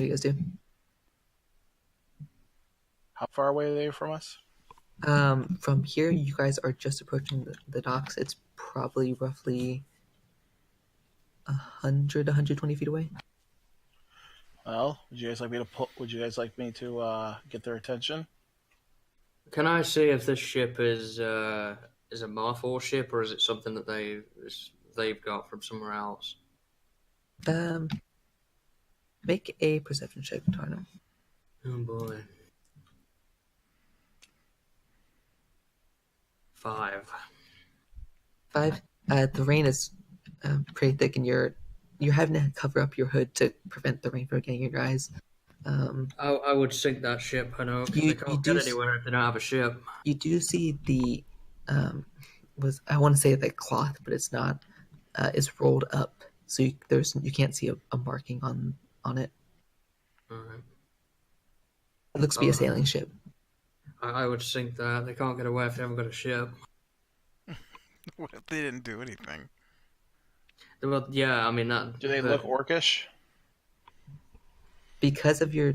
do you guys do? How far away are they from us? From here, you guys are just approaching the docks. It's probably roughly 120 feet away. Well, would you guys like me to get their attention? Can I see if this ship is a Marfall ship or is it something that they've got from somewhere else? Make a perception check, Tarno. Oh boy. 5. 5. The rain is pretty thick, and you're having to cover up your hood to prevent the rain from getting in your eyes. I would sink that ship, Hanokh. They can't get anywhere if they don't have a ship. You do see the I want to say like cloth, but it's not. It's rolled up, so you can't see a marking on it. All right. It looks to be a sailing ship. I would sink that. They can't get away if they haven't got a ship. What if they didn't do anything? Well, yeah, I mean that. Do they look orcish? Because of your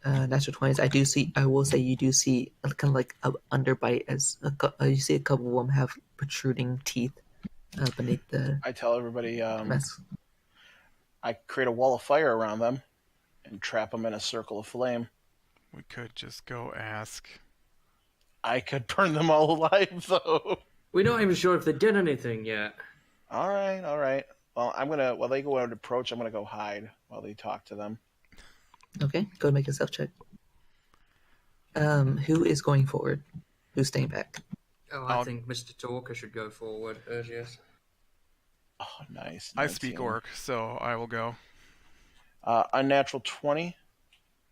natural 20s, I will say you do see kind of like an underbite you see a couple of them have protruding teeth beneath the. I tell everybody, mask. I create a wall of fire around them and trap them in a circle of flame. We could just go ask. I could burn them all alive, though. We're not even sure if they did anything yet. All right. Well, while they go out and approach, I'm gonna go hide while they talk to them. Okay, go and make a self check. Who is going forward? Who's staying back? Oh, I think Mr. Talker should go forward. Yes. Oh, nice. I speak orc, so I will go. Unnatural 20.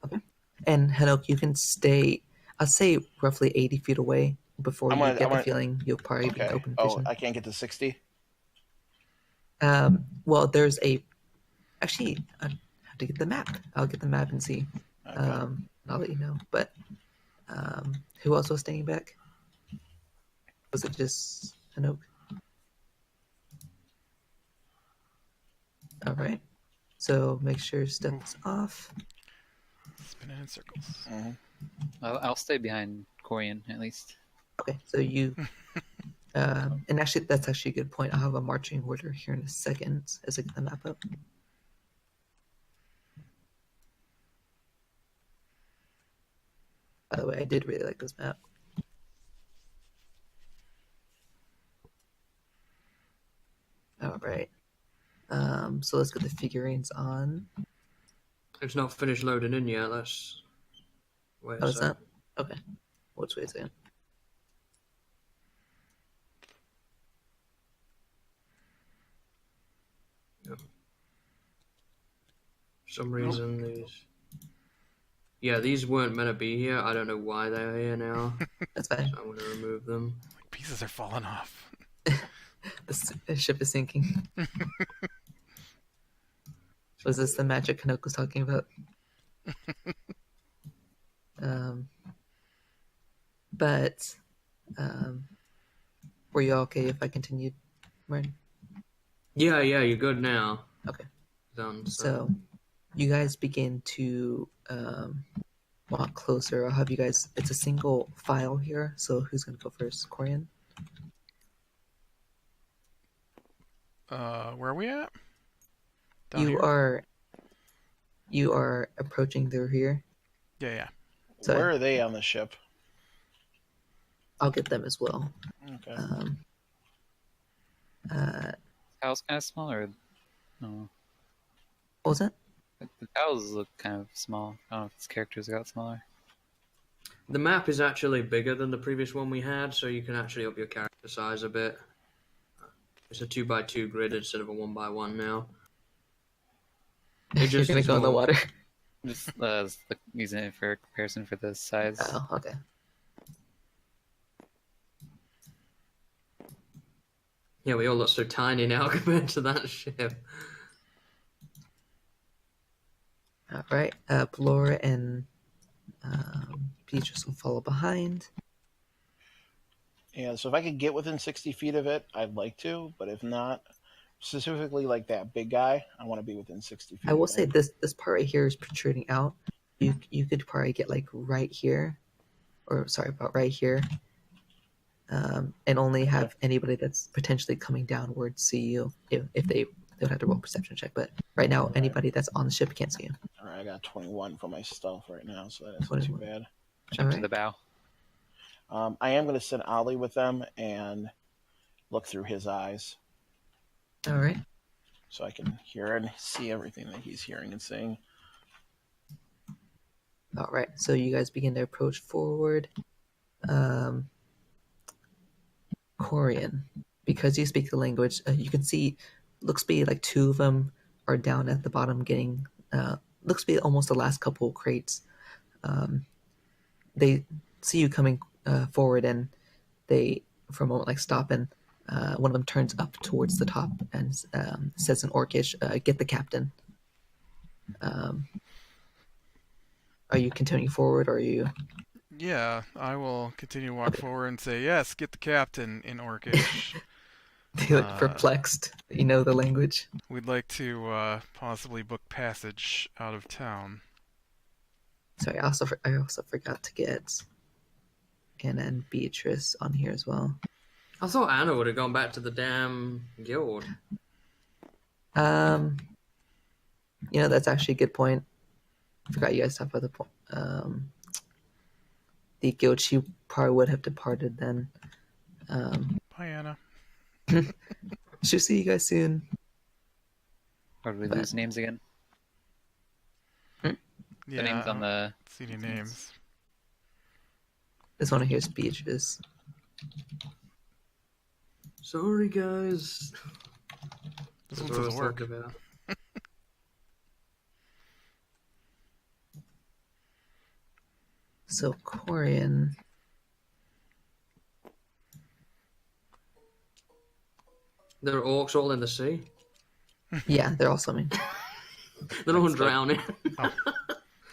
Okay. And Hanokh, you can stay, I'll say roughly 80 feet away before get the feeling you'll probably be open vision. I can't get to 60? Well, there's actually, I have to get the map. I'll get the map and see. Okay. I'll let you know. But who else was staying back? Was it just Hanokh? All right. So make sure steps off. Spinning in circles. Mm-hmm. I'll stay behind Corian at least. Okay, so you, and actually that's actually a good point. I'll have a marching order here in a second as I get the map up. By the way, I did really like this map. All right. So let's get the figurines on. It's not finished loading in yet. Let's wait. Oh, it's not? Okay. Let's wait a second. Yep. For some reason, these weren't meant to be here. I don't know why they're here now. That's fine. So I'm going to remove them. Like pieces are falling off. The ship is sinking. Was this the magic Hanokh was talking about? But were you okay if I continued, Martin? Yeah, you're good now. Okay. Done. So you guys begin to walk closer. I'll have you guys. It's a single file here. So who's gonna go first? Corian? Where are we at? You are approaching through here. Yeah. So where are they on the ship? I'll get them as well. Okay. House kind of small, or no? What was that? The tiles look kind of small. I don't know if its characters got smaller. The map is actually bigger than the previous one we had, so you can actually up your character size a bit. It's a 2x2 grid instead of a 1x1 now. You're gonna go in the water. Just using it for comparison for the size. Oh, okay. Yeah, we all look so tiny now compared to that ship. All right. Blora and Beatrice will follow behind. Yeah, so if I could get within 60 feet of it, I'd like to, but if not, specifically like that big guy, I want to be within 60 feet I will of say him. this part right here is protruding out. You could probably get like right here, or sorry, about right here, and only have anybody that's potentially coming downward see you if they would have to roll a perception check. But right now, anybody that's on the ship can't see you. All right, I got 21 for my stealth right now, so that isn't 21. too bad. Jump to Alright. the bow. I am going to send Ollie with them and look through his eyes All right. so I can hear and see everything that he's hearing and seeing. All right. So you guys begin to approach forward. Korean, because you speak the language, you can see. Looks to be like two of them are down at the bottom, getting. Looks to be almost the last couple of crates. They see you coming forward, and they for a moment like stop, and one of them turns up towards the top and says in Orcish, "Get the captain." Are you continuing forward, or are you? Yeah, I will continue to walk forward and say, yes, get the captain in Orcish. Like perplexed? You know the language. We'd like to possibly book passage out of town. Sorry, I also forgot to get Anna and Beatrice on here as well. I thought Anna would have gone back to the damn guild. That's actually a good point. I forgot you guys talked about the guild. She probably would have departed then. Bye, Anna. She'll see you guys soon. Or did we lose names again? Yeah, The names on the... see any names. This one here is Beatrice. Sorry, guys. This That's one what I was says orc. talking about. So Corian. There are orcs all in the sea. Yeah, they're all swimming. They're all That's like- drowning. Oh.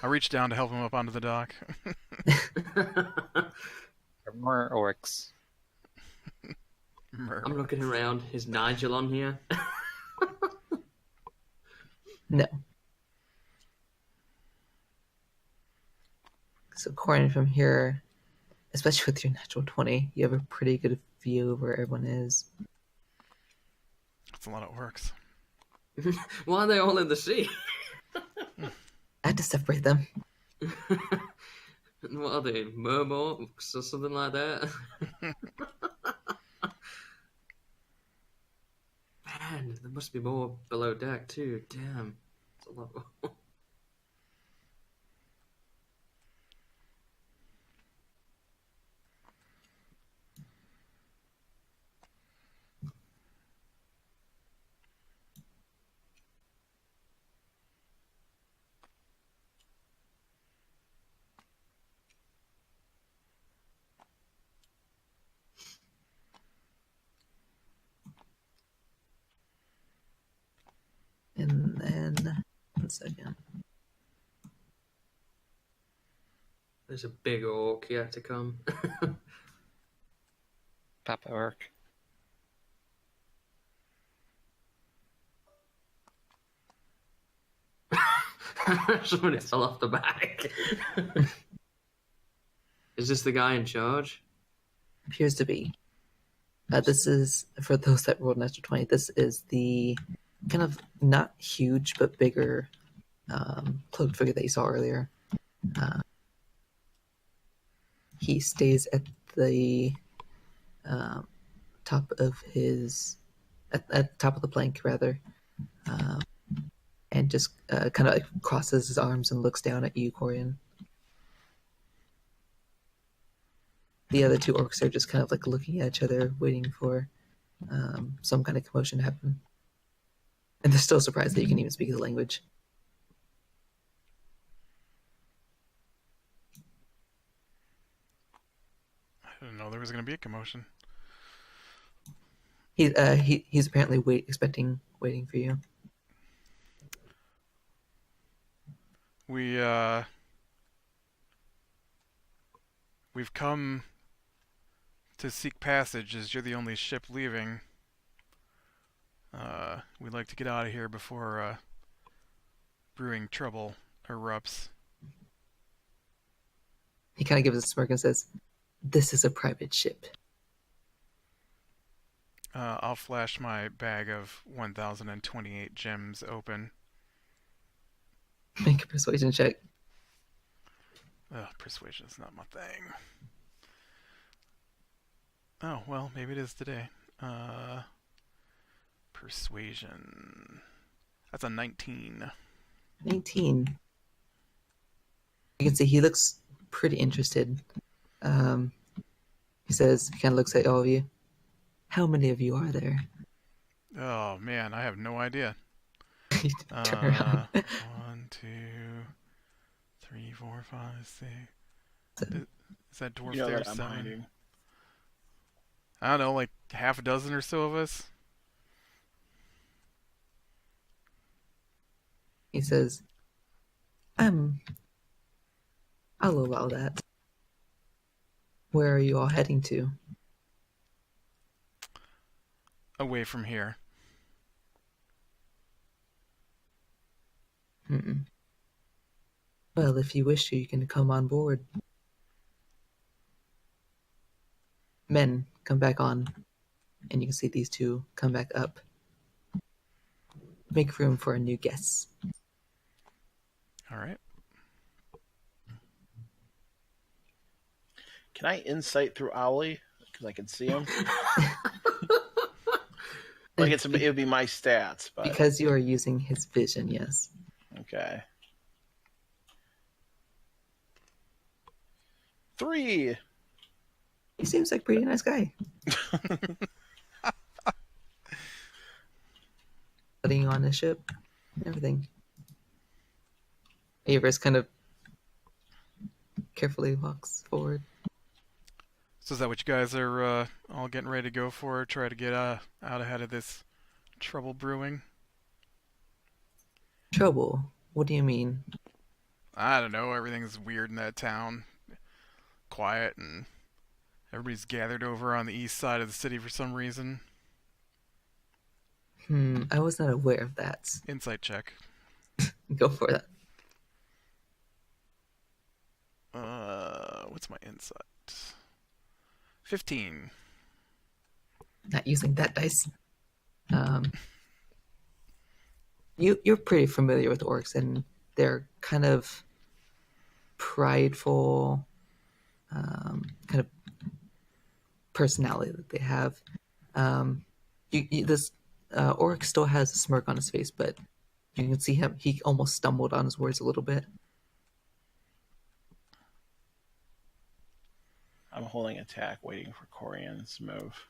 I reached down to help him up onto the dock. Or more orcs. I'm looking around. Is Nigel on here? No. So Corian, from here, especially with your natural 20, you have a pretty good view of where everyone is. That's a lot of orcs. Why are they all in the sea? I had to separate them. What are they? Mermorks or something like that? Man, there must be more below deck too. Damn. That's a lot. And then, 1 second. There's a big orc yet to come. Papa orc. Somebody fell off the back. Is this the guy in charge? Appears to be. This is, for those that rolled natural 20, this is the kind of not huge but bigger cloaked figure that you saw earlier. He stays at the top of his, at the top of the plank rather, and just kind of like crosses his arms and looks down at you, Corian. The other two orcs are just kind of like looking at each other, waiting for some kind of commotion to happen. And they're still surprised that you can even speak the language. I didn't know there was going to be a commotion. He's apparently waiting for you. We've come to seek passage as you're the only ship leaving. We'd like to get out of here before brewing trouble erupts. He kind of gives a smirk and says, "This is a private ship." I'll flash my bag of 1,028 gems open. Make a persuasion check. Persuasion's not my thing. Oh, well, maybe it is today. Persuasion. That's a 19. 19. You can see he looks pretty interested. He says, he kind of looks at all of you. How many of you are there? Oh, man, I have no idea. Turn around. 1, 2, 3, 4, 5, 6. Is that dwarf You know there? that I'm 7? hiding. I don't know, like half a dozen or so of us. He says, I'll allow that. Where are you all heading to? Away from here. Well, if you wish to, you can come on board. Men, come back on. And you can see these two come back up. Make room for a new guest. All right. Can I insight through Owly? Because I can see him. Like it would be my stats, but Because you are using his vision, yes. okay. 3. He seems like a pretty nice guy. Letting you on his ship, everything. Avers kind of carefully walks forward. So is that what you guys are all getting ready to go for? Try to get out ahead of this trouble brewing? Trouble? What do you mean? I don't know. Everything's weird in that town. Quiet, and everybody's gathered over on the east side of the city for some reason. I was not aware of that. Insight check. Go for that. What's my insight? 15. Not using that dice. You're pretty familiar with orcs, and they're kind of prideful, kind of personality that they have. This orc still has a smirk on his face, but you can see him. He almost stumbled on his words a little bit. I'm holding attack, waiting for Corian's move.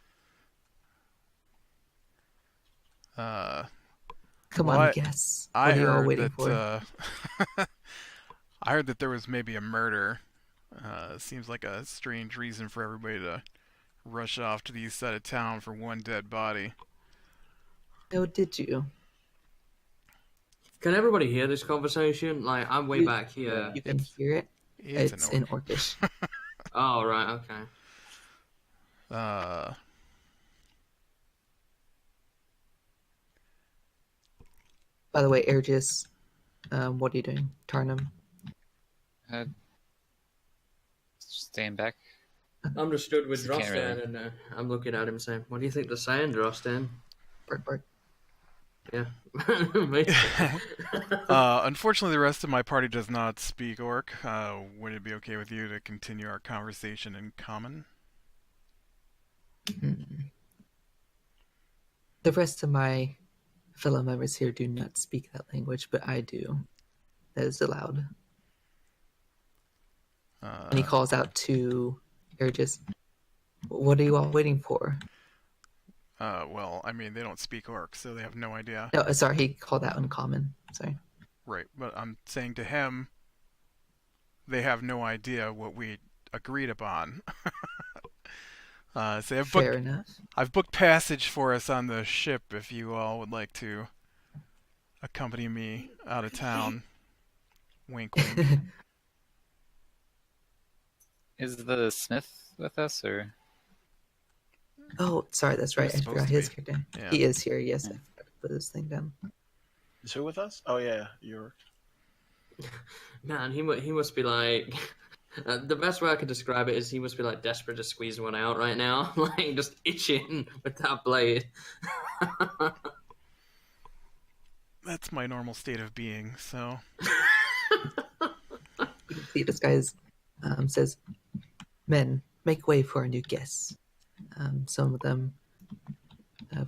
Come Well, on, guess. What I are you all heard waiting that. for? I heard that there was maybe a murder. Seems like a strange reason for everybody to rush off to the east side of town for one dead body. Oh, did you? Can everybody hear this conversation? Like, I'm way back here. You can hear it. It's in orc. Orcish. Oh, right, okay. By the way, Ergis, what are you doing? Tarnum? Staying back. I'm just stood with Can't Drostan, really. and I'm looking at him saying, "What do you think they're saying, Drostan?" Bark, bark. Yeah. Me. Unfortunately, the rest of my party does not speak orc. Would it be okay with you to continue our conversation in common? The rest of my fellow members here do not speak that language, but I do. That is allowed. And he calls out to Ergis. What are you all waiting for? Well, I mean, they don't speak orc, so they have no idea. No, sorry, he called out uncommon. Sorry. Right, but I'm saying to him, they have no idea what we agreed upon. So Fair enough. I've booked passage for us on the ship if you all would like to accompany me out of town. Wink, wink. Is the smith with us, or? Oh, sorry, that's right. I supposed forgot to his be. character. Yeah. He is here, yes. put this thing down. Is who with us? Oh yeah, you're. Man, he must be like. The best way I could describe it is he must be like desperate to squeeze one out right now, like just itching with that blade. That's my normal state of being, so... You can see this guy says, "Men, make way for our new guests." Some of them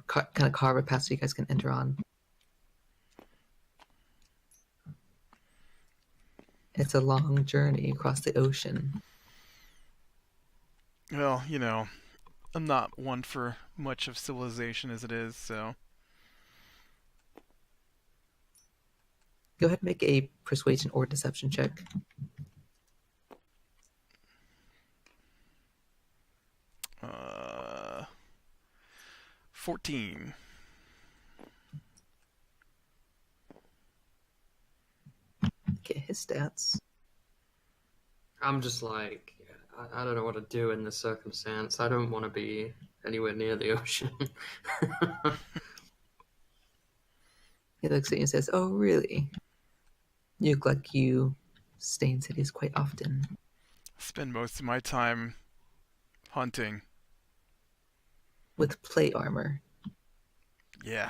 kind of carve a path so you guys can enter on. It's a long journey across the ocean. Well, you know, I'm not one for much of civilization as it is, so... Go ahead and make a persuasion or deception check. 14. Get his stats. I'm just like, I don't know what to do in this circumstance. I don't want to be anywhere near the ocean. He looks at you and says, "Oh, really? You look like you stay in cities quite often." I spend most of my time hunting. With plate armor. Yeah.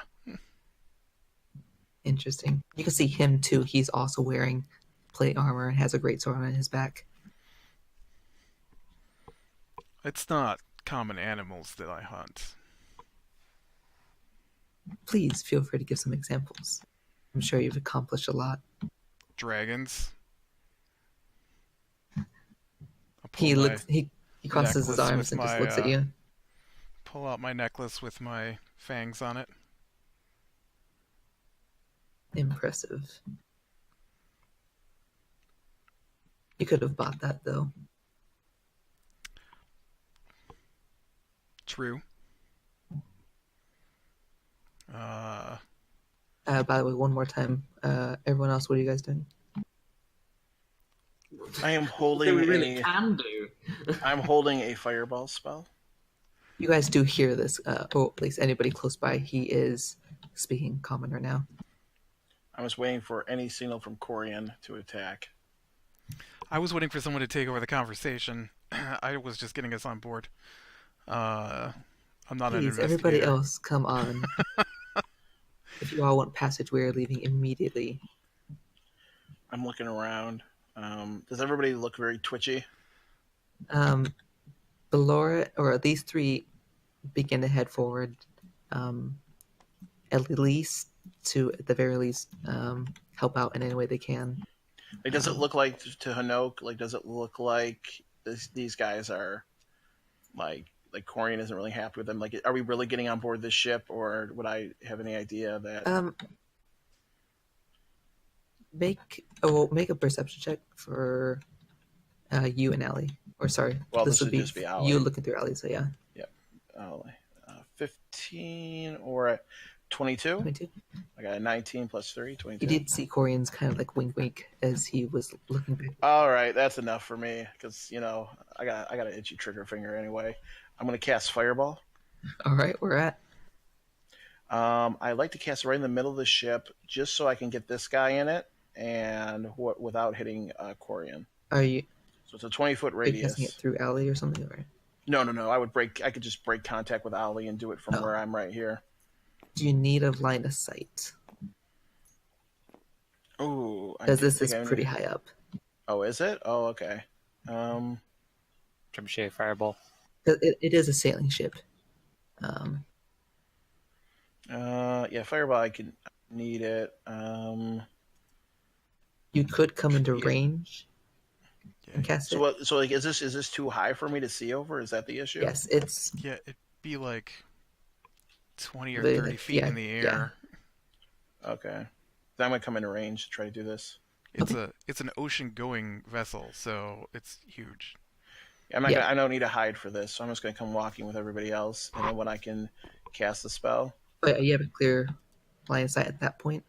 Interesting. You can see him too. He's also wearing plate armor and has a great sword on his back. It's not common animals that I hunt. Please feel free to give some examples. I'm sure you've accomplished a lot. Dragons. He crosses his necklace arms with and just my, looks at you. Pull out my necklace with my fangs on it. Impressive. You could have bought that though. True. By the way, one more time. Everyone else, what are you guys doing? I am That holding we really a. can do. I'm holding a fireball spell. You guys do hear this, or at least anybody close by. He is speaking common right now. I was waiting for any signal from Corian to attack. I was waiting for someone to take over the conversation. I was just getting us on board. I'm not an Please, investigator. everybody else, come on. If you all want passage, we are leaving immediately. I'm looking around. Does everybody look very twitchy? Belora, or these three, begin to head forward. At the very least, help out in any way they can. Like, does it look like to Hanokh? Like, does it look like these guys are like Corian isn't really happy with them? Like, are we really getting on board this ship, or would I have any idea that? Make a perception check for you and Allie. Or sorry, Well, this this would would be just be Allie. you looking through Allie. So yeah, 15 or 22. 22. I got a 19 plus 3, 22. You did see Corian's kind of like wink as he was looking back. All right, that's enough for me because I got an itchy trigger finger anyway. I'm gonna cast Fireball. All right, we're at. I like to cast it right in the middle of the ship just so I can get this guy in it and without hitting Corian. Are you? So it's a 20-foot Are you casting it radius. through Allie or something? Or No. I could just break contact with Ali and do it from where I'm right here. do you need a line of sight? Oh, Because this is pretty high up. Oh, is it? Oh, okay. Trebuchet fireball. It is a sailing ship. Yeah, Fireball. I can need it. You could come into range and cast So it. what? So like, is this too high for me to see over? Is that the issue? Yes, it's. Yeah, it'd be like 20 or Really, 30 feet in the air. Okay. Then I'm gonna come into range to try to do this. It's an ocean-going vessel, so it's huge. I don't need to hide for this, so I'm just gonna come walking with everybody else, and then when I can cast the spell. But you have a clear line of sight at that point.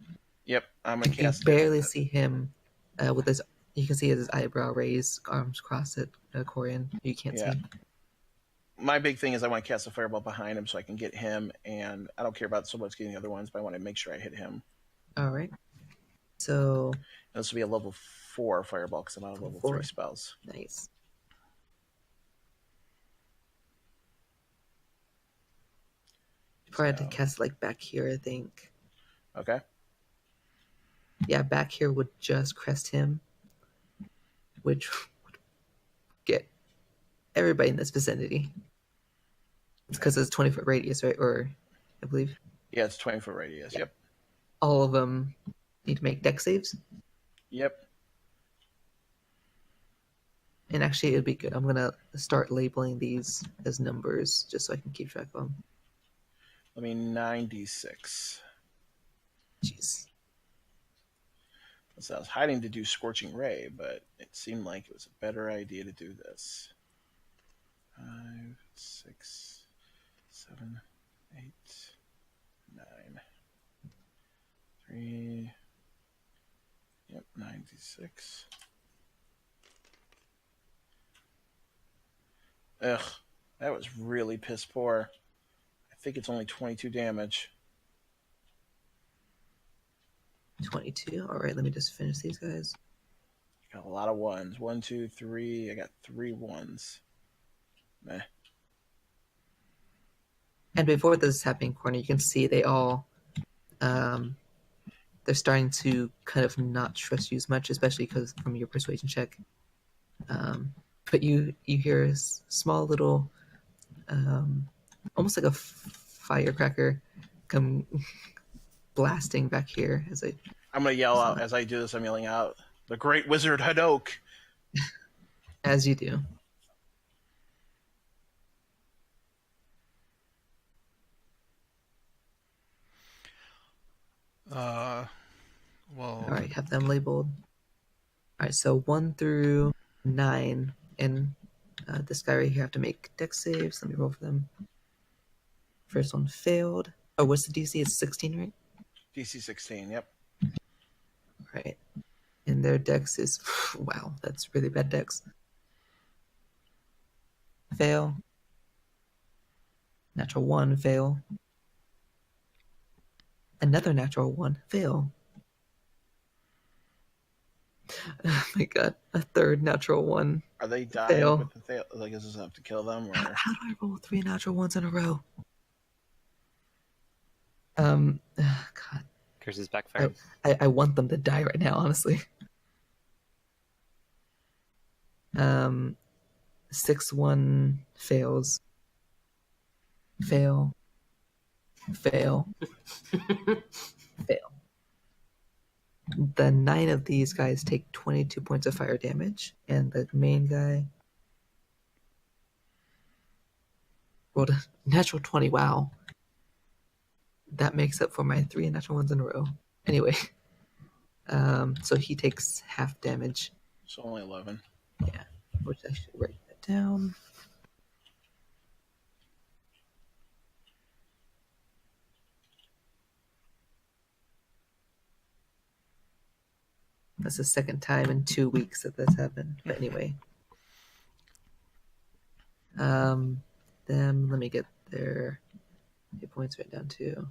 Yep, I'm gonna You cast. barely see him with his. You can see his eyebrow raised, arms crossed at Corian. You can't see him. my big thing is I want to cast a fireball behind him so I can get him, and I don't care about so much getting the other ones, but I want to make sure I hit him. All right. So And this will be a level 4 fireball because I'm out of level 3 spells. nice. Probably have to cast like back here, I think. Okay. Yeah, back here would just crest him, which would get everybody in this vicinity. It's because it's 20-foot radius, right? Or I believe. Yeah, it's 20-foot radius. Yep. All of them need to make dex saves. Yep. And actually, it'd be good. I'm gonna start labeling these as numbers just so I can keep track of them. Let me 96. Jeez. So I was hiding to do Scorching Ray, but it seemed like it was a better idea to do this. 5, 6, 7, 8, 9, 3. Yep, 96. Ugh, that was really piss poor. I think it's only 22 damage. 22. All right, let me just finish these guys. Got a lot of ones. 1, 2, 3. I got 3 ones. Meh. And before this is happening, Corner, you can see they all, they're starting to kind of not trust you as much, especially because from your persuasion check. But you hear a small little, almost like a firecracker come blasting back here as I'm going to yell out as I do this. I'm yelling out, "The Great Wizard Hanokh!" As you do. Well. All right, have them labeled. All right, so 1 through 9, and this guy right here have to make dex saves. Let me roll for them. First one failed. Oh, what's the DC? It's 16, right? DC 16, yep. All right. And their dex is, wow, that's really bad dex. Fail. Natural 1, fail. Another natural 1, fail. Oh my god, a third natural 1. Are they dying Fail. with the fail? Like, is this enough to kill them? Or... How do I roll 3 natural 1s in a row? God. Curses backfired. I want them to die right now, honestly. 6-1 fails. Fail. Fail. Fail. The 9 of these guys take 22 points of fire damage, and the main guy rolled a natural 20. Wow. That makes up for my 3 natural ones in a row. Anyway, so he takes half damage. So only 11. Yeah, which I should write that down. That's the second time in 2 weeks that this happened. But anyway, them. Let me get their hit points right down too.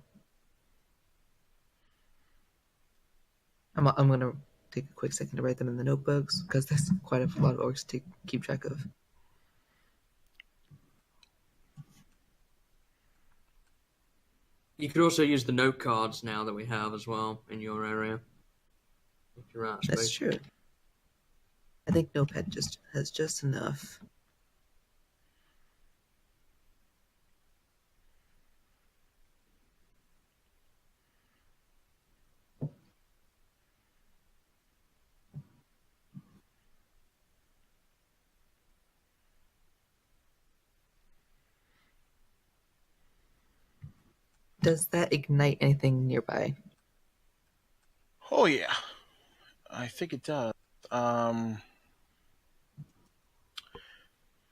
I'm gonna take a quick second to write them in the notebooks because there's quite a lot of orcs to keep track of. You could also use the note cards now that we have as well in your area. If you're out of That's space. true. I think Notepad just has just enough. Does that ignite anything nearby? Oh, yeah. I think it does.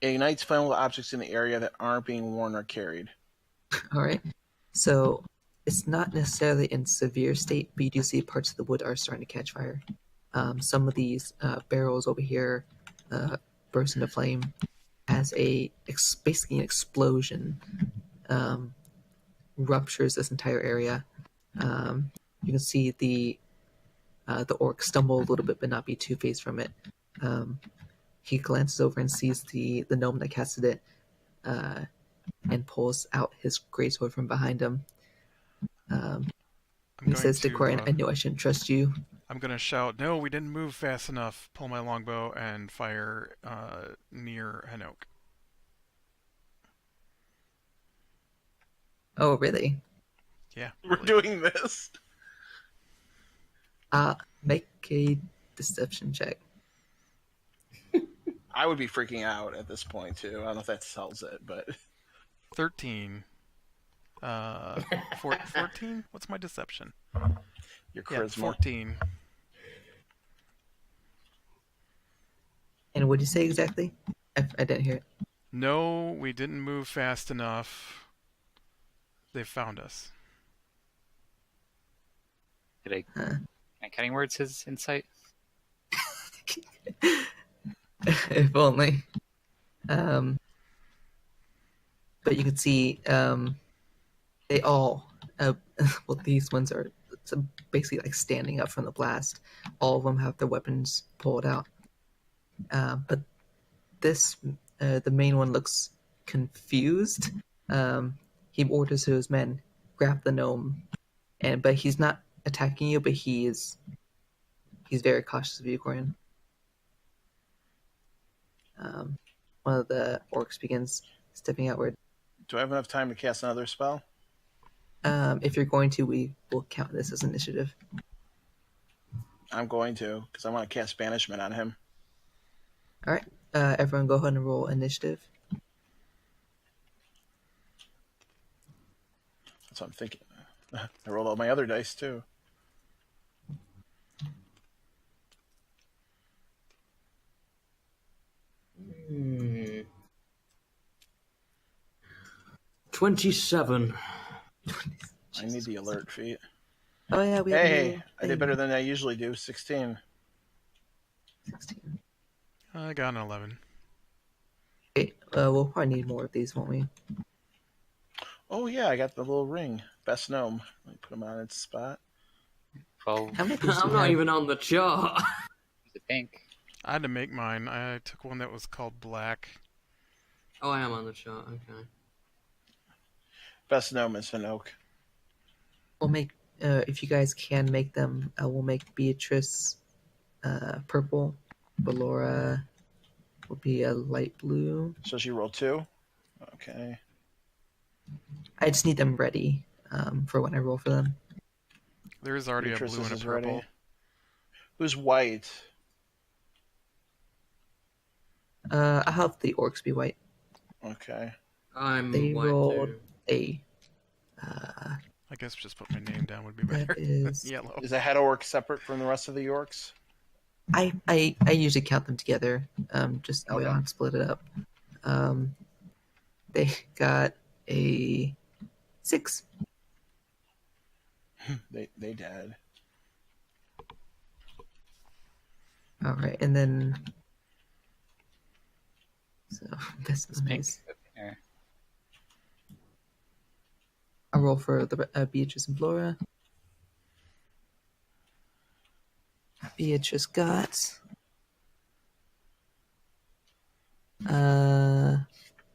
It ignites flammable objects in the area that aren't being worn or carried. All right. So it's not necessarily in severe state, but you do see parts of the wood are starting to catch fire. Some of these barrels over here burst into flame, as basically an explosion ruptures this entire area. You can see the orc stumble a little bit, but not be two-faced from it. He glances over and sees the gnome that casted it, and pulls out his greatsword from behind him. He says to Corian, "I know I shouldn't trust you." I'm going to shout, "No, we didn't move fast enough." Pull my longbow and fire near Hanokh. Oh, really? Yeah. We're doing this. Make a deception check. I would be freaking out at this point too. I don't know if that sells it, but 13. 14? What's my deception? your Yeah, charisma. 14. And what did you say exactly? I didn't hear it. No, we didn't move fast enough. They found us. Did my cutting words his insight? If only. But you can see they all, well, these ones are basically like standing up from the blast. All of them have their weapons pulled out. But this, the main one looks confused. He orders to his men, grab the gnome, but he's not attacking you, but he's very cautious of you, Corian. One of the orcs begins stepping outward. Do I have enough time to cast another spell? If you're going to, we will count this as initiative. I'm going to, because I want to cast Banishment on him. All right. Everyone go ahead and roll initiative. That's what I'm thinking. I rolled all my other dice too. Hmm. 27. I need the alert feat. Oh yeah, we have Hey, I did better than I usually do. 16. 16. I got an 11. Okay, we'll probably need more of these, won't we? Oh yeah, I got the little ring. Best gnome. Let me put him on its spot. 12. How many of these do I'm you not have? even on the chart. Is it pink? I had to make mine. I took one that was called Black. Oh, I am on the chart. Okay. Best gnome is Hanokh. We'll make, if you guys can make them, we'll make Beatrice purple. Ballora will be a light blue. So she rolled 2. Okay. I just need them ready for when I roll for them. There is already Beatrice a blue and a is purple. ready. Who's white? I'll have the orcs be white. Okay. I'm They white rolled too. a. I guess just put my name down would be better. That is. Yellow. Is the head orc separate from the rest of the orcs? I usually count them together. Just that way I don't have to split it up. They got a 6. They dead. All right, and then so this is Pink. nice. There. I'll roll for the Beatrice and Flora. Beatrice got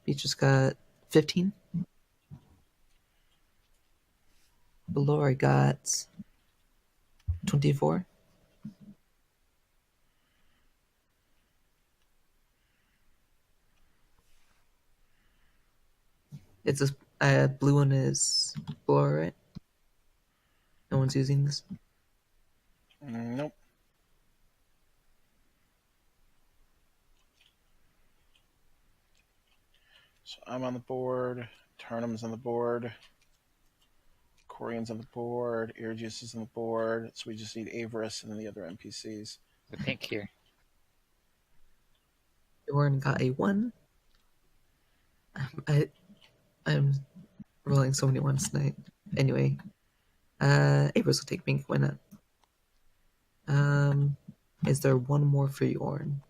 Beatrice got 15. Flora got 24. It's a blue one is Flora, right? No one's using this. Nope. So I'm on the board. Turnham's on the board. Corian's on the board. Irgius is on the board. So we just need Avarice and then the other NPCs. The pink here. Warren got a 1. I'm rolling so many ones tonight. Anyway, Avarice will take pink. Why not? Is there one more for Yorn?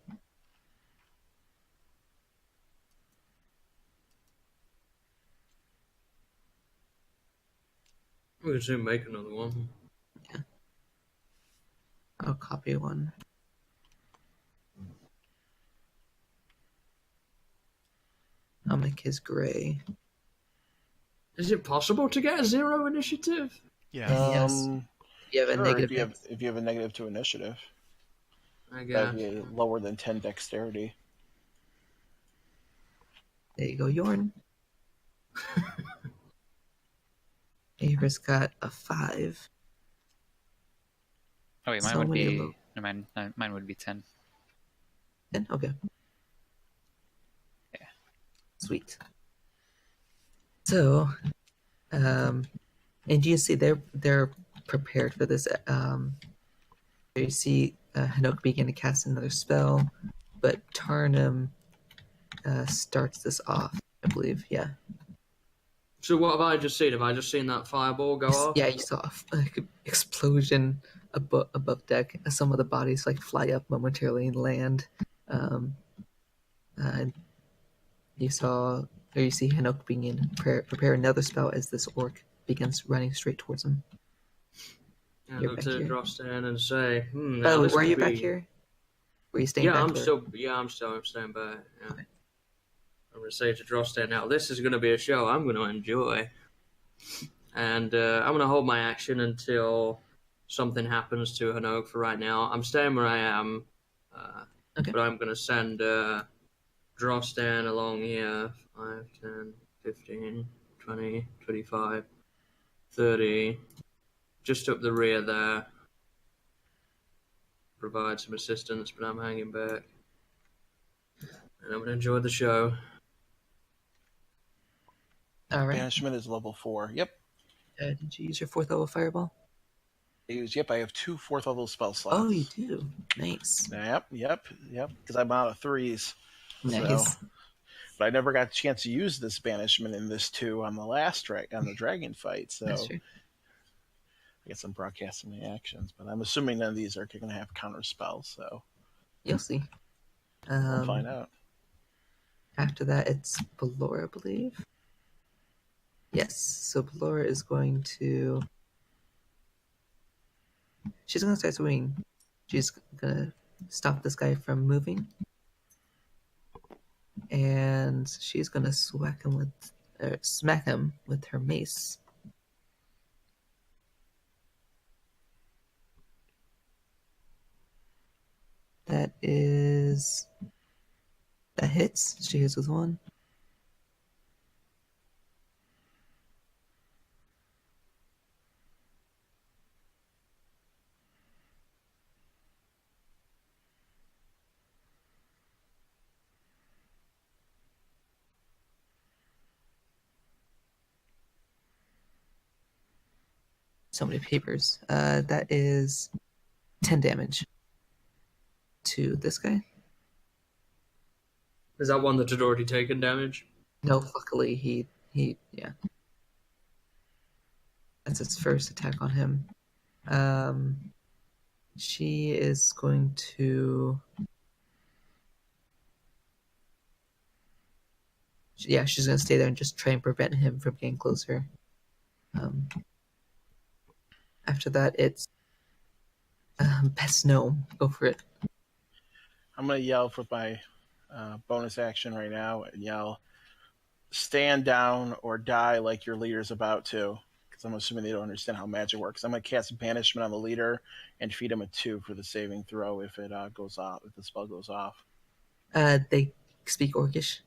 We can soon make another one. I'll copy one. I'll make his gray. Is it possible to get a 0 initiative? Yes. Yes. You have a Sure, negative. if you have a negative to initiative, I that'd guess. be lower than 10 dexterity. There you go, Yorn. Ava's got a 5. Oh wait, mine So would many be low. no, mine would be 10. 10? Okay. Yeah. Sweet. So, and you see they're prepared for this. You see Hanokh begin to cast another spell, but Tarnum starts this off, I believe. Yeah. So what have I just seen? Have I just seen that fireball go off? Yeah, you saw an explosion above deck. Some of the bodies like fly up momentarily and land. And you see Hanokh begin prepare another spell as this orc begins running straight towards him. I You're look back to here. Drostan and say, now Oh, this were could you be... back here? Were you staying Yeah, back? I'm staying back. Yeah. Okay. I'm going to say to Drostan, now this is going to be a show I'm going to enjoy. And I'm going to hold my action until something happens to Hanokh for right now. I'm staying where I am, Okay. but I'm going to send Drostan along here. 5, 10, 15, 20, 25, 30. Just up the rear there. Provide some assistance, but I'm hanging back. And I'm going to enjoy the show. All right. Banishment is level 4. Yep. Did you use your 4th level fireball? Yep, I have 2 4th level spell slots. Oh, you do. Nice. Yep. Because I'm out of 3s. Nice. So, but I never got a chance to use this banishment in this 2 on the last on the dragon fight. So That's true. I guess I'm broadcasting the actions, but I'm assuming none of these are going to have counter spells. So You'll see. we'll find out. After that, it's Ballora, I believe. Yes. So Ballora is going to. She's going to start swinging. She's going to stop this guy from moving. And she's going to smack him with her mace. That hits. She hits with 1. So many papers. That is 10 damage to this guy. Is that one that had already taken damage? No, luckily he yeah. That's its first attack on him. She is going to. Yeah, she's going to stay there and just try and prevent him from getting closer. After that, it's Best Gnome. Go for it. I'm going to yell for my bonus action right now and yell, stand down or die like your leader's about to. Because I'm assuming they don't understand how magic works. I'm going to cast banishment on the leader and feed him a 2 for the saving throw if it goes off, if the spell goes off. They speak Orcish.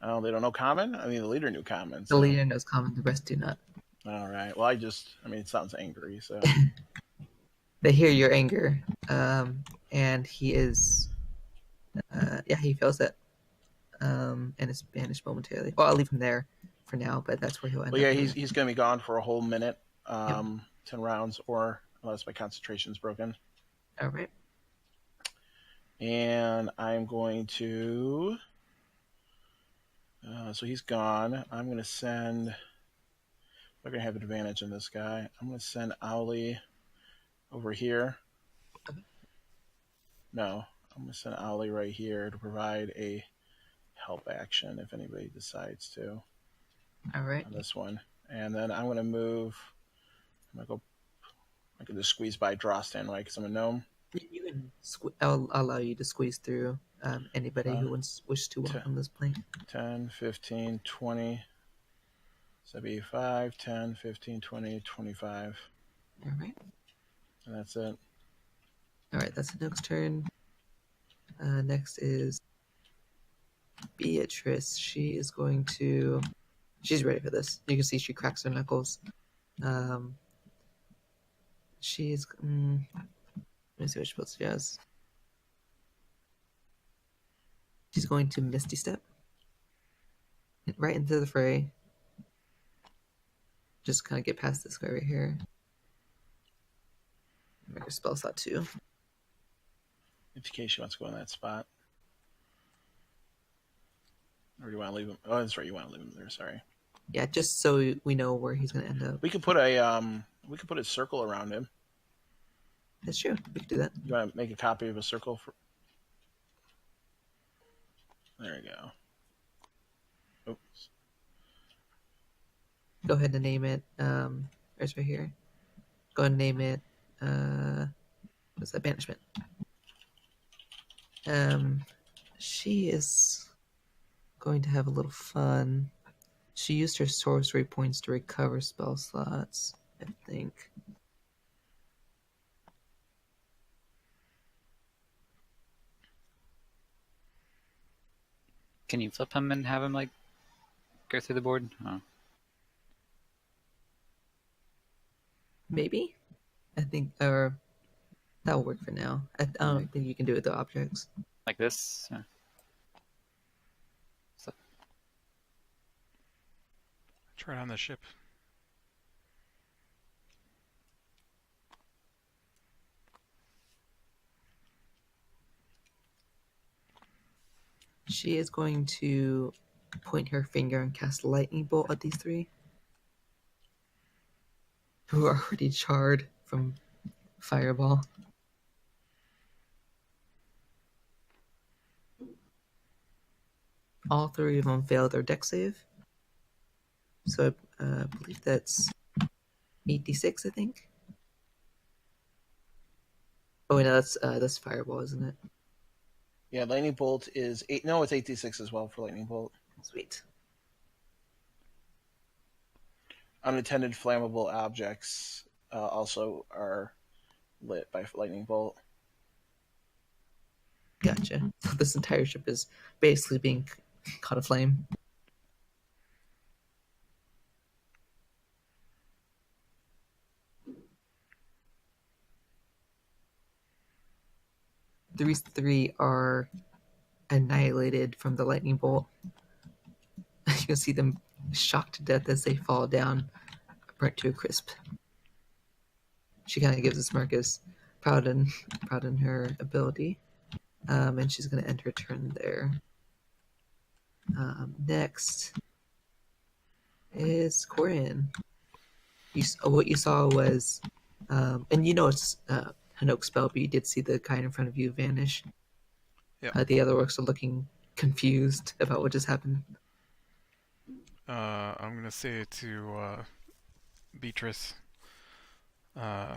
Oh, they don't know common? I mean, the leader knew common. The leader knows common, the rest do not. All right. Well, it sounds angry, so. They hear your anger, and he is, he feels it, and is banished momentarily. Well, I'll leave him there for now, but that's where he'll end up. Well, yeah, he's going to be gone for a whole minute, 10 rounds, or unless my concentration's broken. All right. And I'm going to. So he's gone. I'm going to send. We're going to have advantage on this guy. I'm going to send Owly over here. Okay. No, I'm going to send Owly right here to provide a help action if anybody decides to. All right. On this one. And then I'm going to move I'm gonna go. I can just squeeze by Drostan, right? Because I'm a gnome. You can. I'll allow you to squeeze through anybody who wishes to walk on this plane. 10, 15, 20. So that'd be 5, 10, 15, 20, 25. All right. And that's it. All right. That's Hanoch's turn. Next is Beatrice. She is going to. She's ready for this. You can see she cracks her knuckles. She's. Let me see what spells she has. She's going to Misty Step right into the fray. Just kind of get past this guy right here. Make her spell slot too. In case she wants to go in that spot. Or do you want to leave him? Oh, that's right. You want to leave him there. Sorry. Yeah, just so we know where he's going to end up. We could put a circle around him. That's true. We could do that. You want to make a copy of a circle for? There you go. Oops. Go ahead and name it. It's right here. Go ahead and name it. What's that? Banishment. She is going to have a little fun. She used her sorcery points to recover spell slots, I think. Can you flip him and have him like go through the board? Oh. Maybe? I think, or that'll work for now. I don't think you can do it with the objects. Like this? Yeah. So, Try it on the ship. She is going to point her finger and cast a lightning bolt at these three, who are already charred from fireball. All three of them failed their dex save. So I believe that's 8d6, I think. Oh, no, that's fireball, isn't it? Yeah, lightning bolt is 8. No, it's 8d6 as well for lightning bolt. Sweet. Unattended flammable objects also are lit by lightning bolt. Gotcha. So this entire ship is basically being caught aflame. These three are annihilated from the lightning bolt. You can see them shocked to death as they fall down, burnt to a crisp. She kind of gives a smirk as proud in her ability, and she's going to end her turn there. Next is Corian. What you saw was, and you know it's Hanok's spell, but you did see the guy in front of you vanish. Yeah. The other orcs are looking confused about what just happened. I'm gonna say to Beatrice, I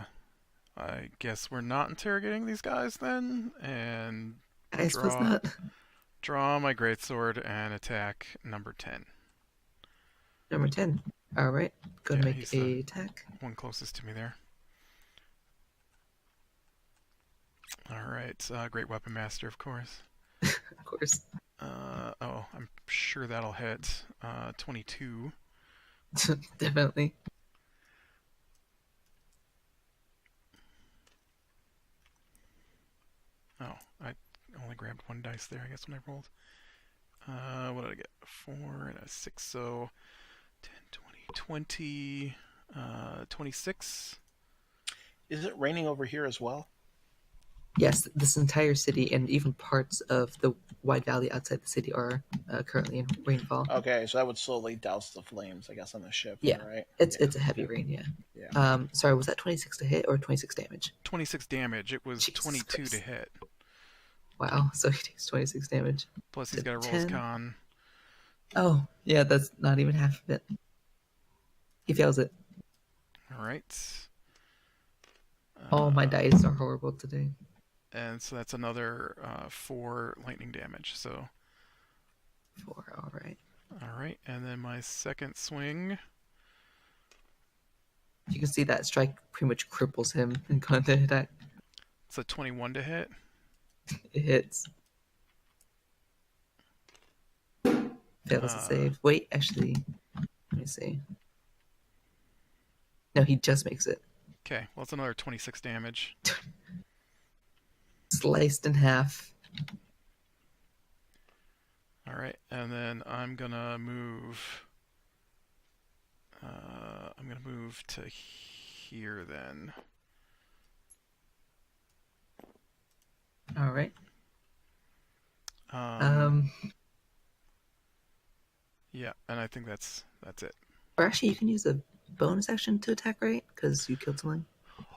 guess we're not interrogating these guys then, and I suppose not. draw my greatsword and attack number 10. Number 10. All right. Go ahead and make he's a the attack. one closest to me there. All right, great weapon master, of course. Of course. I'm sure that'll hit. 22. Definitely. Oh, I only grabbed one dice there, I guess, when I rolled. What did I get? 4 and a 6, so 10, 20, 26. Is it raining over here as well? Yes, this entire city and even parts of the wide valley outside the city are currently in rainfall. Okay, so that would slowly douse the flames, I guess, on the ship. Yeah, right? It's a heavy rain. Yeah. Sorry, was that 26 to hit or 26 damage? 26 damage. It was Jesus 22 Christ. to hit. Wow. So he takes 26 damage. Plus he's got to roll his con. Oh, yeah, that's not even half of it. He fails it. All right. All my dice are horrible today. And so that's another 4 lightning damage. So 4, all right. all right, and then my second swing. You can see that strike pretty much cripples him in contact attack. It's a 21 to hit. It hits. Fails to save. Wait, actually, let me see. No, he just makes it. Okay, well, it's another 26 damage. Sliced in half. All right, and then I'm gonna move. I'm gonna move to here then. All right. Yeah, and I think that's it. Or actually, you can use a bonus action to attack, right? Because you killed someone.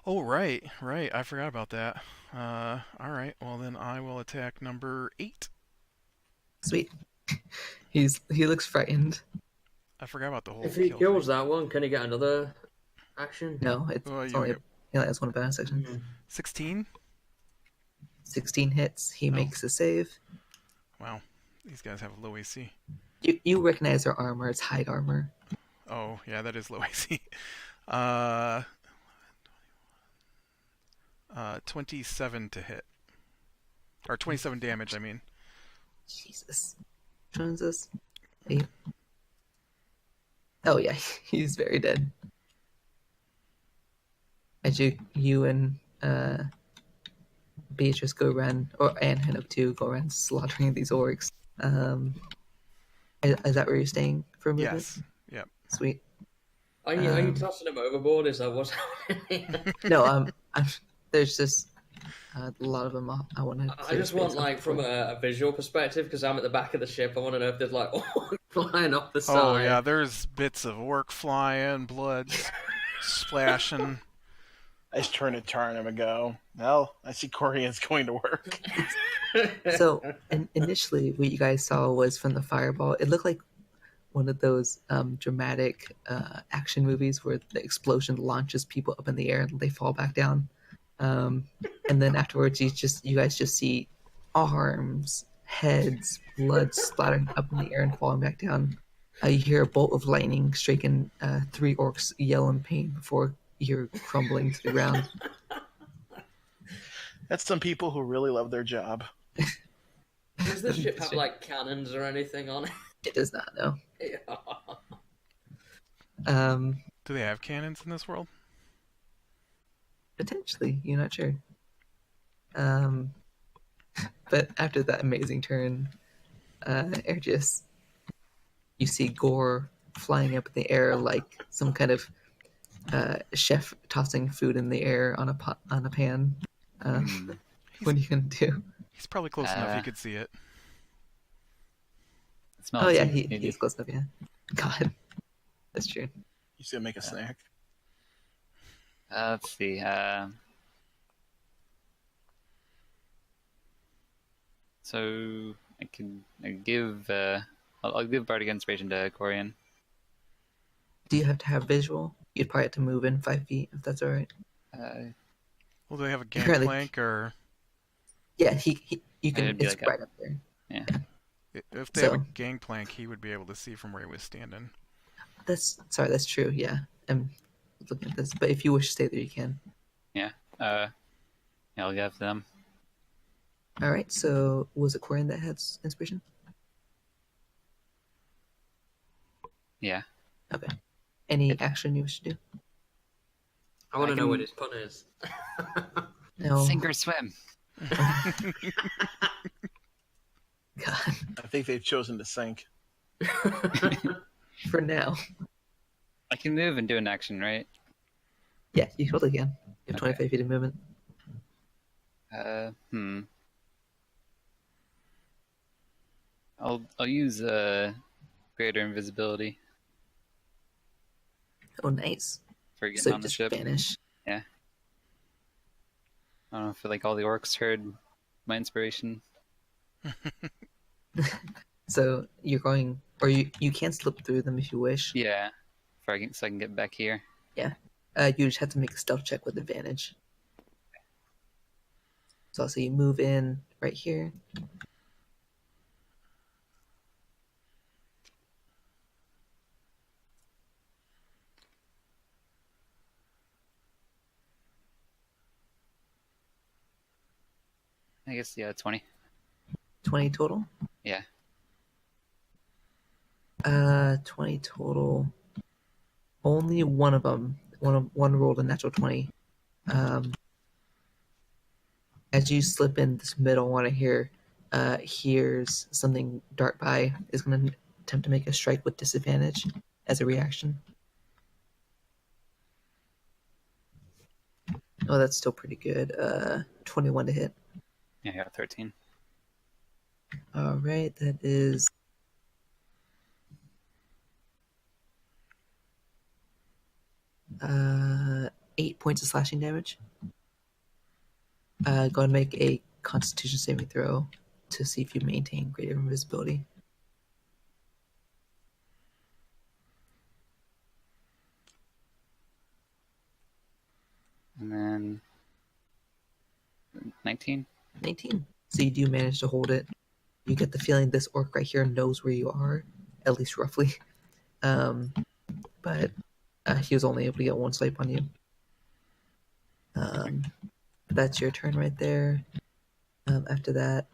Oh, right. I forgot about that. All right. Well, then I will attack number 8. Sweet. He looks frightened. I forgot about the whole. If he kill kills thing. that one, can he get another action? No, it's only he only has one bonus action. 16. 16 hits. He makes a save. Wow, these guys have low AC. You recognize their armor. It's hide armor. Oh yeah, that is low AC. 27 to hit, or 27 damage. I mean. Jesus. Which one is this? 8. Oh yeah, he's very dead. As you and Beatrice go around, and Hanokh too, go around slaughtering these orcs. Is that where you're staying for a movement? Yes. Yep. Sweet. Are you tossing him overboard? Is that what's happening? No, there's just a lot of them. I want to. I just want, like, from a visual perspective, because I'm at the back of the ship. I want to know if there's like flying off the side. Oh yeah, there's bits of orc flying, blood splashing. I just turn him and go, well, I see Corian's going to work. So initially, what you guys saw was from the fireball. It looked like one of those dramatic action movies where the explosion launches people up in the air and they fall back down. And then afterwards, you guys just see arms, heads, blood splattering up in the air and falling back down. You hear a bolt of lightning striking 3 orcs yell in pain before you're crumbling to the ground. That's some people who really love their job. Does the ship have like cannons or anything on it? It does not, no. Yeah. Do they have cannons in this world? Potentially, you're not sure. But after that amazing turn, Ergis, you see Gore flying up in the air like some kind of chef tossing food in the air on a pan. What are you gonna do? He's probably close enough you could see it. Oh yeah, he's close enough. Yeah. God, that's true. He's gonna make a snack. Let's see. So I can give. I'll give Bardic Inspiration to Corian. Do you have to have visual? You'd probably have to move in 5 feet if that's all right. Well, do they have a gangplank or? Yeah, you can. It's like right up there. Yeah. If they have a gangplank, he would be able to see from where he was standing. That's true. Yeah, I'm looking at this. But if you wish to stay there, you can. Yeah. I'll give them. All right. So was it Corian that had inspiration? Yeah. Okay. Any action you wish to do? I want to know what his pun is. No. Sink or swim. God. I think they've chosen to sink. For now. I can move and do an action, right? Yeah, you totally can. You have 25 feet of movement. I'll use greater invisibility Oh, nice. for getting So on the just ship. vanish. Yeah. I don't know if like all the orcs heard my inspiration. So you're going, or you can slip through them if you wish. Yeah. So I can get back here. Yeah. You just have to make a stealth check with advantage. So I'll say you move in right here. I guess, yeah, 20. 20 total? Yeah. 20 total. Only one of them. One rolled a natural 20. As you slip in this middle one here, here's something dart by, is going to attempt to make a strike with disadvantage as a reaction. Oh, that's still pretty good. 21 to hit. Yeah, I got 13. All right, that is 8 points of slashing damage. Go ahead and make a Constitution saving throw to see if you maintain greater invisibility. And then 19. 19. So you do manage to hold it. You get the feeling this orc right here knows where you are, at least roughly. But he was only able to get one swipe on you. But that's your turn right there. After that,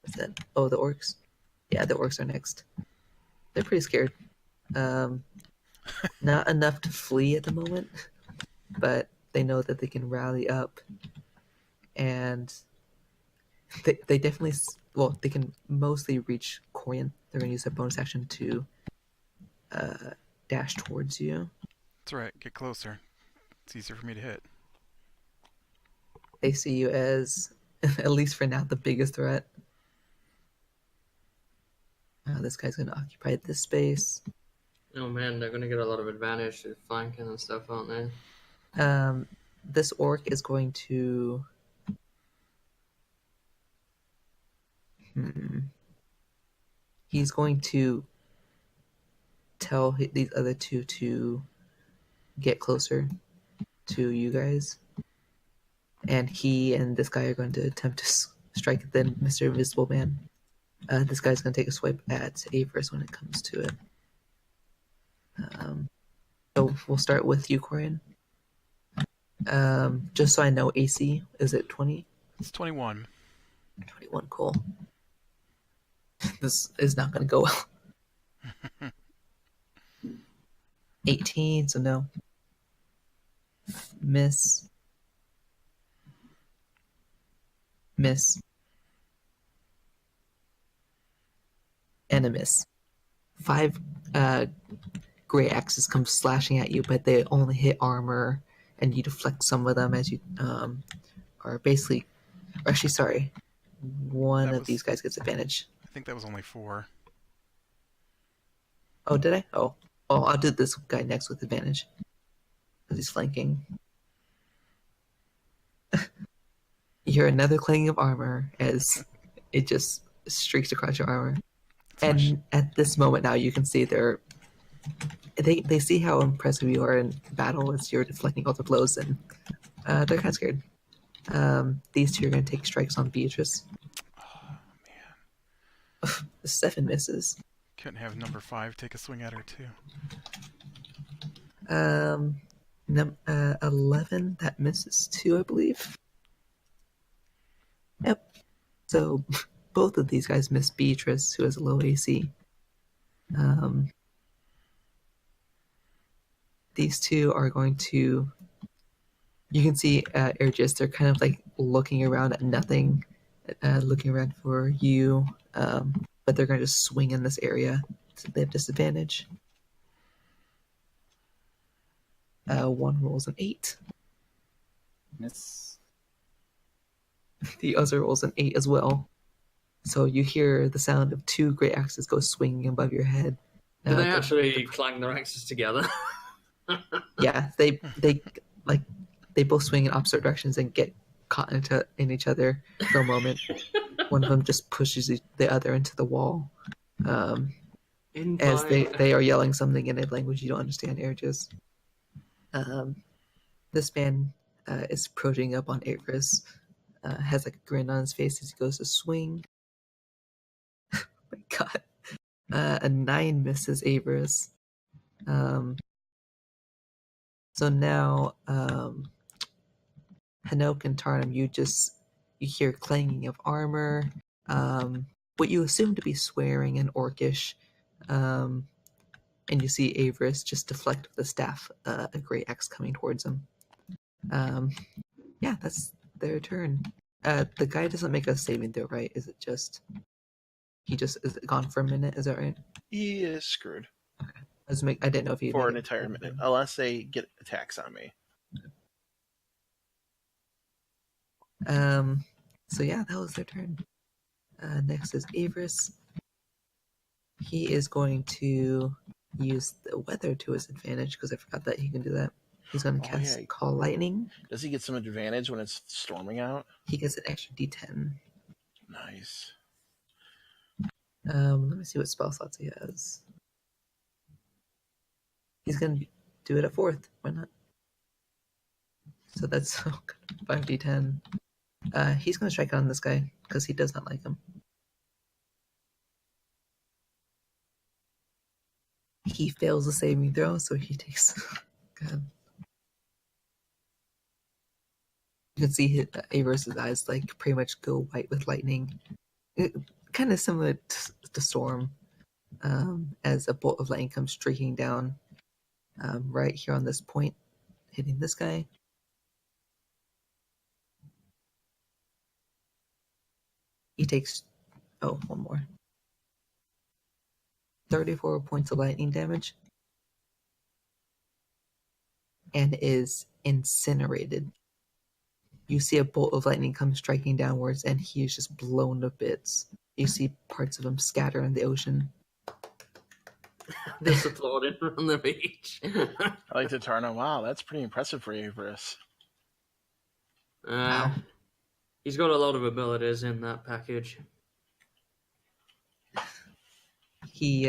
what's that? Oh, the orcs. Yeah, the orcs are next. They're pretty scared. Not enough to flee at the moment, but they know that they can rally up, and they definitely, well, they can mostly reach Corian. They're going to use their bonus action to dash towards you. That's right. Get closer. It's easier for me to hit. They see you as, at least for now, the biggest threat. This guy's going to occupy this space. Oh man, they're gonna get a lot of advantage to flanking and stuff, aren't they? This orc is going to... He's going to tell these other two to get closer to you guys. And he and this guy are going to attempt to strike the Mr. Invisible Man. This guy's going to take a swipe at Avers when it comes to it. So we'll start with you, Corian. Just so I know, AC, is it 20? It's 21. 21, cool. This is not going to go well. 18, so no. Miss. Miss. And a miss. 5 gray axes come slashing at you, but they only hit armor, and you deflect some of them as you are basically... Actually, sorry. One of these guys gets advantage. I think that was only 4. Oh, did I? Oh, I'll do this guy next with advantage. Because he's flanking. You hear another clanging of armor as it just streaks across your armor. And at this moment now, you can see they see how impressive you are in battle as you're deflecting all the blows, and they're kind of scared. These two are going to take strikes on Beatrice. Oh, man. 7 misses. Couldn't have number 5 take a swing at her, too. 11, that misses too, I believe. Yep. So both of these guys miss Beatrice, who has a low AC. These two are going to... You can see Ergis, they're kind of like looking around at nothing, looking around for you, but they're going to just swing in this area, so they have disadvantage. One rolls an 8. Miss. The other rolls an 8 as well. So you hear the sound of 2 great axes go swinging above your head. Do they actually clang their axes together? Yeah, they both swing in opposite directions and get caught in each other for a moment. One of them just pushes the other into the wall. as Invite. they are yelling something in a language you don't understand, Ergis. This man is approaching up on Avris, has like a grin on his face as he goes to swing. Oh my god. A 9 misses Avris. So now, Hanokh and Tarnum, you hear clanging of armor, what you assume to be swearing and orcish, and you see Avris just deflect with the staff, a great axe coming towards him. Yeah, that's their turn. The guy doesn't make a saving throw, right? Is it just is it gone for a minute? Is that right? He is screwed I didn't know if he for an entire minute, unless they get attacks on me. So yeah, that was their turn. Next is Avris. He is going to use the weather to his advantage because I forgot that he can do that. He's going to cast Call Lightning. Does he get some advantage when it's storming out? He gets an extra D10. Nice. Let me see what spell slots he has. He's going to do it at 4th. Why not? So that's 5d10. He's going to strike on this guy because he does not like him. He fails the saving throw, so he takes... God. You can see Avris's eyes like pretty much go white with lightning. Kind of similar to Storm, as a bolt of lightning comes streaking down right here on this point, hitting this guy. He takes, one more. 34 points of lightning damage. And is incinerated. You see a bolt of lightning come striking downwards, and he is just blown to bits. You see parts of him scatter in the ocean. Just applauding on the beach. I like to turn on. Wow, that's pretty impressive for Avris. Wow. He's got a lot of abilities in that package. He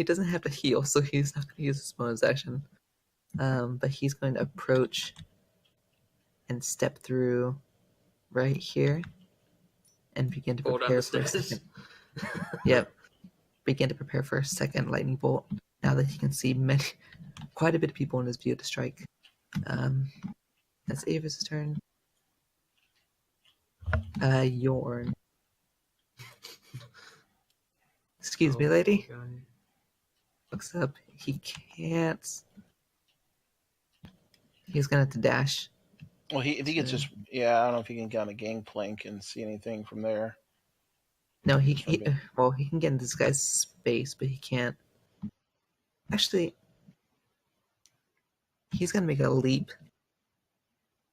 doesn't have to heal, so he's not going to use his bonus action. But he's going to approach and step through right here and begin to prepare for a second. Yep. Begin to prepare for a second lightning bolt. Now that he can see quite a bit of people in his view to strike. That's Avris' turn. Yorn. Excuse me, lady. Okay. Looks up. He can't. He's gonna have to dash. Well, if he gets just I don't know if he can get on the gangplank and see anything from there. No, he can get in this guy's space, but he can't. Actually, he's gonna make a leap.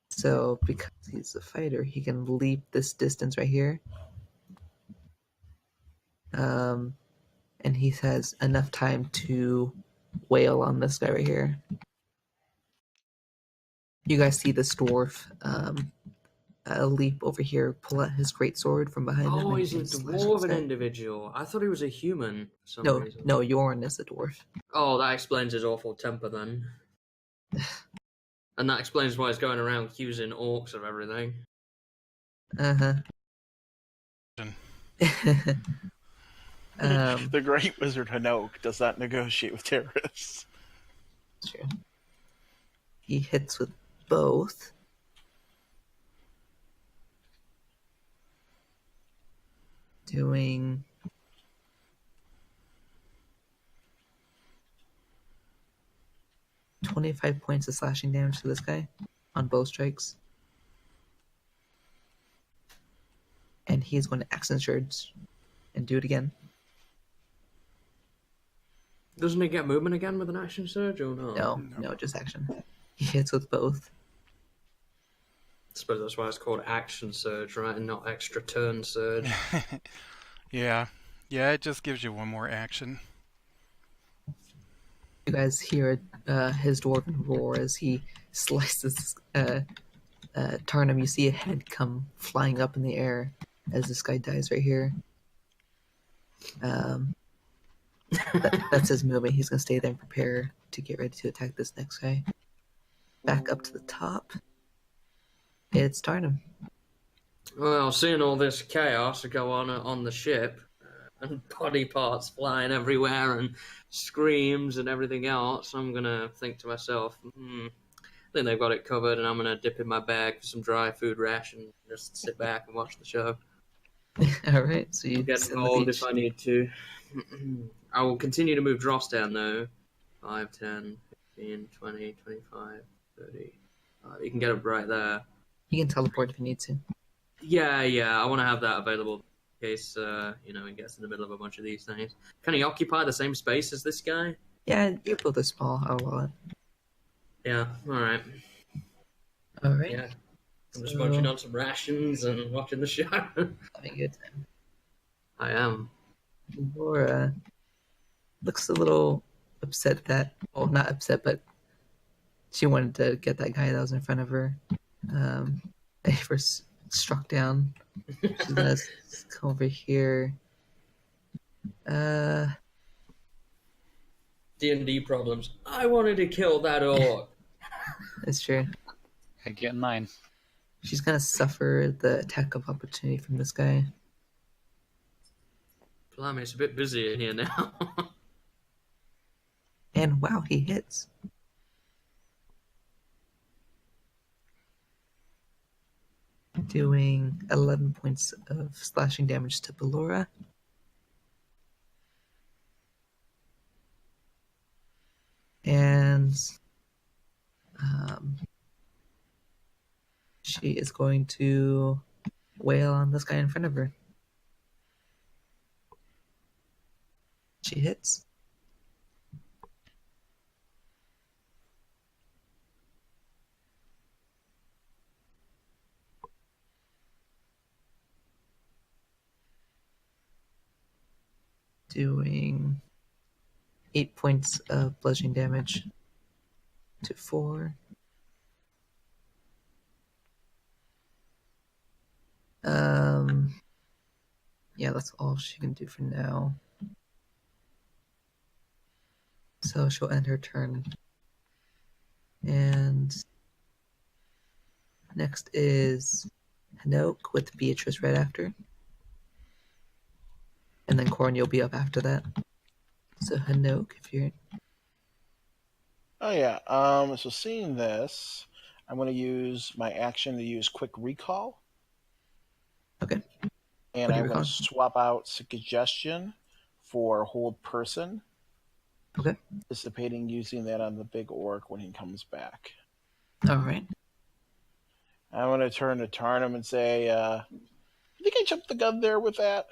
So because he's a fighter, he can leap this distance right here. And he has enough time to wail on this guy right here. You guys see this dwarf leap over here, pull out his greatsword from behind him. Oh, and he's a slash dwarven this guy. individual. I thought he was a human for some reason. No, Yorn is a dwarf. Oh, that explains his awful temper then. And that explains why he's going around accusing orcs of everything. Uh-huh. The great wizard Hanokh does not negotiate with terrorists. True. He hits with both. Doing 25 points of slashing damage to this guy on both strikes. And he's going to action surge and do it again. Doesn't he get movement again with an action surge or not? No, just action. He hits with both. I suppose that's why it's called action surge, right, and not extra turn surge. Yeah, it just gives you one more action. You guys hear his dwarven roar as he slices Tarnum. You see a head come flying up in the air as this guy dies right here. That's his movement. He's gonna stay there and prepare to get ready to attack this next guy. Back up to the top. It's Tarnum. Well, seeing all this chaos go on the ship, and body parts flying everywhere, and screams and everything else, I'm gonna think to myself, I think they've got it covered, and I'm gonna dip in my bag for some dry food ration, and just sit back and watch the show. All right, so you Get sit on the involved beach. if I need to. I will continue to move dross down though. 5, 10, 15, 20, 25, 30. You can get up right there. You can teleport if you need to. Yeah, I want to have that available in case, he gets in the middle of a bunch of these things. Can he occupy the same space as this guy? Yeah, you build a small outlaw. Yeah, alright. All right. Yeah. I'm just So- munching on some rations and watching the show. Having a good time. I am. Laura looks a little upset that, well, not upset, but she wanted to get that guy that was in front of her. They first struck down. She's gonna come over here. D&D problems. I wanted to kill that orc. That's true. I get 9. She's gonna suffer the attack of opportunity from this guy. Blimey, it's a bit busy in here now. And wow, he hits. Doing 11 points of slashing damage to Ballora. And she is going to wail on this guy in front of her. She hits. Doing 8 points of bludgeoning damage to 4. Yeah, that's all she can do for now. So she'll end her turn. And next is Hanokh with Beatrice right after. And then Corn, you'll be up after that. So Hanokh, if you're... Oh yeah. So seeing this, I'm going to use my action to use quick recall, Okay. and What do you I'm going recall? to swap out suggestion for hold person. Okay. Anticipating using that on the big orc when he comes back. All right. I'm going to turn to Tarnum and say, "You think I jumped the gun there with that?"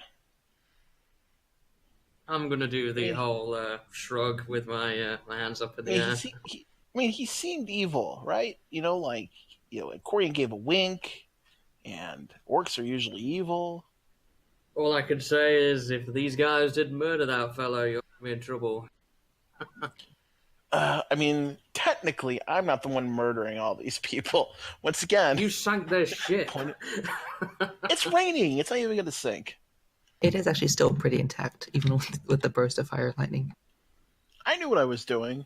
I'm gonna do the whole shrug with my hands up in the air. He seemed evil, right? And Corian gave a wink, and orcs are usually evil. All I can say is, if these guys didn't murder that fellow, you're gonna be in trouble. Technically, I'm not the one murdering all these people. Once again, You sank their ship. it's raining. It's not even going to sink. It is actually still pretty intact, even with the burst of fire lightning. I knew what I was doing.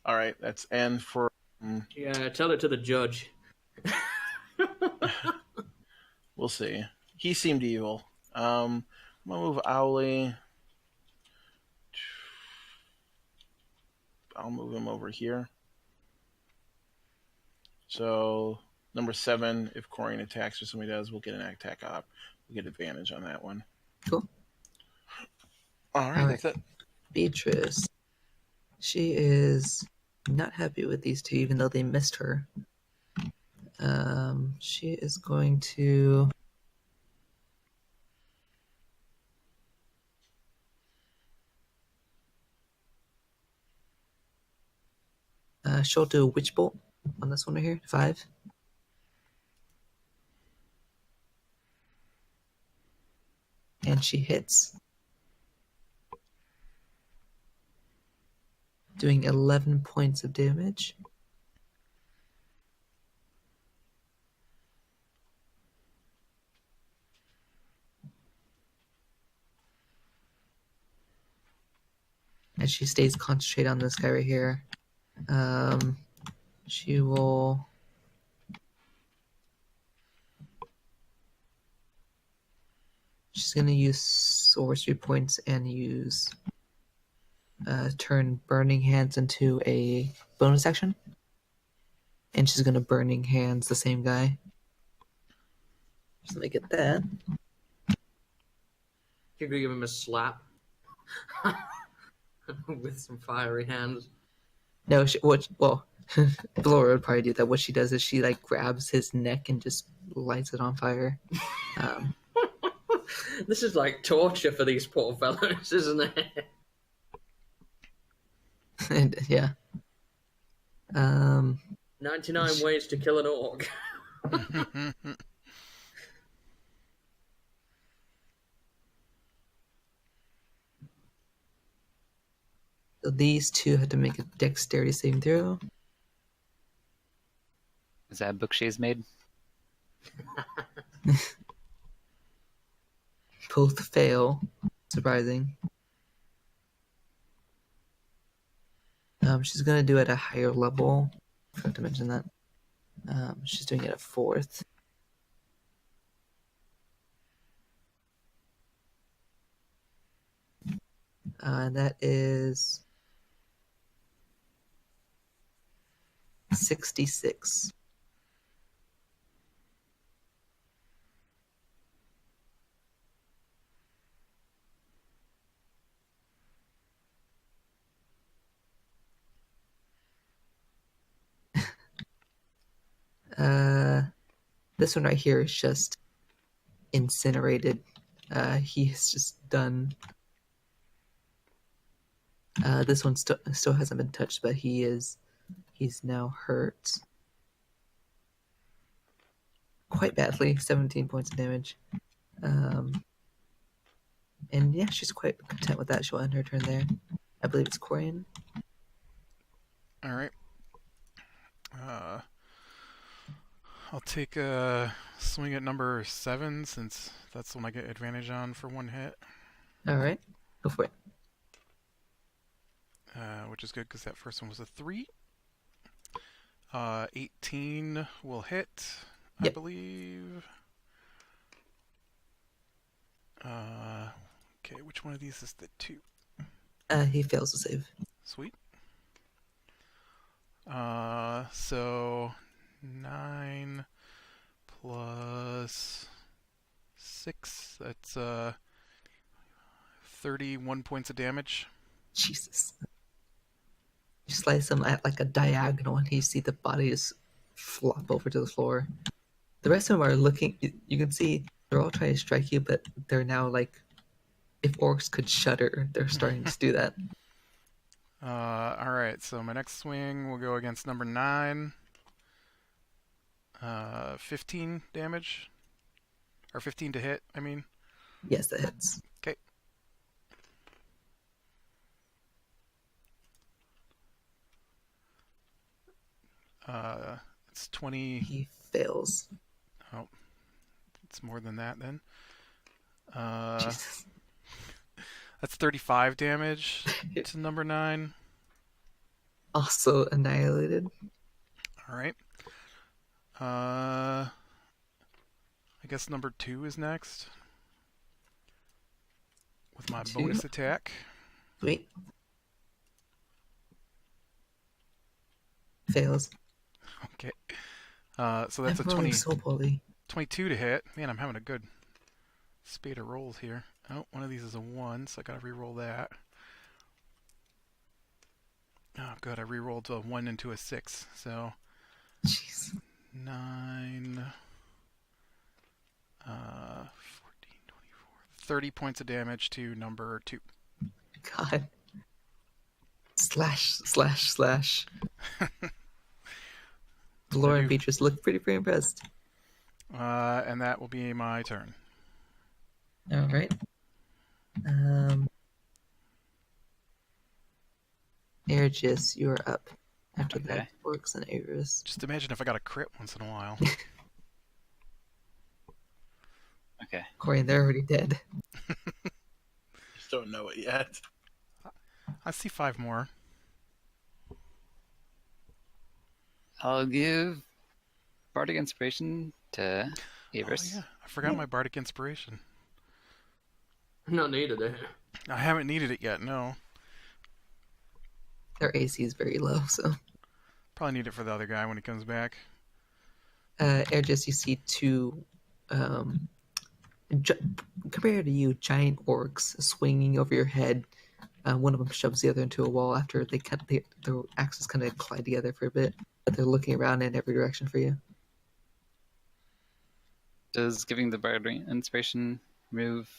All right, that's N for... Yeah, tell it to the judge. We'll see. He seemed evil. I'm going to move Owly. I'll move him over here. So, number 7, if Corian attacks or somebody does, we'll get an attack op. We'll get advantage on that one. Cool. All right, that's it. Beatrice. She is not happy with these two, even though they missed her. She is going to... she'll do a Witch Bolt on this one right here. 5. And she hits. Doing 11 points of damage. as she stays concentrated on this guy right here. She will. She's gonna use sorcery points and use turn Burning Hands into a bonus action, and she's gonna Burning Hands the same guy. Just let me get that. You could give him a slap with some fiery hands. No, Blora would probably do that. What she does is she like grabs his neck and just lights it on fire. This is like torture for these poor fellows, isn't it? And, yeah. 99 ways to kill an orc. So these two have to make a dexterity saving throw. Is that a book she's made? Both fail. Surprising. She's gonna do it at a higher level. I forgot to mention that. She's doing it at 4th. And that is 66. This one right here is just incinerated. He's just done. This one still hasn't been touched, but he's now hurt quite badly. 17 points of damage. And yeah, she's quite content with that. She'll end her turn there. I believe it's Corian. All right. I'll take a swing at number 7 since that's the one I get advantage on for one hit. All right, go for it. Which is good because that first one was a 3. 18 will hit, Yep. I believe. Okay, which one of these is the 2? He fails to save. Sweet. So 9 plus 6, that's 31 points of damage. Jesus. You slice him at like a diagonal, and you see the body just flop over to the floor. The rest of them are looking. You can see they're all trying to strike you, but they're now like, if orcs could shudder, they're starting to do that. Alright, so my next swing will go against number 9. 15 damage. Or 15 to hit, I mean. Yes, that hits. Okay. It's 20. He fails. Oh, it's more than that then. Jesus. That's 35 damage to number 9. Also annihilated. Alright. I guess number 2 is next. With my 2. bonus attack. Sweet. Fails. Okay. So that's I'm a rolling 20, so poorly. 22 to hit. Man, I'm having a good spate of rolls here. Oh, one of these is a 1, so I gotta re-roll that. Oh, good. I re-rolled a 1 into a 6. So Jeez. 9, 14, 24, 30 points of damage to number 2. God. Slash. Laura and Beatrice look pretty impressed. And that will be my turn. All right. Ergis, you're up. After Okay. that, Orcs and Aris. Just imagine if I got a crit once in a while. Okay. Corian, they're already dead. Just don't know it yet. I see 5 more. I'll give Bardic Inspiration to Oh Avers. yeah, I forgot my Bardic Inspiration. Not needed it. I haven't needed it yet, no. Their AC is very low, so. Probably need it for the other guy when he comes back. Airjust, you see two, gi- compared to you, giant orcs swinging over your head. One of them shoves the other into a wall after their axes kind of collide together for a bit, but they're looking around in every direction for you. Does giving the Bardic Inspiration remove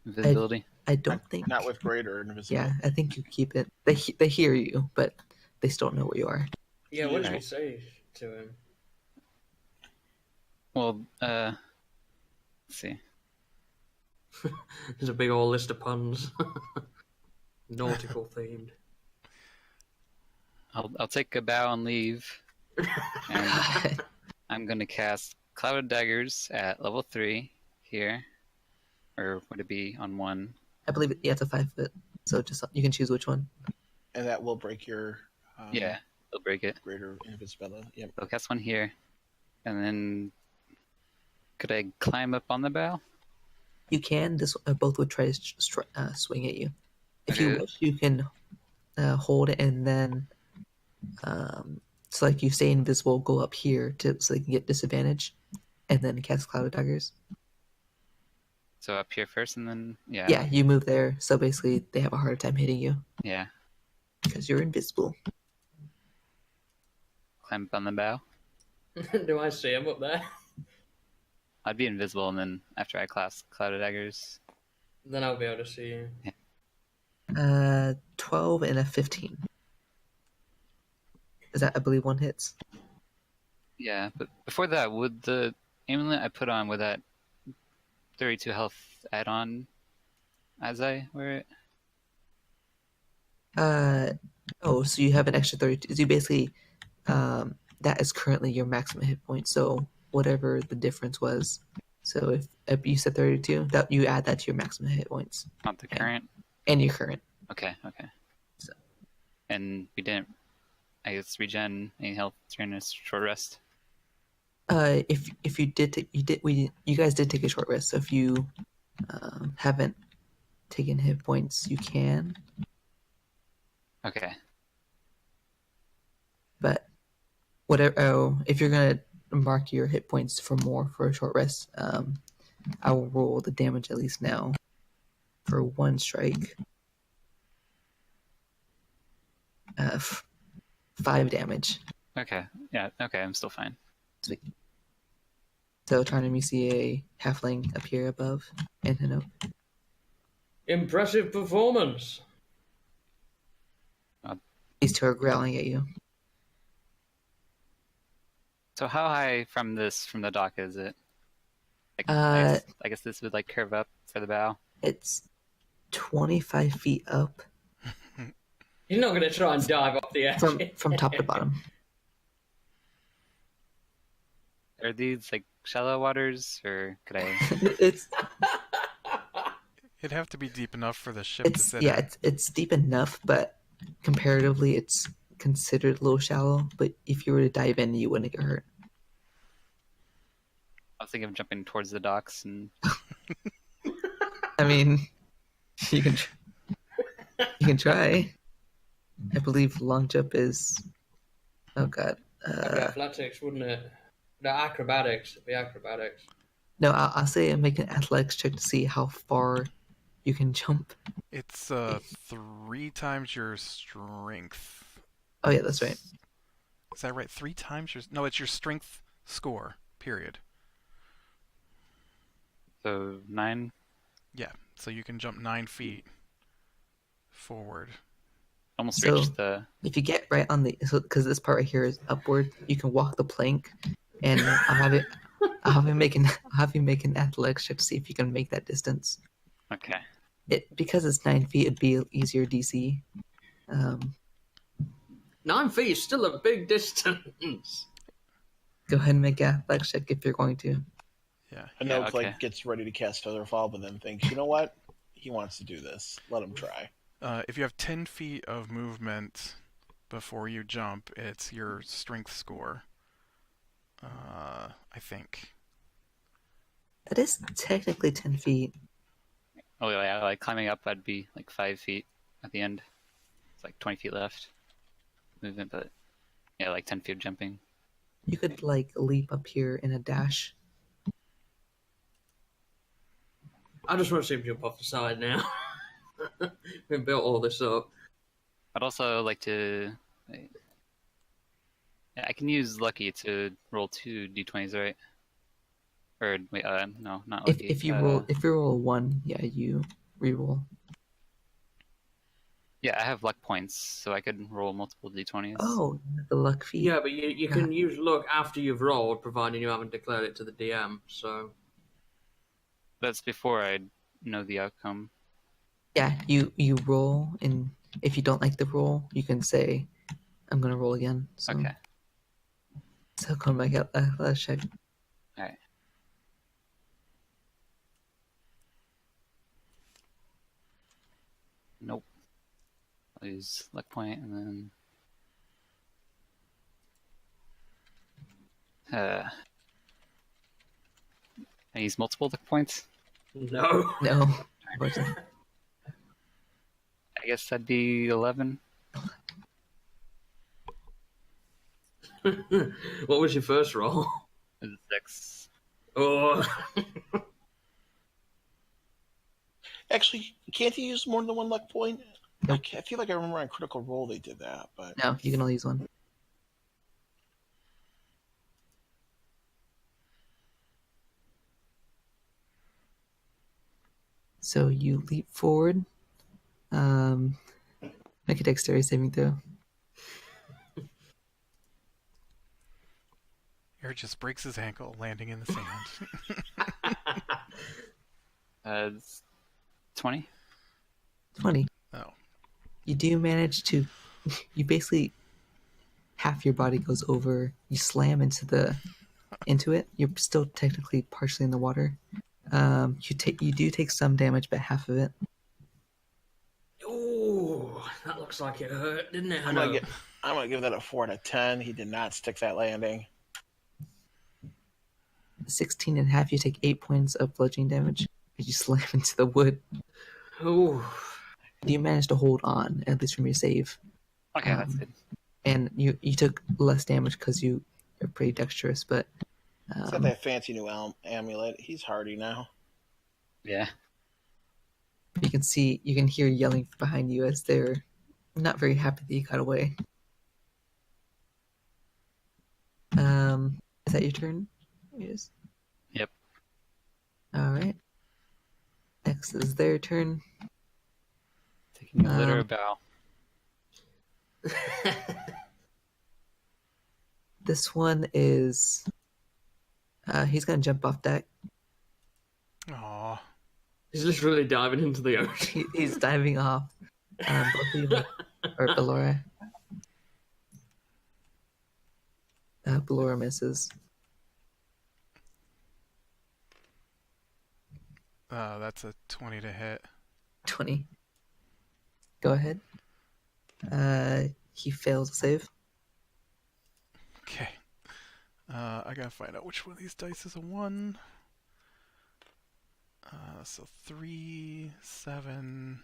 invisibility? I don't think. Not with greater invisibility. Yeah, I think you keep it. They hear you, but they still don't know where you are. Yeah, what did you say to him? Well, let's see. There's a big old list of puns. Nautical themed. I'll take a bow and leave. And I'm going to cast Cloud Daggers at level 3 here. Or would it be on 1? I believe you have to 5 foot, so just you can choose which one. And that will break your Yeah, it'll break it. greater invisibility. Yep. I'll cast one here. And then could I climb up on the bow? You can. This both would try to swing at you. If you Okay. wish, you can hold it and then, so like you stay invisible, go up here so they can get disadvantage, and then cast Cloud of Daggers. So up here first and then, yeah. Yeah, you move there, so basically they have a harder time hitting you Yeah. because you're invisible. Climb up on the bow. Do I see him up there? I'd be invisible, and then after I cast Cloud of Daggers. Then I'll be able to see you. 12 and a 15. Is that, I believe, one hits? Yeah, but before that, would the amulet I put on, would that 32 health add on as I wear it? Oh, so you have an extra 32. So you basically, that is currently your maximum hit point. So whatever the difference was. So if you said 32, that you add that to your maximum hit points. Not the current? And your current. Okay. So. And we didn't, I guess, regen any health during a short rest? If you did, you guys did take a short rest. So if you haven't taken hit points, you can. Okay. But whatever, if you're gonna mark your hit points for more for a short rest, I will roll the damage at least now for one strike. 5 damage. Okay. Yeah. Okay. I'm still fine. Sweet. So Tarnum, you see a halfling appear above, and Hanokh. Impressive performance. These two are growling at you. So how high from the dock is it? Like, I guess this would like curve up for the bow. It's 25 feet up You're not going to try and dive off the edge. from top to bottom. Are these like shallow waters, or could I? It's It'd have to be deep enough for the ship to sit in. it's deep enough, but comparatively, it's considered a little shallow. But if you were to dive in, you wouldn't get hurt. I was thinking of jumping towards the docks and. I mean, you can try. I believe long jump is. Oh god. That'd be athletics, wouldn't it? No, acrobatics. It'd be acrobatics. No, I'll say make an athletics check to see how far you can jump. It's 3 times your strength. Oh yeah, that's right. Is that right? 3 times your... No, it's your strength score, period. So 9. Yeah, so you can jump 9 feet forward. Almost So- reached the. If you get right on the, because this part right here is upward, you can walk the plank, and I'll have you make an athletics check to see if you can make that distance. Okay. Because it's 9 feet, it'd be easier DC. 9 feet is still a big distance. Go ahead and make an athletics check if you're going to. Yeah. Hanokh Yeah, okay. gets ready to cast Featherfall, but then thinks, you know what? he wants to do this. Let him try. If you have 10 feet of movement before you jump, it's your strength score. I think. That is technically 10 feet. Oh yeah, like climbing up, I'd be like 5 feet at the end. It's like 20 feet left movement, but yeah, like 10 feet of jumping. You could like leap up here in a dash. I just want to see him jump off the side now. We built all this up. I'd also like to. Yeah, I can use lucky to roll 2 d20s, right? Or wait, no, not lucky. If you roll a 1, yeah, you reroll. Yeah, I have luck points, so I could roll multiple d20s. Oh, the luck feat. Yeah, but you can use luck after you've rolled, providing you haven't declared it to the DM. So That's before I know the outcome. Yeah, you roll, and if you don't like the roll, you can say, "I'm gonna roll again." So, Okay. So come back out. Let's check. All right. Nope. I'll use luck point and then. I use multiple luck points. no. No, unfortunately. I guess that'd be 11. What was your first roll? 6. Oh, Actually, can't you use more than one luck point? Nope. I feel like I remember on Critical Role they did that, but No, you can only use one. So you leap forward. Make a dexterity saving throw. Eric just breaks his ankle landing in the sand. It's 20. 20. Oh. You do manage to. You basically half your body goes over. You slam into it. You're still technically partially in the water. You do take some damage, but half of it. oh, that looks like it hurt, didn't it? I'm gonna give that a 4 out of 10. He did not stick that landing. 16 and a half. You take 8 points of bludgeoning damage as you slam into the wood. Oh, You managed to hold on, at least from your save. Okay, that's good. And you took less damage because you're pretty dexterous, but He's got that fancy new amulet. He's hardy now. Yeah. you can hear yelling behind you as they're not very happy that you got away. Is that your turn? Yes. Yep. All right. Next is their turn. Taking a litter bow. This one is. He's gonna jump off deck. Aw. he's literally diving into the ocean. He's diving off. Both of you, or Ballora. Ballora misses. That's a 20 to hit. 20. Go ahead. He fails to save. Okay. I gotta find out which one of these dice is a 1. So 3, 7.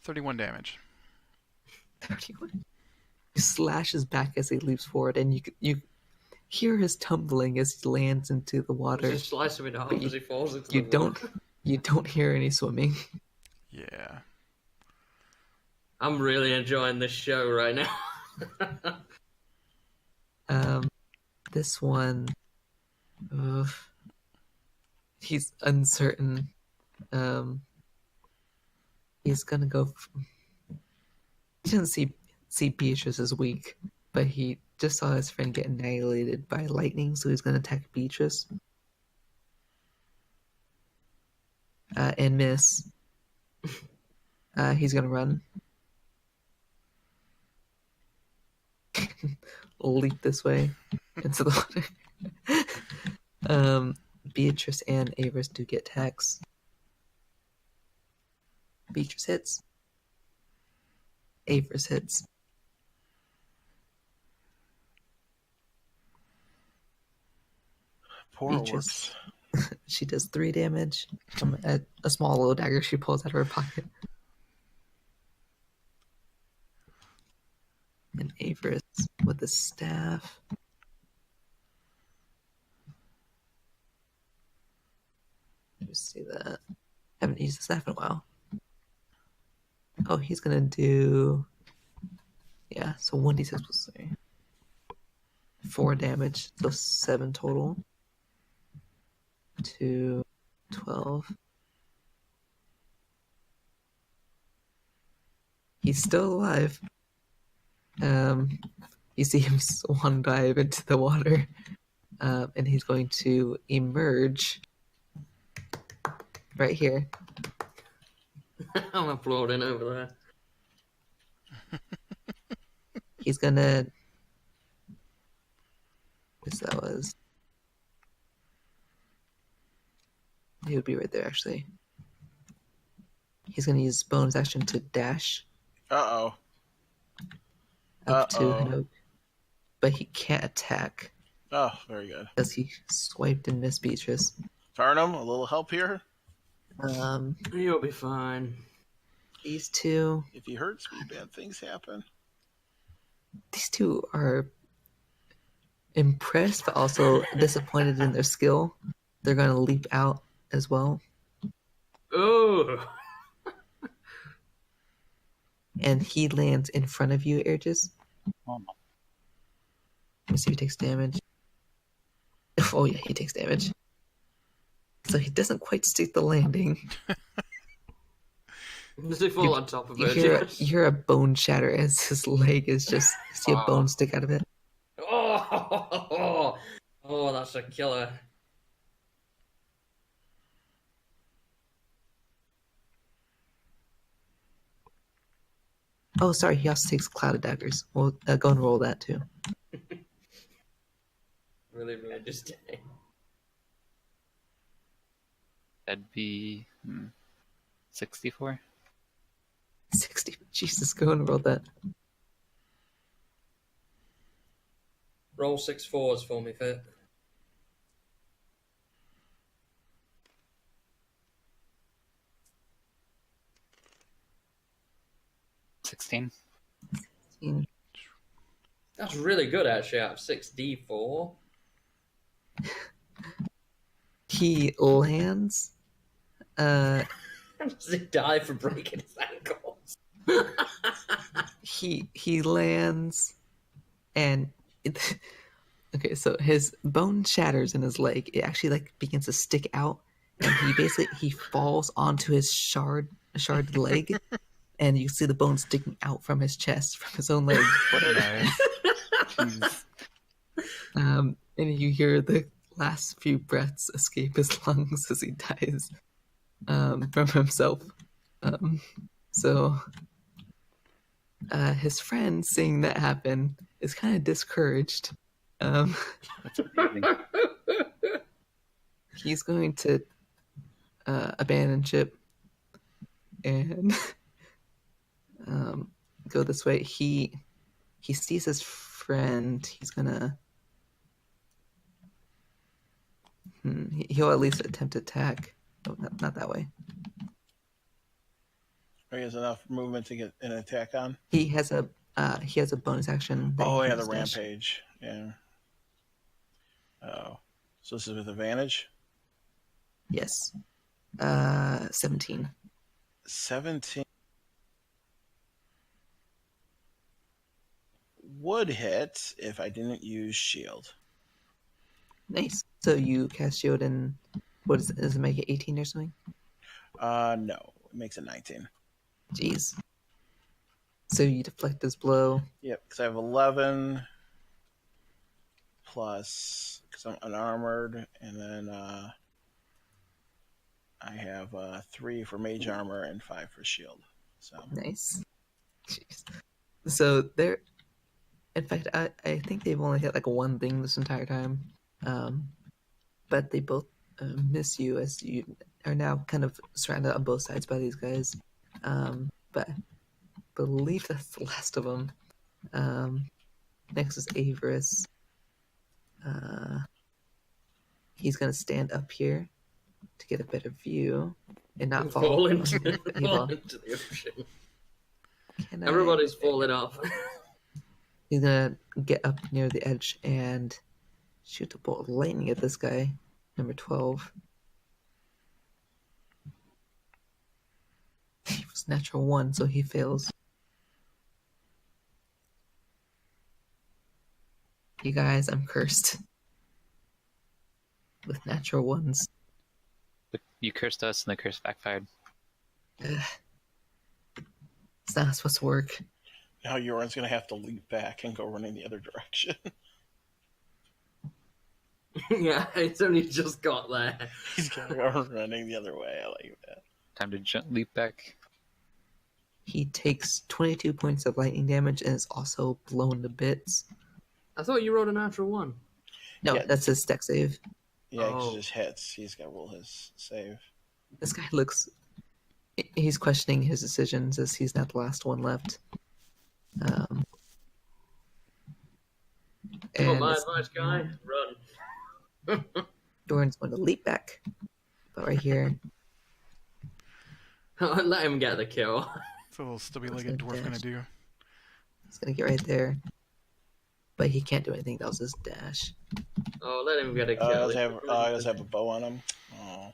31 damage. 31. He slashes back as he leaps forward, and you hear his tumbling as he lands into the water. Just slice him in half as he falls into You the water. you don't hear any swimming. Yeah. I'm really enjoying this show right now. This one, he's uncertain. He's gonna go. He didn't see Beatrice as weak, but he just saw his friend get annihilated by lightning, so he's gonna attack Beatrice. And miss. He's gonna run. Leap this way. into the water. Beatrice and Avers do get attacks. Beatrice hits. Avers hits. Poor Beatrice. orcs. She does 3 damage from a small little dagger she pulls out of her pocket. And Avers with the staff. Let me see that. Haven't used the staff in a while. Oh, he's gonna do. Yeah, so 1d6 plus 3. 4 damage, so 7 total. 2, 12. He's still alive. You see him swan dive into the water, and he's going to emerge right here. I'm applauding over there. He's gonna. Guess that was. He would be right there, actually. He's gonna use bonus action to dash Uh-oh. up to Uh-oh. Hanokh, but he can't attack Oh, very good. because he swiped and missed Beatrice. Farnham, a little help here? You'll be fine. These two If he hurts me, bad things happen. are impressed, but also disappointed in their skill. They're gonna leap out as well, Oh! and he lands in front of you, Aegis. Oh, Let me see if he takes damage. Oh yeah, he takes damage. So he doesn't quite stick the landing. Does he fall on top of You it? you hear a bone shatter as his leg is just you see a bone stick out of it. Oh, that's a killer. Oh, sorry, he also takes clouded daggers. We'll go and roll that too. Really religious day. that'd be 64. 60. Jesus, go and roll that. Roll 6 4s for me, Fit. $16. That's really good, actually, out of 6d4. He lands. Does he die for breaking his ankles? He lands, and okay, so his bone shatters in his leg. It actually like begins to stick out, and he falls onto his shard leg, and you see the bone sticking out from his chest, from his own leg. Nice. Jeez. And you hear the last few breaths escape his lungs as he dies from himself. So his friend, seeing that happen, is kind of discouraged. That's amazing. He's going to abandon ship and go this way. He sees his friend. He's gonna. He'll at least attempt to attack. Oh, not that way. He has enough movement to get an attack on. He has a bonus action. that Oh he yeah, can the dash. rampage. Yeah. Oh, so this is with advantage. Yes. 17. 17 would hit if I didn't use shield. Nice. So you cast shield and what does it make it 18 or something? No, it makes it 19. Jeez. So you deflect his blow. Yep, because I have 11 plus because I'm unarmored, and then I have 3 for mage armor and 5 for shield. So Nice. Jeez. So there, In fact, I think they've only hit like one thing this entire time. But they both miss you as you are now kind of surrounded on both sides by these guys. But I believe that's the last of them. Next is Avarice. He's going to stand up here to get a better view and not fall into, He fall fall. into the ocean. Can Everybody's falling off. He's going to get up near the edge and shoot a bolt of lightning at this guy, number 12. He was natural 1, so he fails. You guys, I'm cursed with natural 1s. But you cursed us, and the curse backfired. Ugh. It's not supposed to work. Now Yoren's going to have to leap back and go running the other direction. Yeah, it's only just got there. He's going to go running the other way. I like that. Time to leap back. He takes 22 points of lightning damage and is also blown to bits. I thought you rolled a natural 1. No, Yeah. that's his dex save. Yeah, Oh. he just hits. He's got to roll his save. This guy looks... He's questioning his decisions as he's not the last one left. Oh, And my advice, guy. Run. Doran's going to leap back. But right here, Let him get the kill. It's a little stubby-legged dwarf gonna do. he's going to get right there. But he can't do anything. That was his dash. Oh, let him get a He kill. does have a bow on him. Oh.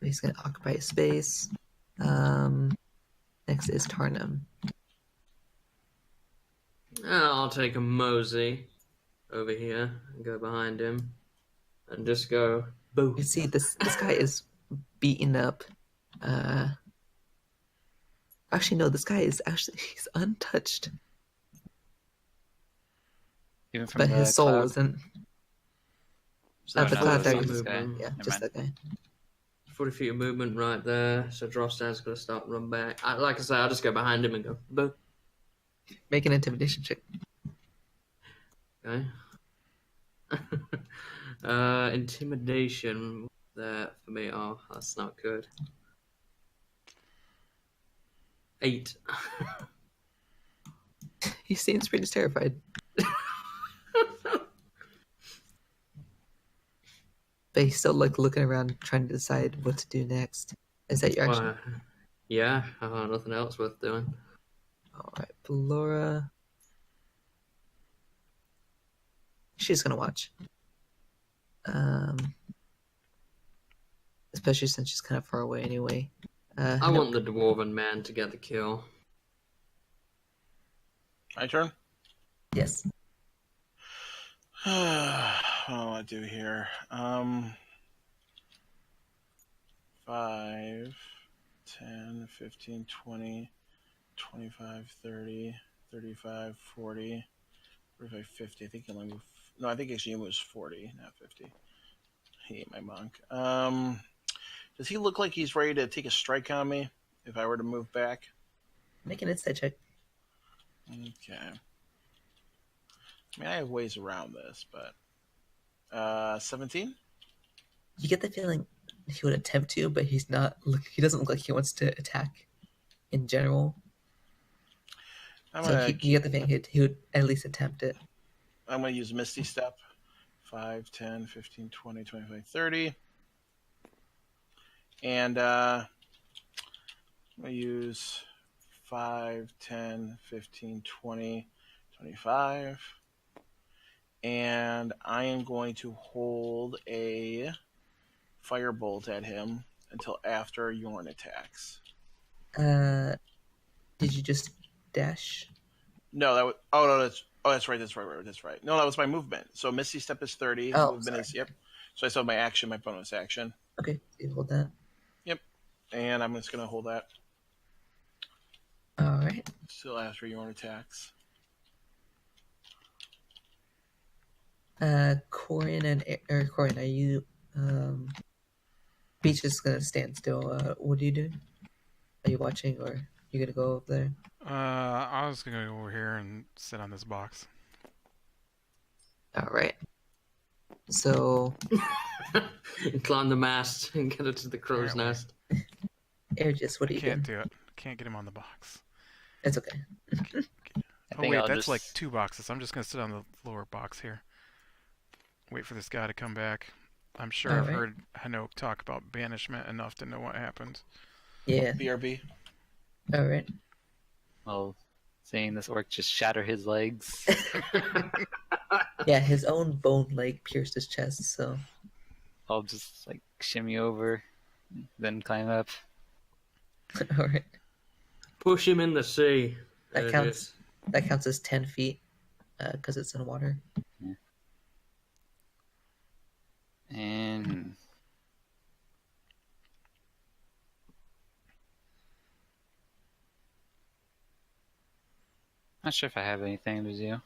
He's going to occupy a space. Next is Tarnum. I'll take a mosey over here and go behind him and just go boo. You see, this guy is beaten up. Actually, no, this guy is he's untouched. Even from But the his soul cloud. isn't. So the that's cloud 40 dagger. feet This guy. movement. Yeah, Never just mind. that guy. 40 feet of movement right there. So Drostan's going to start run back. Like I say, I'll just go behind him and go boo. Make an intimidation check. Okay. Intimidation there for me. Oh, that's not good. 8. He seems pretty terrified. But he's still like looking around, trying to decide what to do next. Is that your action? Well, yeah, nothing else worth doing. All right, Ballora. She's gonna watch. Especially since she's kind of far away anyway. I want the dwarven man to get the kill. My turn? Yes. What do I do here? 5, 10, 15, 20, 25, 30, 35, 40, 45, 50. I think he only moved. No, I think actually he moves 40, not 50. He ain't my monk. Does he look like he's ready to take a strike on me if I were to move back? Make an insight check. Okay. I mean, I have ways around this, but 17. You get the feeling he would attempt to, but he's not. He doesn't look like he wants to attack. In general, I'm so gonna you get the feeling he would at least attempt it. I'm going to use Misty Step. 5, 10, 15, 20, 25, 30. And I'm going to use 5, 10, 15, 20, 25. And I am going to hold a firebolt at him until after Yorn attacks. Did you just dash? No, that was... that's right. No, that was my movement. So Misty Step is 30. Oh, movement sorry. is... Yep. So I still have my action, my bonus action. Okay, so you hold that. And I'm just going to hold that All right. still after Yorn attacks. Corian, are you? Beach is gonna stand still. What are you doing? Are you watching, or you gonna go up there? I I'm just gonna go over here and sit on this box. All right. So, Climb the mast and get it to the crow's Apparently. nest. Aegis, what are you Can't doing? do it. Can't get him on the box. It's okay. I Oh think wait, I'll that's just... like 2 boxes. I'm just gonna sit on the lower box here. Wait for this guy to come back. I'm sure I've Alright. heard Hanokh talk about banishment enough to know what happened. Yeah. BRB. All right. Well, seeing this orc just shatter his legs. Yeah, his own bone leg pierced his chest, so I'll just like shimmy over, then climb up. all right. Push him in the sea. That There it counts. is. That counts as 10 feet because it's in water. And not sure if I have anything to do.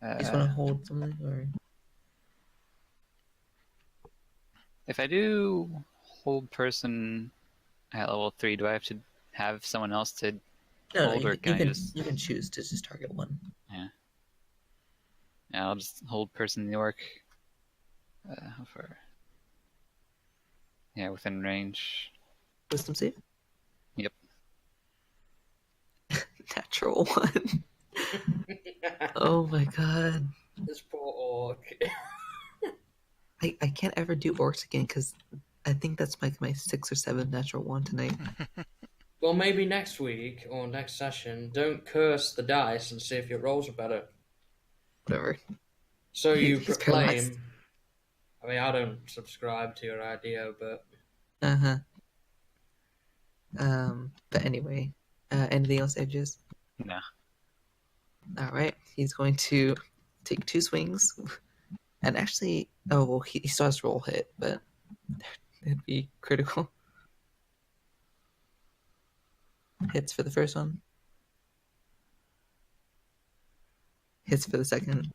You just want to hold something, or If I do hold person at level 3, do I have to have someone else to no, hold, or can I just... you can choose to just target one. Yeah, I'll just hold person the orc. How far? Yeah, within range. Wisdom save. Yep. Natural one. Oh my god. This poor orc. I can't ever do orcs again because I think that's like my 6th or 7th natural one tonight. Well, maybe next week or next session, don't curse the dice and see if your rolls are better. Whatever. So you He's proclaim. paralyzed. I mean, I don't subscribe to your idea, but Uh-huh. But anyway, anything else, Edges? No. All right. He's going to take 2 swings. And actually, oh, well, he still has to roll hit, but it'd be critical. Hits for the first one. Hits for the second.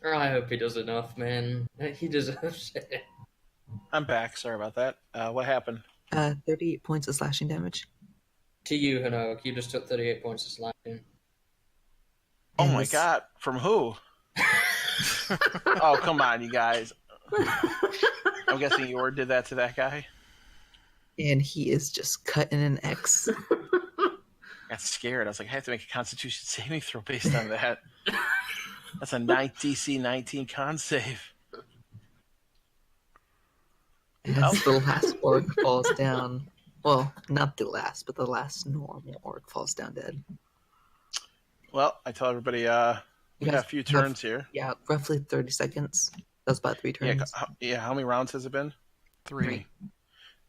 I hope he does enough, man. He deserves it. I'm back. Sorry about that. What happened? 38 points of slashing damage. To you, Hanokh, you just took 38 points of slashing. Oh And my this- god. From who? Oh, come on, you guys. I'm guessing Yor did that to that guy. And he is just cutting an X. I got scared. I was like, I have to make a Constitution saving throw based on that. That's a DC 19 con save. As the last orc falls down. Well, not the last, but the last normal orc falls down dead. Well, I tell everybody, we You got a guys few have- turns here. Yeah, roughly 30 seconds. That's about 3 Yeah, turns. how many rounds has it been? 3.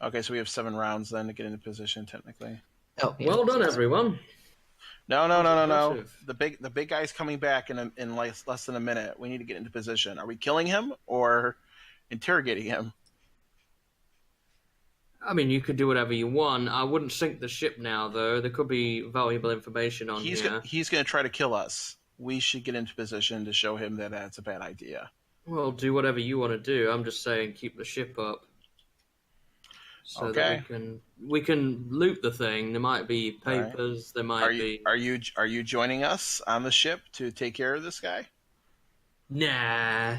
Okay, so we have 7 rounds then to get into position, technically. Oh, yeah. Well done, everyone. No. Impressive. The big guy's coming back in less than a minute. We need to get into position. Are we killing him or interrogating him? I mean, you could do whatever you want. I wouldn't sink the ship now, though. There could be valuable information on He's here. he's going to try to kill us. We should get into position to show him that that's a bad idea. Well, do whatever you want to do. I'm just saying keep the ship up. So Okay. that we can loot the thing. There might be Alright. papers, there might be... Are you joining us on the ship to take care of this guy? Nah.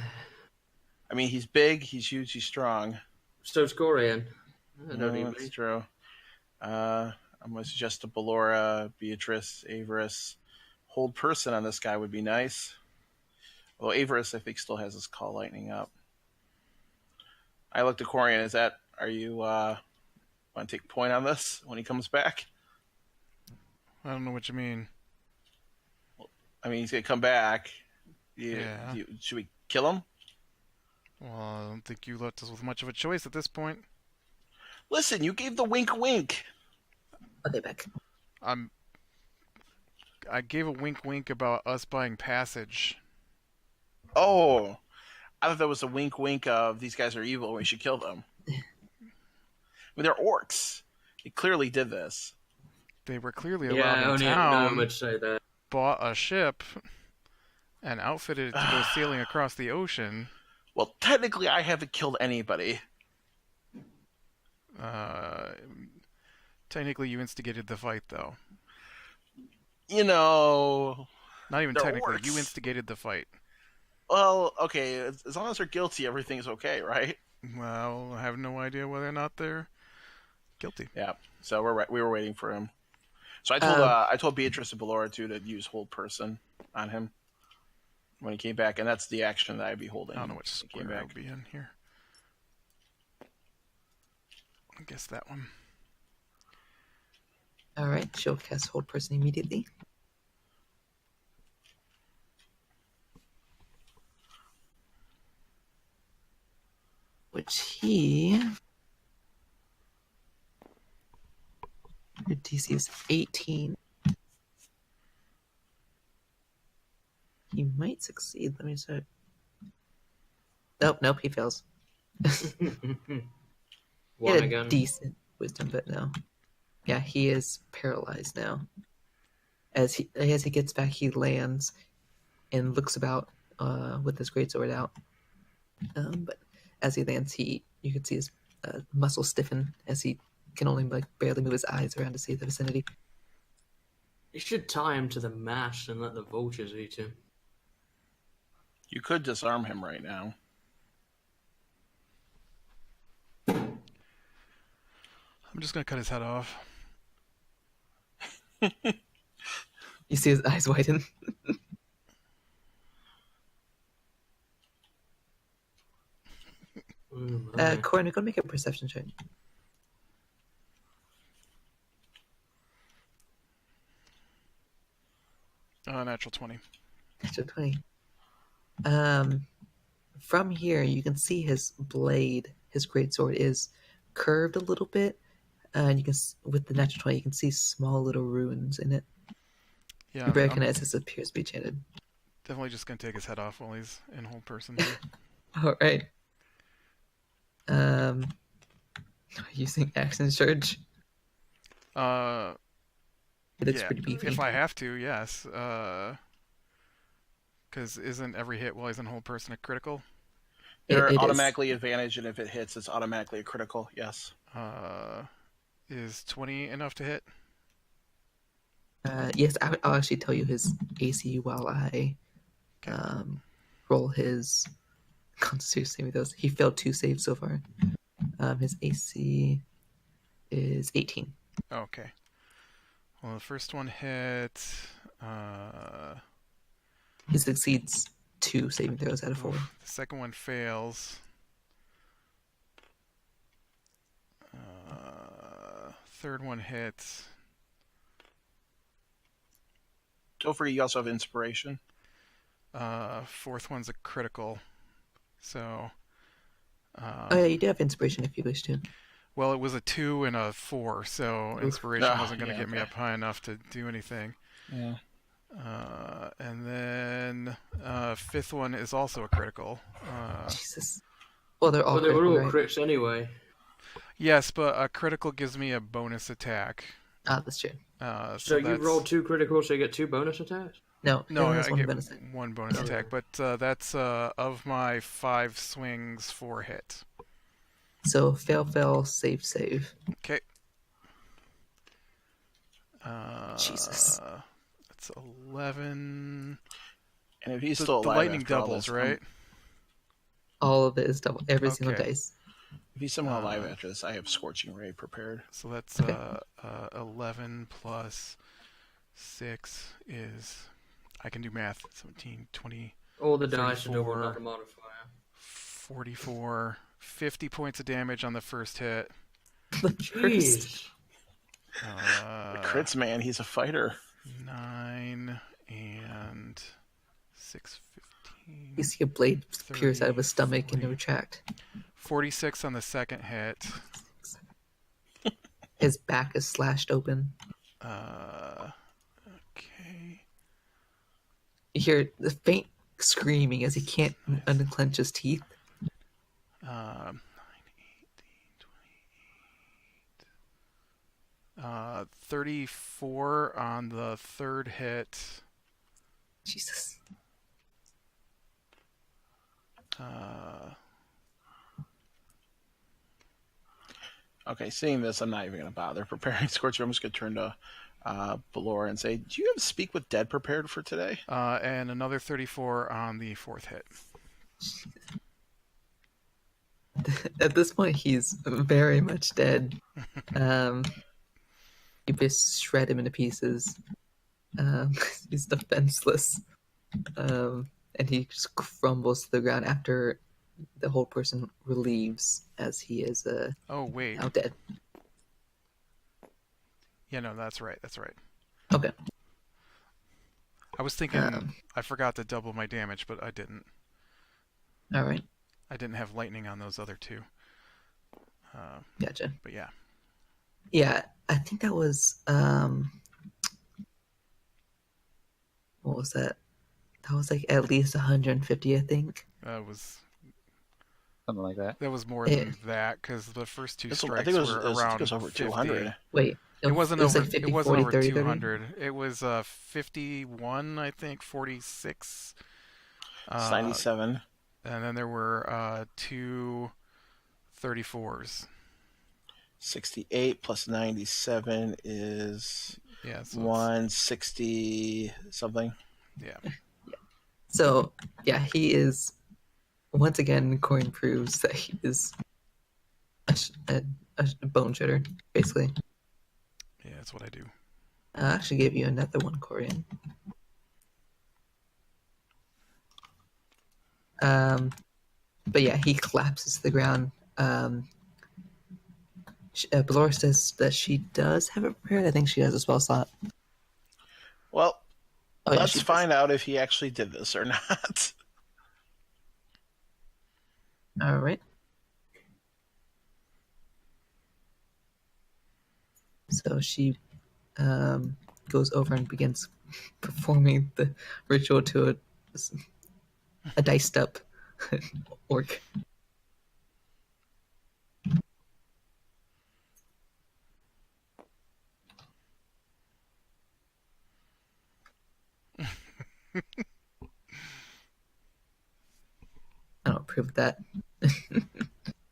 I mean, he's big, he's huge, he's strong. So's Corian. I don't No, need that's me. true. I'm going to suggest to Ballora, Beatrice, Averis. Hold person on this guy would be nice. Although Averis, I think, still has his call lightning up. I looked at Corian. Are you want to take point on this when he comes back? I don't know what you mean. I mean, he's going to come back. Yeah. Should we kill him? Well, I don't think you left us with much of a choice at this point. Listen, you gave the wink wink. Okay, back. I gave a wink about us buying passage. Oh, I thought that was a wink wink of these guys are evil and we should kill them. I mean, they're orcs. He clearly did this. They were clearly Yeah, allowed in only a town, gnome would say that. bought a ship. and outfitted it to go sailing across the ocean. Well, technically, I haven't killed anybody. Technically, you instigated the fight, though. You know, Not even they're technically. You orcs. instigated the fight. Well, okay, as long as they're guilty, everything's okay, right? Well, I have no idea whether or not they're guilty. Yeah. So we were waiting for him. So I told Beatrice and Ballora too to use hold person on him when he came back, and that's the action that I'd be holding. I don't know which when he came square I'll back. be in here. I guess that one. All right, she'll cast hold person immediately. Which your DC is 18. He might succeed. Let me start. Nope, he fails. He One had a again. decent wisdom, but no. Yeah, he is paralyzed now. As he gets back, he lands and looks about with his greatsword out. But as he lands, you can see his muscles stiffen as he can only barely move his eyes around to see the vicinity. You should tie him to the mast and let the vultures eat him. You could disarm him right now. I'm just gonna cut his head off. You see his eyes widen. Coroner, go make a perception check. Natural 20. Natural 20. From here, you can see his blade, his greatsword, is curved a little bit, and you can, with the natural 20, you can see small little runes in it. Yeah, You recognize this appears to be enchanted. Definitely just gonna take his head off while he's in hold person. All right. Using action surge. It looks pretty beefy. If I have to, yes. Because isn't every hit while he's in hold person a critical? They're it automatically advantage, and if it hits, it's automatically a critical. Yes. Is 20 enough to hit? Yes, I'll actually tell you his AC while I roll his Constitution saving throws. He failed 2 saves so far. His AC is 18. Okay. Well, the first one hit. He succeeds 2 saving throws out of 4. The second one fails. Third one hits. Don't forget, you also have inspiration. Fourth one's a critical. So. Oh yeah, you do have inspiration if you wish to. Well, it was a 2 and a 4, so inspiration wasn't going to get me up high enough to do anything. Yeah. And then fifth one is also a critical. Jesus. Well, they're all Well, they were all right? crits anyway. Yes, but a critical gives me a bonus attack. Ah, that's true. So you roll 2 criticals, so you get 2 bonus attacks? No, No, only I has one get bonus attack. one bonus attack, but that's of my 5 swings 4 hit. So fail, save. Okay. Jesus. That's 11. And if he's The still alive, lightning after all doubles, this, right? All of it is double. Every single Okay. dice. If he's somehow alive after this, I have Scorching Ray prepared. So that's Okay. 11 plus 6 is... I can do math. 17, 20, All the dice are double 34. another modifier. 44, 50 points of damage on the first hit. The first. Jeez. Crits, man. He's a fighter. 9 and 6, 15. You see a blade pierce out of his 30, stomach and 40. retract. 46 on the second hit. His back is slashed open. Okay. You hear the faint screaming as he can't unclench his teeth. 9, 18, 28. 34 on the third hit. Jesus. Okay, seeing this, I'm not even going to bother preparing Scorcher. I'm just going to turn to Valora and say, do you have Speak with Dead prepared for today? And another 34 on the 4th hit. At this point, he's very much dead. You just shred him into pieces. He's defenseless. And he just crumbles to the ground after the whole person relieves as he is Oh, wait. now dead. Yeah, no, that's right. That's right. Okay. I was thinking I forgot to double my damage, but I didn't. All right. I didn't have lightning on those other two. Gotcha. But yeah. Yeah, I think that was what was that? That was like at least 150, I think. That was Something like that. That was more than that because the first two strikes were around I think it was over 50. 200. Wait, It wasn't was over. like 50, it wasn't 40, over 30, 200. 30? It was 51, I think, 46. It's 97. And then there were two 34s. 68 plus 97 is so 160 something. Yeah. So yeah, he is. Once again, Corin proves that he is a bone shitter, basically. Yeah, that's what I do. I'll actually give you another one, Corian. But yeah, he collapses to the ground. Ballora says that she does have it prepared. I think she has a spell slot. Well, let's yeah, find out if he actually did this or not. All right. So she goes over and begins performing the ritual to a diced up orc. I don't approve of that.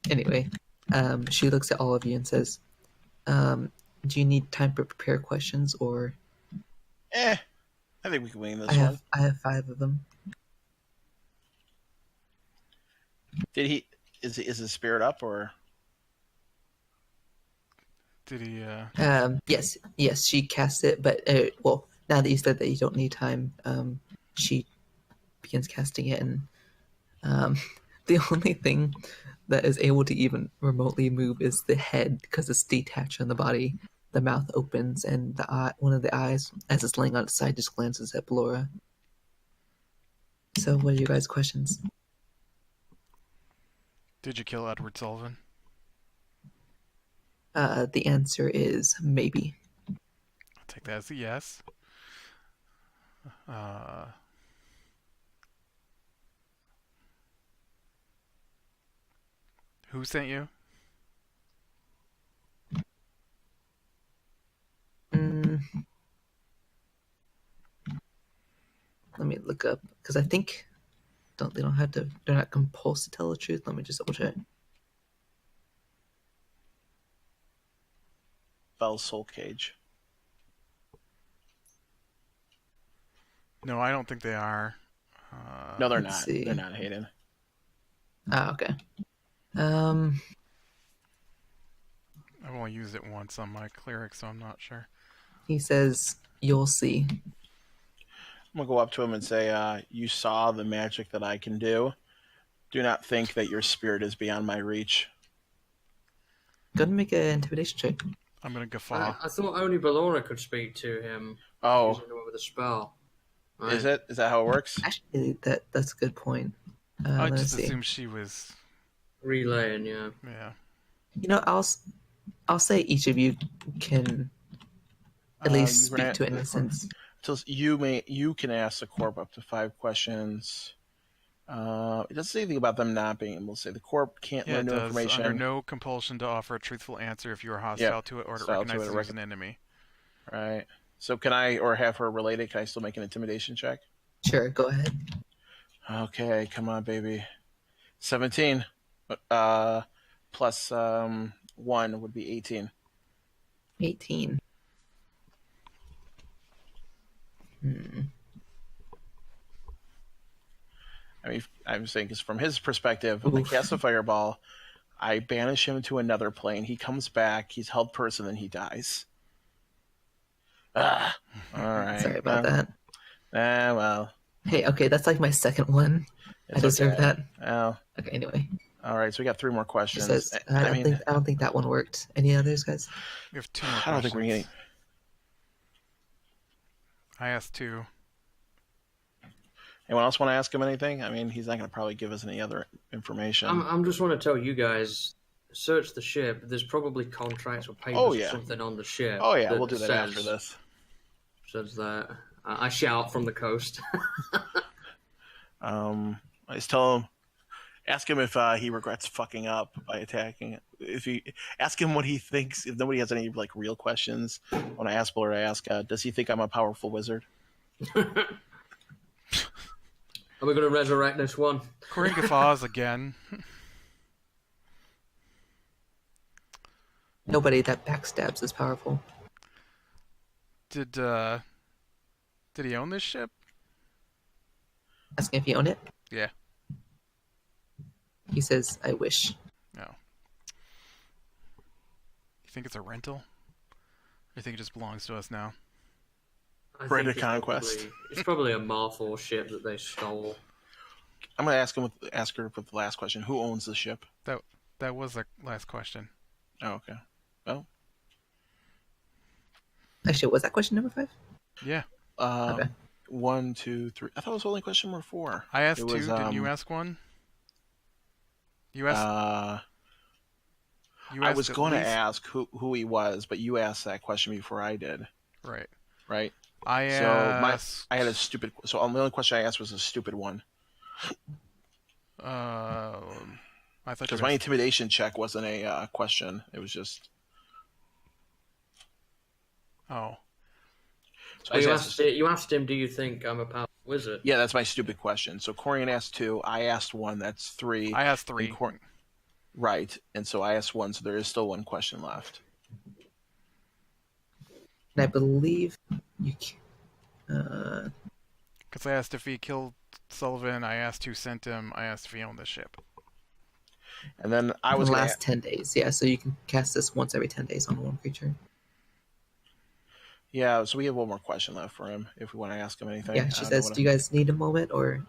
Anyway, she looks at all of you and says, do you need time to prepare questions, or... I think we can wing this one. I have 5 of them. Did he... Is his spirit up, or... Did he... Yes, she cast it, but, well, now that you said that you don't need time, she begins casting it, and the only thing that is able to even remotely move is the head, because it's detached from the body. The mouth opens, and one of the eyes, as it's laying on its side, just glances at Ballora. So, what are your guys' questions? Did you kill Edward Sullivan? The answer is maybe. I'll take that as a yes. Who sent you? Let me look up, because I think they don't have to. They're not compulsed to tell the truth. Let me just double check. Bell's Soul Cage. No, I don't think they are. No, they're let's not. see. They're not, Hayden. Okay. I've only used it once on my cleric, so I'm not sure. He says, "You'll see." I'm going to go up to him and say, you saw the magic that I can do. Do not think that your spirit is beyond my reach. Go ahead and make an intimidation check. I'm going to guffaw. I thought only Ballora could speak to him. Oh. Using him with a spell. Right. Is it? Is that how it works? Actually, that's a good point. I let's just see. assumed she was... Relaying, yeah. Yeah. You know, I'll say each of you can at least speak to it in a sense. You can ask the corp up to 5 questions. It doesn't say anything about them not being able to say the corp can't learn new information. Under no compulsion to offer a truthful answer if you are hostile to it or to recognize it as an enemy. Right. So can I, or have her related, can I still make an intimidation check? Sure, go ahead. Okay, come on, baby. 17. Plus 1 would be 18. 18. I mean, I'm saying because from his perspective, when I Oof. cast a fireball, I banish him to another plane. He comes back. He's held person, and he dies. Ah, all right. Sorry about that. Well, Hey, okay, that's like my second one. I it's deserve okay. that. Well, Okay, anyway. all right. So we got 3 more She questions. says, I don't think that one worked. Any others, guys? We have 2 more I questions. don't think we're getting. I asked 2. Anyone else want to ask him anything? I mean, he's not going to probably give us any other information. I'm just want to tell you guys, search the ship. There's probably contracts or papers Oh, yeah. or something on the ship. Oh yeah, we'll do that after this. Says that. I shout from the coast. I just tell him, ask him if he regrets fucking up by attacking it. If he ask him what he thinks, if nobody has any like real questions, when I ask Blair, I ask, does he think I'm a powerful wizard? Are we going to resurrect this one? Corinne guffaws again. Nobody that backstabs is powerful. Did he own this ship? Asking if you own it? Yeah. He says, I wish. No. You think it's a rental? Or you think it just belongs to us now? I Right think to Conquest. It's probably a Marfall ship that they stole. I'm going to ask her with the last question. Who owns the ship? That was the last question. Oh, okay. Well, Actually, was that question number 5? Yeah. Okay. 1, 2, 3. I thought it was only question number 4. I asked It 2. was, Didn't you ask 1? You asked. I was at going to least- ask who he was, but you asked that question before I did, Right. right? I So I had a stupid. So the only question I asked was a stupid one I thought because you my asked... intimidation check wasn't a question. It was just. Oh. So I just You asked him, do you think I'm a powerful wizard? yeah, that's my stupid question. So Corian asked 2. I asked 1. That's 3. I asked 3. Right, and so I asked 1. So there is still 1 question left. And I believe you Because I asked if he killed Sullivan. I asked who sent him. I asked if he owned the ship. And then I was the gonna last 10 days. Yeah, so you can cast this once every 10 days on one creature. Yeah, so we have 1 more question left for him if we want to ask him anything. Yeah, she says, do you guys need a moment or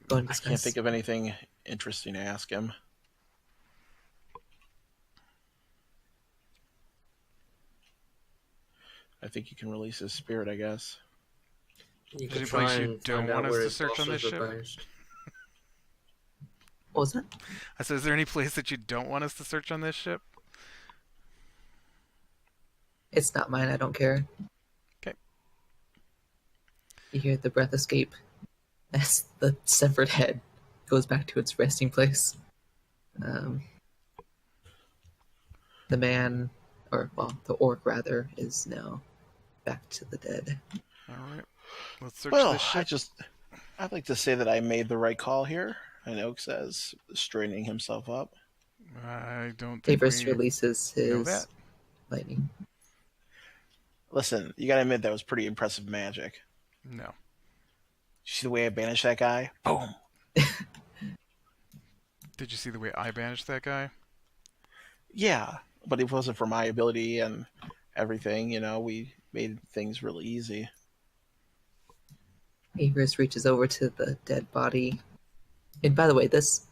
go and I discuss? can't think of anything interesting to ask him. I think you can release his spirit, I guess. You Is could there try any place you and don't find want out us where to his search on this bosses are ship? based. What was that? I said, is there any place that you don't want us to search on this ship? It's not mine, I don't care. Okay. You hear the breath escape as the severed head goes back to its resting place. The man, the orc rather, is now back to the dead. All right. Let's search Well, this ship. I'd like to say that I made the right call here. Hanokh says, straightening himself up. I don't think Davis we releases know his that. lightning. Listen, you gotta admit that was pretty impressive magic. No. You see the way I banished that guy? Boom. Did you see the way I banished that guy? Yeah, but if it wasn't for my ability and everything, we made things really easy. Avers reaches over to the dead body. And by the way, this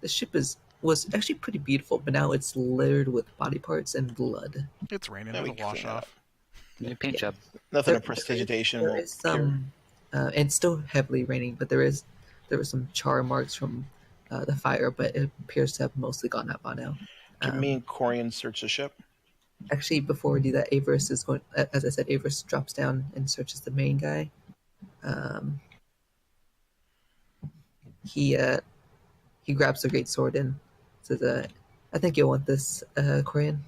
ship was actually pretty beautiful, but now it's littered with body parts and blood. It's raining. Yeah, we It'll wash clean it off. New paint Yeah. job. Nothing of There prestidigitation is won't some, and it's still heavily raining, but there were some char marks from the fire, but it appears to have mostly gone out by now. Can me and Corian search the ship? Actually, before we do that, Avers is going. As I said, Avers drops down and searches the main guy. He grabs the great sword and says, "I think you'll want this, Corian."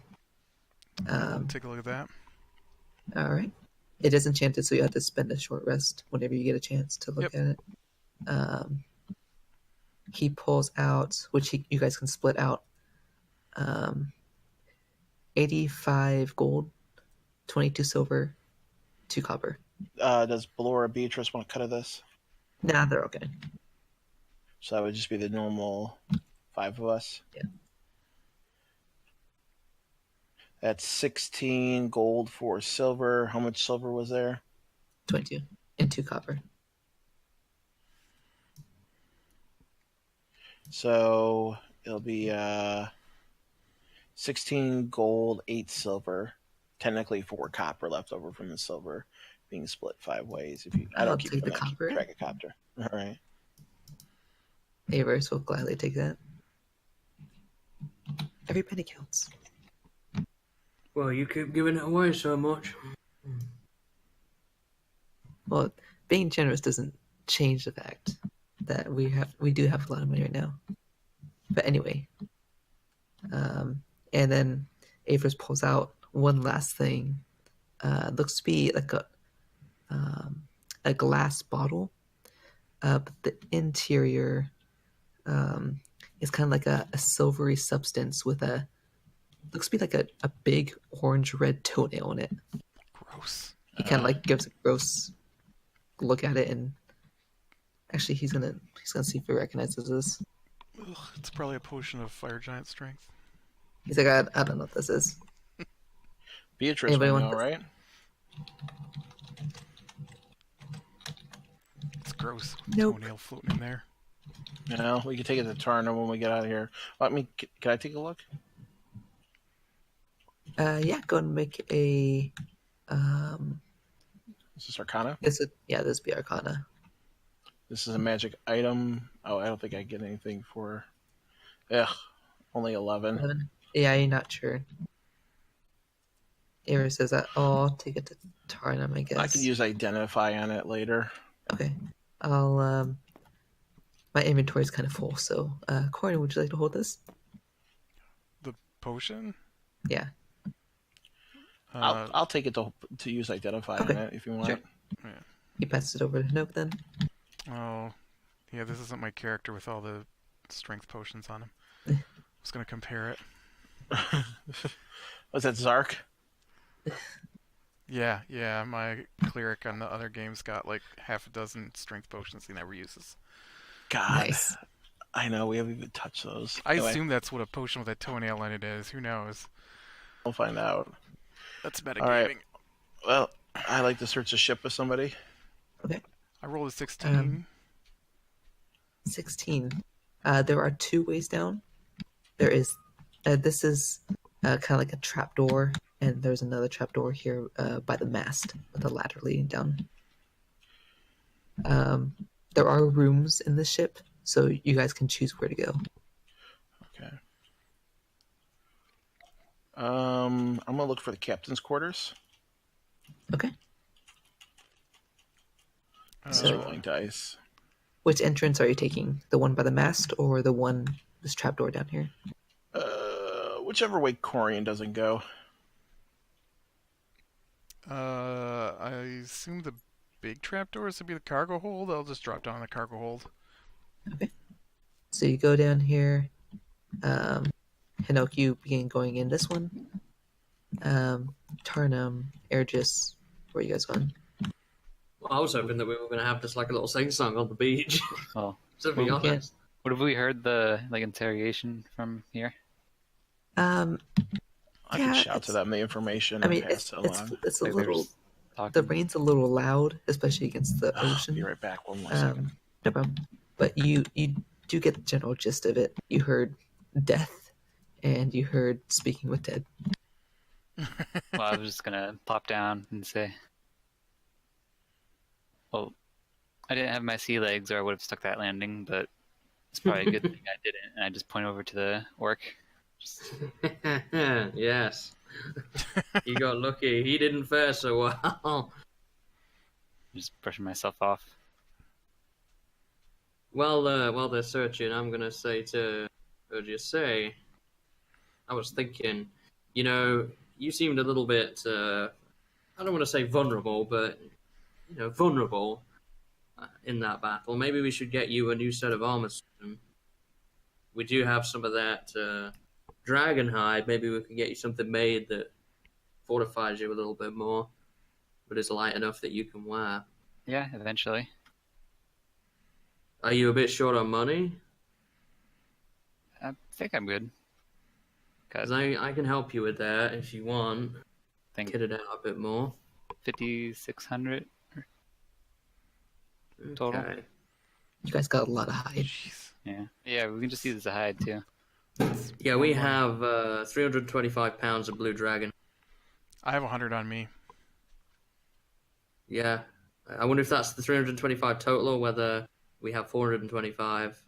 Take a look at that. All right. It is enchanted, so you have to spend a short rest whenever you get a chance to look Yep. at it. he pulls out, which you guys can split out, 85 gold, 22 silver, 2 copper. Does Ballora Beatrice want to cut of this? Nah, they're okay. So that would just be the normal 5 of us. Yeah. That's 16 gold, 4 silver. How much silver was there? 22 and 2 copper. So it'll be 16 gold, 8 silver. Technically 4 copper left over from the silver being split 5 ways. If you, I I'll don't keep take the that copper. track of copter. All right. Avers will gladly take that. Every penny counts. Well, you keep giving it away so much. Well, being generous doesn't change the fact that we do have a lot of money right now. But anyway, and then Avers pulls out one last thing. Looks to be like a glass bottle, but the interior is kind of like a silvery substance with looks to be like a big orange-red toenail in it. Gross. He kind of like gives a gross look at it, and actually he's gonna see if he recognizes this. Ugh, it's probably a potion of fire giant strength. He's like, I don't know what this is. Beatrice Anybody will want know, this? right? It's gross. Nope. Toenail floating in there. No, we can take it to Tarna when we get out of here. Let me. Can I take a look? Yeah, go and make a. Is this Arcana? This would be Arcana. This is a magic item. Oh, I don't think I get anything for. Ugh, only 11. 11. Yeah, you're not sure. Avers says that. Oh, I'll take it to Tarnum, I guess. I could use identify on it later. Okay, I'll. My inventory's kind of full, so Corin, would you like to hold this? The potion? Yeah. I'll take it to use identify on Okay. it if you want. Sure. Yeah. He passes it over to Hanokh then. Oh, yeah, this isn't my character with all the strength potions on him. I was going to compare it. Was that Zark? Yeah, my cleric on the other game's got like half a dozen strength potions he never uses. God. Nice. I know, we haven't even touched those. I Anyway, assume that's what a potion with a toenail in it is. Who knows? we'll find out. That's metagaming. All right. Well, I like to search a ship with somebody. Okay. I rolled a 16. 16. There are 2 ways down. There is. This is kind of like a trapdoor, and there's another trapdoor here by the mast with a ladder leading down. There are rooms in the ship, so you guys can choose where to go. Okay. I'm gonna look for the captain's quarters. Okay. So rolling dice. Which entrance are you taking? The one by the mast or the one, this trapdoor down here? Whichever way Corian doesn't go. I assume the big trapdoors would be the cargo hold. I'll just drop down the cargo hold. Okay. So you go down here. Hanokh, you begin going in this one. Tarnum, Ergis, where are you guys going? Well, I was hoping that we were going to have just like a little sing-song on the beach. Oh, To be Well, we honest. what have we heard the interrogation from here? I Yeah, can shout to it's- them the information I and mean, pass it along. it's a Like they were little. just talking. The rain's a little loud, especially against the I'll ocean. be right back. One more second. No problem. But you do get the general gist of it. You heard death, and you heard speaking with dead. Well, I was just gonna pop down and say, "Well, I didn't have my sea legs, or I would have stuck that landing. But it's probably a good thing I didn't." And I just point over to the orc. Just, Yes. You got lucky. He didn't fare so well. just brushing myself off. While they're searching, I'm gonna say to Urgia, I was thinking, you seemed a little bit, I don't want to say vulnerable, but, vulnerable. in that battle. Maybe we should get you a new set of armor soon. We do have some of that dragon hide. Maybe we can get you something made that fortifies you a little bit more, but is light enough that you can wear. Yeah, eventually. Are you a bit short on money? I think I'm good. Because I can help you with that if you want. I think Get it out a bit more. 5,600 total. Okay. You guys got a lot of hide. Jeez. Yeah, we can just use it as a hide too. Yeah, we have 325 pounds of blue dragon. I have 100 on me. Yeah. I wonder if that's the 325 total or whether we have 425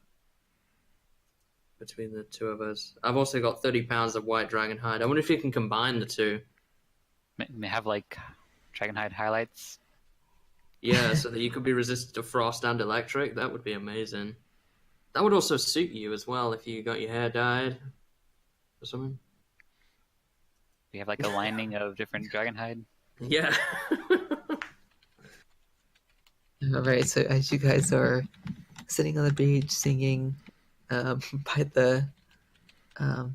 between the two of us. I've also got 30 pounds of white dragon hide. I wonder if you can combine the two. May have like Dragonhide highlights. Yeah, so that you could be resistant to frost and electric. That would be amazing. That would also suit you as well if you got your hair dyed or something. We have like a lining of different Dragonhide. Yeah. All right, so as you guys are sitting on the beach singing by the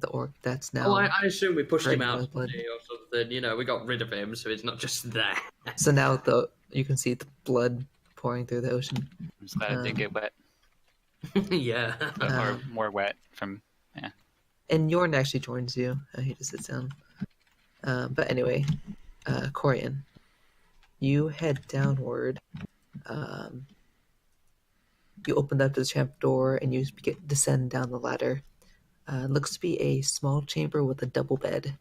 orc that's now... Oh, I assume we pushed him Right, out blood. today or something. You know, we got rid of him, so it's not just that. So now you can see the blood pouring through the ocean. I'm just glad it didn't get wet. Yeah. Or more wet from... And Yorn actually joins you. He just sits down. But anyway, Corian, you head downward. You open up the champ door and you descend down the ladder. It looks to be a small chamber with a double bed.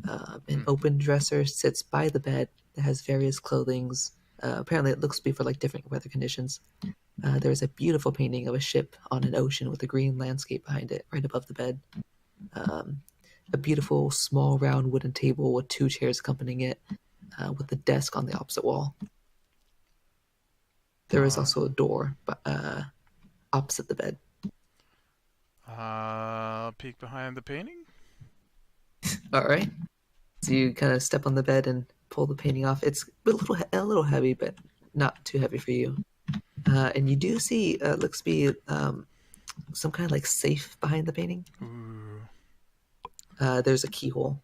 An open dresser sits by the bed that has various clothings. Apparently it looks to be for like different weather conditions. There's a beautiful painting of a ship on an ocean with a green landscape behind it, right above the bed. A beautiful small round wooden table with 2 chairs accompanying it, with a desk on the opposite wall. There is also a door opposite the bed. Peek behind the painting. All right. So you kind of step on the bed and pull the painting off. It's a little heavy, but not too heavy for you. And you do see looks to be some kind of like safe behind the painting. Ooh. There's a keyhole.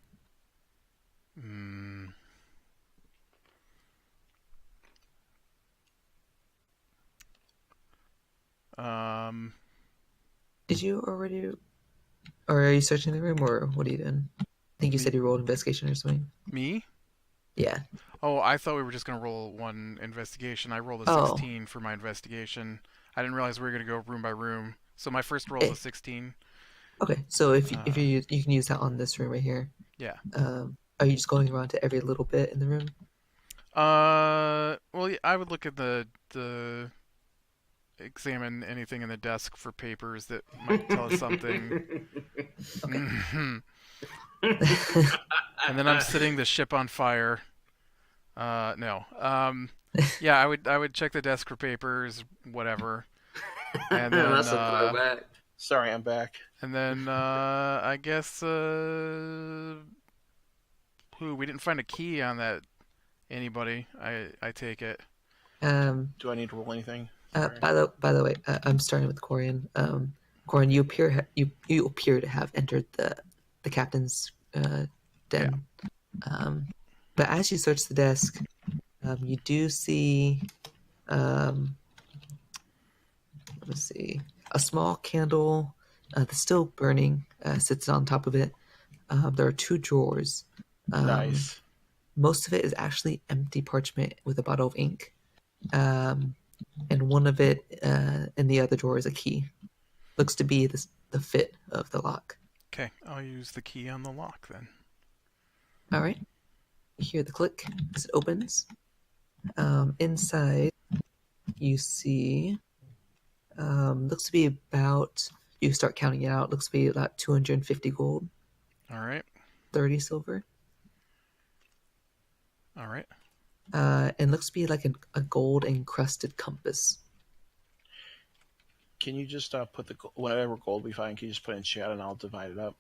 Did you already, or are you searching the room, or what are you doing? I think you said you rolled investigation or something. Me? Yeah. Oh, I thought we were just going to roll one investigation. I rolled a 16 for my investigation. I didn't realize we were going to go room by room. So my first roll is a 16. Okay, so if you can use that on this room right here. Yeah. Are you just going around to every little bit in the room? Well, yeah, I would look at the examine anything in the desk for papers that might tell us something. And then I'm setting the ship on fire. No. Yeah, I would check the desk for papers, whatever. And then That's a throwback. Sorry, I'm back. And then I guess we didn't find a key on that anybody. I take it. Do I need to roll anything? By the way, I'm starting with Corian. Corian, you appear to have entered the captain's den. Yeah. But as you search the desk, you do see let's see, a small candle that's still burning sits on top of it. There are 2 drawers. Nice. Most of it is actually empty parchment with a bottle of ink. And one of it in the other drawer is a key. Looks to be the fit of the lock. Okay, I'll use the key on the lock then. All right. You hear the click as it opens. Inside, you see, looks to be about, you start counting it out, looks to be about 250 gold. All right. 30 silver. All right. And looks to be like a gold encrusted compass. Can you just put whatever gold we find, can you just put it in chat and I'll divide it up?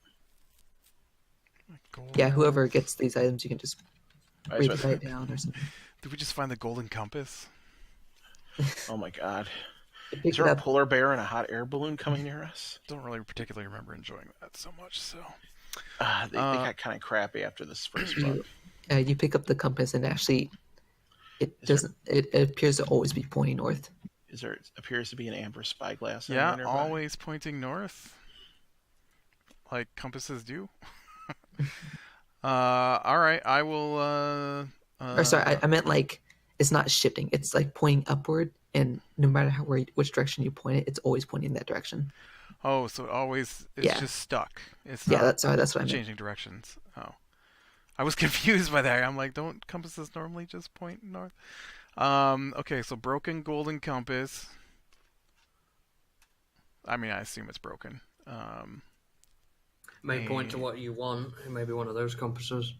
Gold. Yeah, whoever gets these items, you can just I just write it down or something. Did we just find the golden compass? Oh my god. You Is pick there it a up. polar bear and a hot air balloon coming near us? Don't really particularly remember enjoying that so much. So They got kind of crappy after this first book. You pick up the compass, and actually, it Is there- doesn't. It appears to always be pointing north. There appears to be an amber spyglass yeah, nearby? always pointing north, like compasses do. All right, I will. Or sorry, I meant like it's not shifting. It's like pointing upward, and no matter which direction you point it, it's always pointing in that direction. Oh, so it always it's Yeah. just stuck. It's Yeah, not that's what I meant. changing directions. Oh, I was confused by that. I'm like, don't compasses normally just point north? Okay, so broken golden compass. I mean, I assume it's broken. May point to what you want. It may be one of those compasses.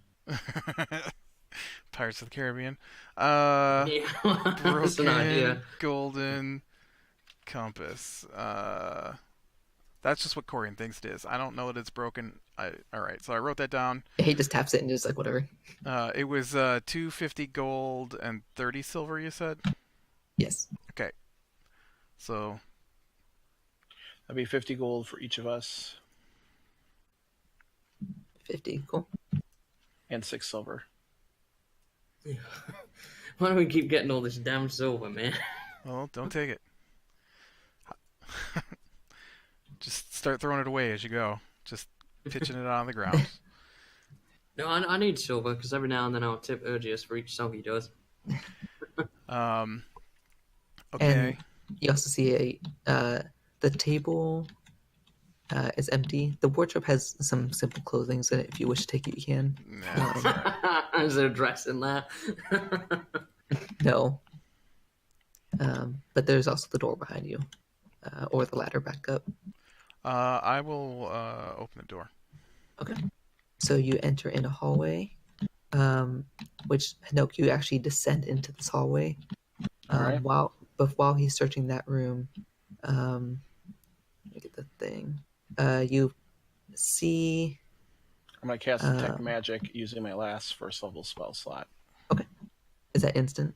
Pirates of the Caribbean. Yeah, that's an idea. Broken golden compass. That's just what Corian thinks it is. I don't know that it's broken. All right, so I wrote that down. He just taps it and just like whatever. It was 250 gold and 30 silver. You said. Yes. Okay. So That'd be 50 gold for each of us 50. Cool. and 6 silver. Why do we keep getting all this damn silver, man? well, don't take it. Just start throwing it away as you go. Just pitching it on the ground. No, I need silver because every now and then I'll tip Urgius for each song he does. Okay. And you also see the table is empty. The wardrobe has some simple clothing, so if you wish to take it, you can. Nah, Is there a dress in there? No. But there's also the door behind you, or the ladder back up. I will open the door. Okay. So you enter in a hallway, which Hanokh, you actually descend into this hallway. Alright. While he's searching that room, let me get the thing. You see. I'm going to cast Detect Magic using my last first level spell slot. Okay. Is that instant?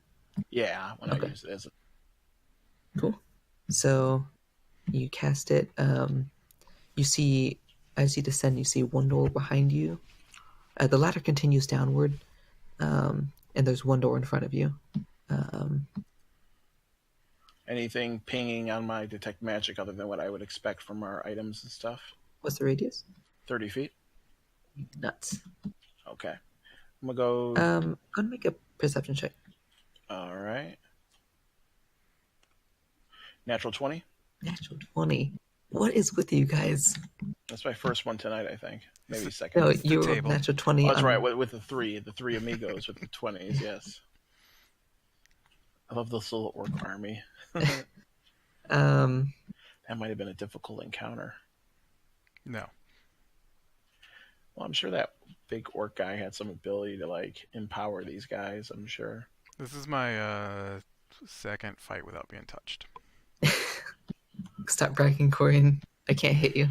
Yeah, when Okay. I use it as a... Cool. So you cast it. You see, as you descend, you see one door behind you. The ladder continues downward, and there's one door in front of you. Anything pinging on my Detect Magic other than what I would expect from our items and stuff? What's the radius? 30 feet? Nuts. Okay. I'm going to go... Go ahead and make a perception check. All right. Natural 20? Natural 20. What is with you guys? That's my first one tonight, I think. Maybe second. No, the you were table. natural 20. Oh, that's on- right, with the three amigos with the 20s, yes. I love this little orc army. Um, That might have been a difficult encounter. No. Well, I'm sure that big orc guy had some ability to, like, empower these guys, I'm sure. This is my second fight without being touched. stop bragging, Corian. I can't hit you.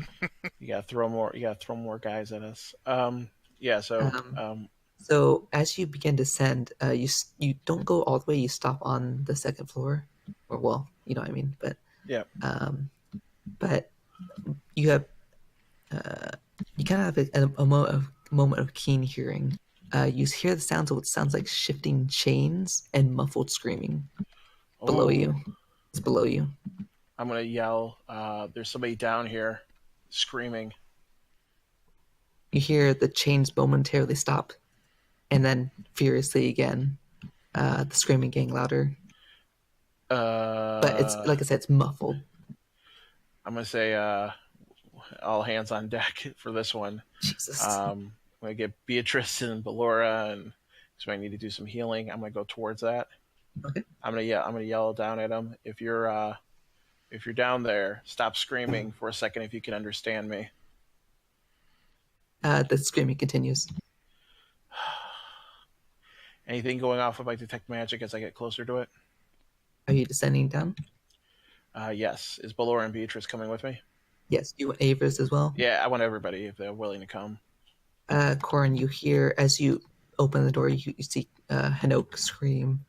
You gotta throw more guys at us. Yeah, so So as you begin to ascend, you don't go all the way. You stop on the second floor, or well, you know what I mean. But yeah. But you have you kind of have a moment of keen hearing. You hear the sounds of what sounds like shifting chains and muffled screaming below you. It's below you. I'm gonna yell, there's somebody down here screaming. You hear the chains momentarily stop, and then furiously again. The screaming getting louder. But it's like I said, it's muffled. I'm gonna say all hands on deck for this one. Jesus. I'm gonna get Beatrice and Ballora, and so I need to do some healing. I'm gonna go towards that. Okay. I'm gonna yell down at him. If you're down there, stop screaming for a second if you can understand me. The screaming continues. Anything going off of my Detect Magic as I get closer to it? Are you descending down? Yes. Is Ballora and Beatrice coming with me? Yes. You want Avers as well? Yeah, I want everybody if they're willing to come. Corin, you hear as you open the door, you see Hanokh scream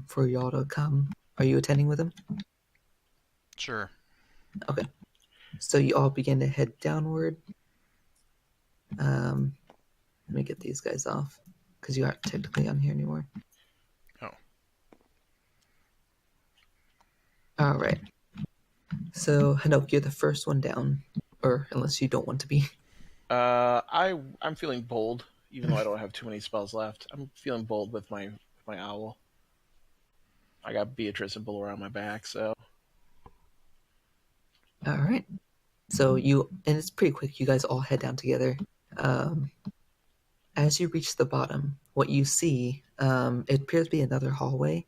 for y'all to come. Are you attending with him? Sure. Okay. So you all begin to head downward. Let me get these guys off because you aren't technically on here anymore. Oh. All right. So Hanokh, you're the first one down, or unless you don't want to be. I'm feeling bold, even though I don't have too many spells left. I'm feeling bold with my owl. I got Beatrice and Bull around my back, so All right. So and it's pretty quick. You guys all head down together. As you reach the bottom, what you see, it appears to be another hallway.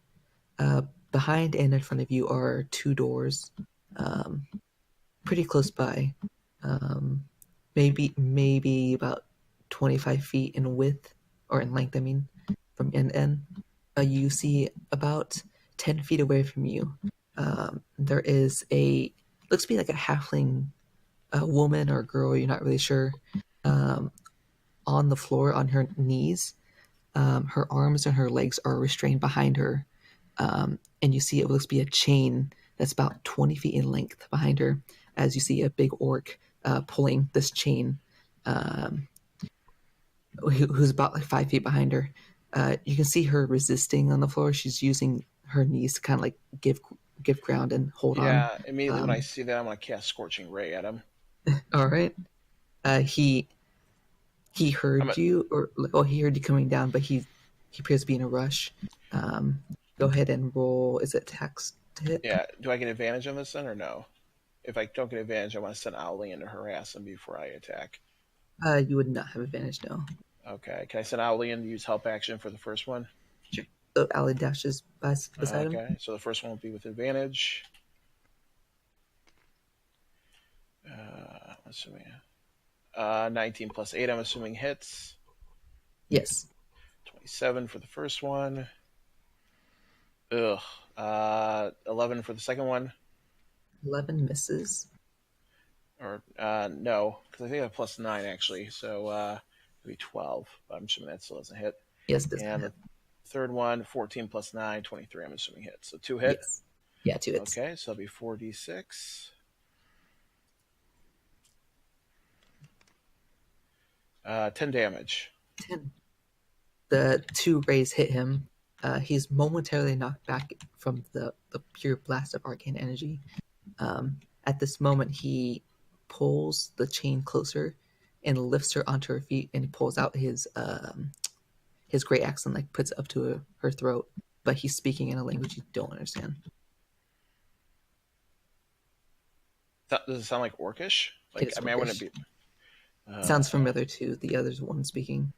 Behind and in front of you are two doors, pretty close by. Maybe about 25 feet in width, or in length, I mean, from end to end. You see about 10 feet away from you, there is looks to be like a halfling woman or girl, you're not really sure, on the floor on her knees. Her arms and her legs are restrained behind her. And you see it looks to be a chain that's about 20 feet in length behind her, as you see a big orc pulling this chain, who's about like 5 feet behind her. You can see her resisting on the floor. She's using her knees to kind of like give ground and hold on. yeah. Immediately when I see that, I'm gonna cast Scorching Ray at him. All right. He heard you, he heard you coming down, but he appears to be in a rush. Go ahead and roll. Is it attacks to hit? Yeah. Do I get advantage on this then, or no? If I don't get advantage, I want to send Owlie in to harass him before I attack. You would not have advantage, no. Okay. Can I send Owlie in to use help action for the first one? Sure. So Ally dashes beside him. Okay. So the first one will be with advantage. Assuming 19 plus 8, I'm assuming hits. Yes. 27 for the first one. 11 for the second one. 11 misses. Or no, because I think I have plus 9 actually, so it'd be 12. But I'm assuming that still doesn't hit. Yes, does And not hit. the third one, 14 plus 9, 23. I'm assuming hits. So 2 hits. Yes. Yeah, 2 hits. Okay, so that'll be 4d6. 10 damage. 10. The 2 rays hit him. He's momentarily knocked back from the pure blast of arcane energy. At this moment, he pulls the chain closer and lifts her onto her feet, and he pulls out his great axe and like puts it up to her throat. But he's speaking in a language you don't understand. Does it sound like Orcish? Like, It is I mean, I wouldn't Orcish. be. Sounds familiar to the other one speaking.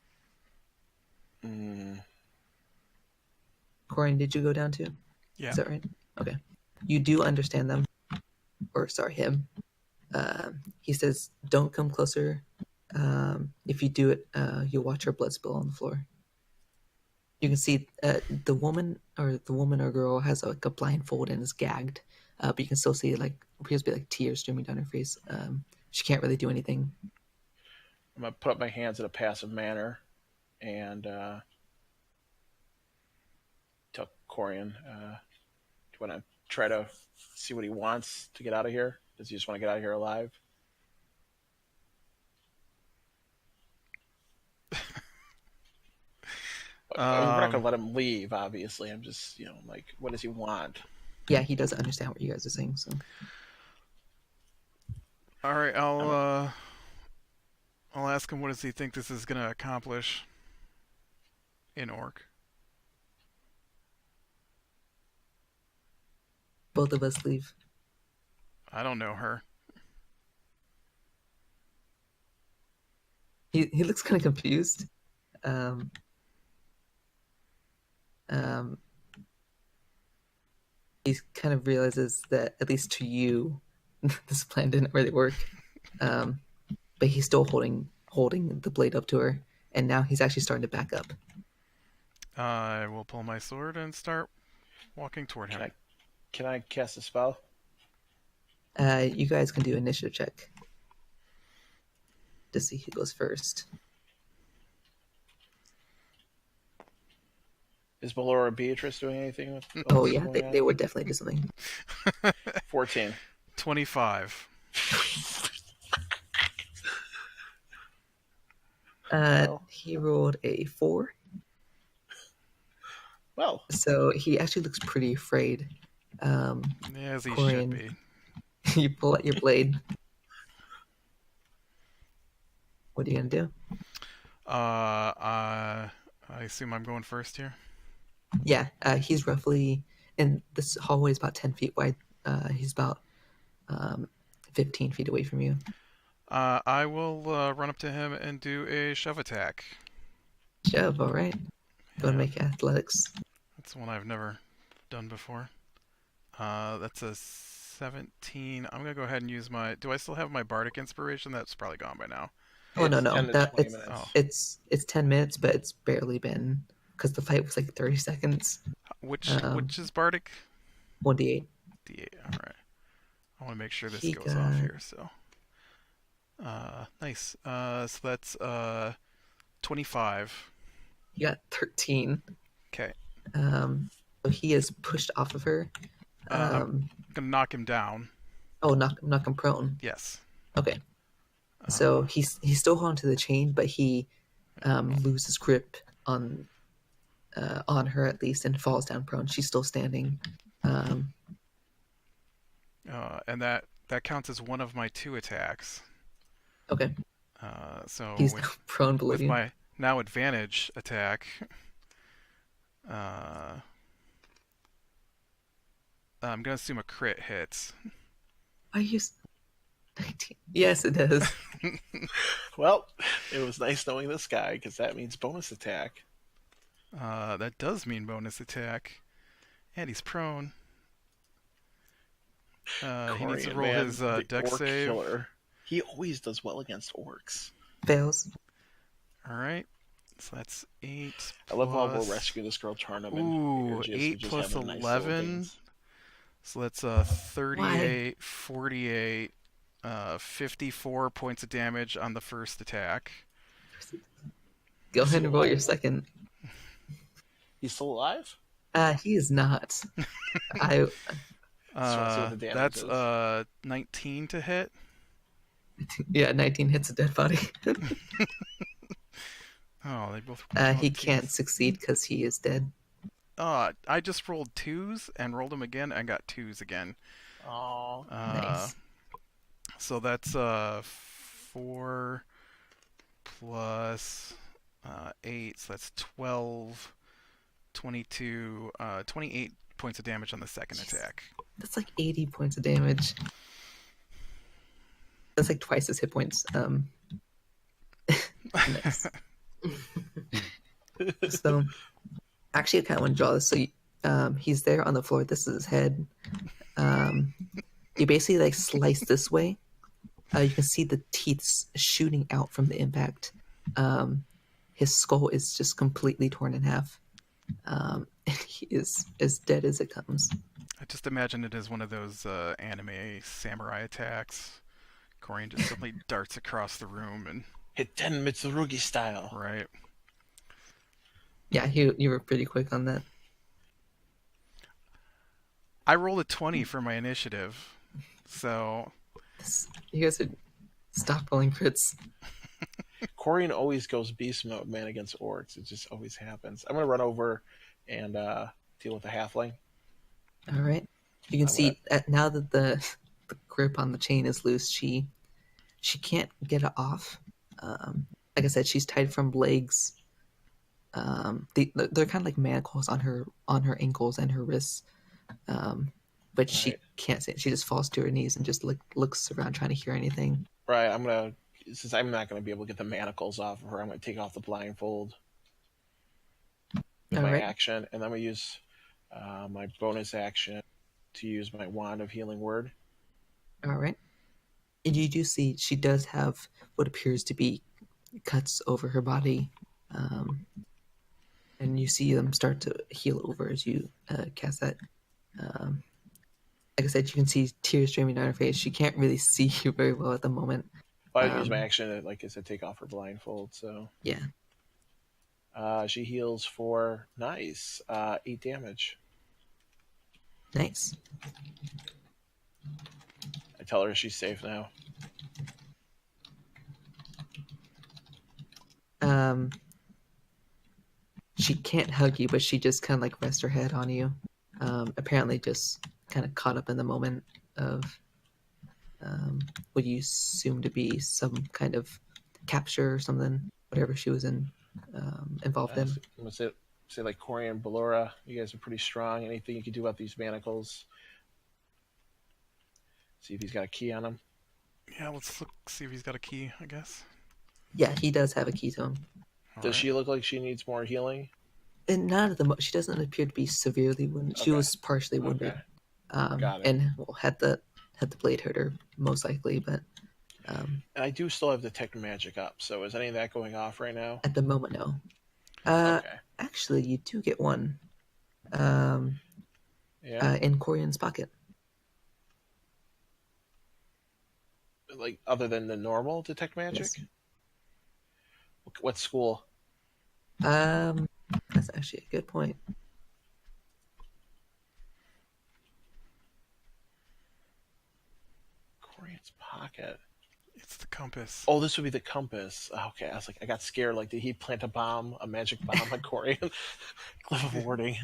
Corian, did you go down too? Yeah. Is that right? Okay. You do understand them. Or, sorry, him. He says, don't come closer. If you do it, you'll watch her blood spill on the floor. You can see the woman or girl has like a blindfold and is gagged. But you can still see like appears to be like tears streaming down her face. She can't really do anything. I'm going to put up my hands in a passive manner and tell Corian, do you want to try to see what he wants to get out of here? Does he just want to get out of here alive? I mean, we're not going to let him leave, obviously. I'm just, like, what does he want? Yeah, he doesn't understand what you guys are saying. So, all right, I'll ask him what does he think this is going to accomplish in Orc. both of us leave. I don't know her. He looks kind of confused. He kind of realizes that, at least to you, this plan didn't really work. But he's still holding the blade up to her, and now he's actually starting to back up. I will pull my sword and start walking toward him. Can I cast a spell? You guys can do an initiative check to see who goes first. Is Ballora Beatrice doing anything with Oh what's yeah, going on? they would definitely do something. 14. 25. Well. He rolled a 4, Well, so he actually looks pretty afraid. As he Corian, should be. you pull out your blade. What are you gonna do? I assume I'm going first here. Yeah, he's roughly, and this hallway is about 10 feet wide. He's about 15 feet away from you. I will run up to him and do a shove attack. Shove, all right. Go and make athletics. That's one I've never done before. That's a 17. I'm gonna go ahead and use my. Do I still have my bardic inspiration? That's probably gone by now. Oh no, it's no, 10 to that 20 it's minutes. it's 10 minutes, but it's barely been because the fight was like 30 seconds. Which is bardic? 1d8. D8. All right. I want to make sure this He goes off here. So, nice. So that's 25. He got 13. Okay. So he is pushed off of her. I'm gonna knock him down. Oh, knock him prone. Yes. Okay. So he's still holding to the chain, but he loses grip on her at least and falls down prone. She's still standing. And that counts as one of my 2 attacks. Okay. So He's prone below with you. my now advantage attack, I'm gonna assume a crit hits. Why are you 19? Yes, it does. Well, it was nice knowing this guy because that means bonus attack. That does mean bonus attack, and he's prone. He needs to Corian, roll man, his the dex orc save. killer. He always does well against orcs. Fails. All right, so that's 8. I love how we'll plus- rescue this girl Charnum. Ooh, and just- 8 just plus have a nice 11. little dance. So that's 38, 48, 54 points of damage on the first attack. Go ahead and roll your second. He's still alive? He is not. I Let's try to see what the damage That's is. 19 to hit. yeah, 19 hits a dead body. Oh, they both. He can't succeed because he is dead. I just rolled 2s and rolled them again and got 2s again. Oh, Nice. So that's 4 plus 8, so that's 12, 22, 28 points of damage on the second attack. That's like 80 points of damage. That's like twice his hit points. Nice. So, actually, I kind of want to draw this. So, he's there on the floor. This is his head. You basically like slice this way. You can see the teeth shooting out from the impact. His skull is just completely torn in half. And he is as dead as it comes. I just imagine it as one of those anime samurai attacks. Corian just suddenly darts across the room and hit 10 Mitsurugi style. right. Yeah, you were pretty quick on that. I rolled a 20 for my initiative, so You guys are stop rolling crits. Corian always goes beast mode, man, against orcs. It just always happens. I'm going to run over and deal with the halfling. All right. You can see now that the grip on the chain is loose, she can't get it off. Like I said, she's tied from legs. They're kind of like manacles on her ankles and her wrists. But she can't say it. She just falls to her knees and just looks around trying to hear anything. Right, since I'm not going to be able to get the manacles off of her, I'm going to take off the blindfold with my action, and I'm going to use my bonus action to use my Wand of Healing Word. All right. And you do see she does have what appears to be cuts over her body. And you see them start to heal over as you cast that. Like I said, you can see tears streaming down her face. She can't really see you very well at the moment. But I use my action to, like I said, take off her blindfold. So yeah. She heals for 8 damage. Nice. I tell her she's safe now. She can't hug you, but she just kind of like rests her head on you. Apparently, just kind of caught up in the moment of what you assume to be some kind of capture or something, whatever she was involved in. I'm gonna say like Corian and Ballora, you guys are pretty strong. Anything you can do about these manacles? See if he's got a key on him. Yeah, let's look, see if he's got a key, I guess. Yeah, he does have a key to him. Does she look like she needs more healing? And not at the she doesn't appear to be severely wounded. She was partially wounded, Got it. and had the blade hurt her most likely. But and I do still have Detect Magic up. So is any of that going off right now? at the moment, no. Okay. Actually, you do get one. Yeah. In Corian's pocket. Like other than the normal Detect Magic? Yes. What school? That's actually a good point. Corian's pocket. It's the compass. Oh, this would be the compass. Okay, I was like, I got scared. Like, did he plant a magic bomb on Corian? Cliff of Warding.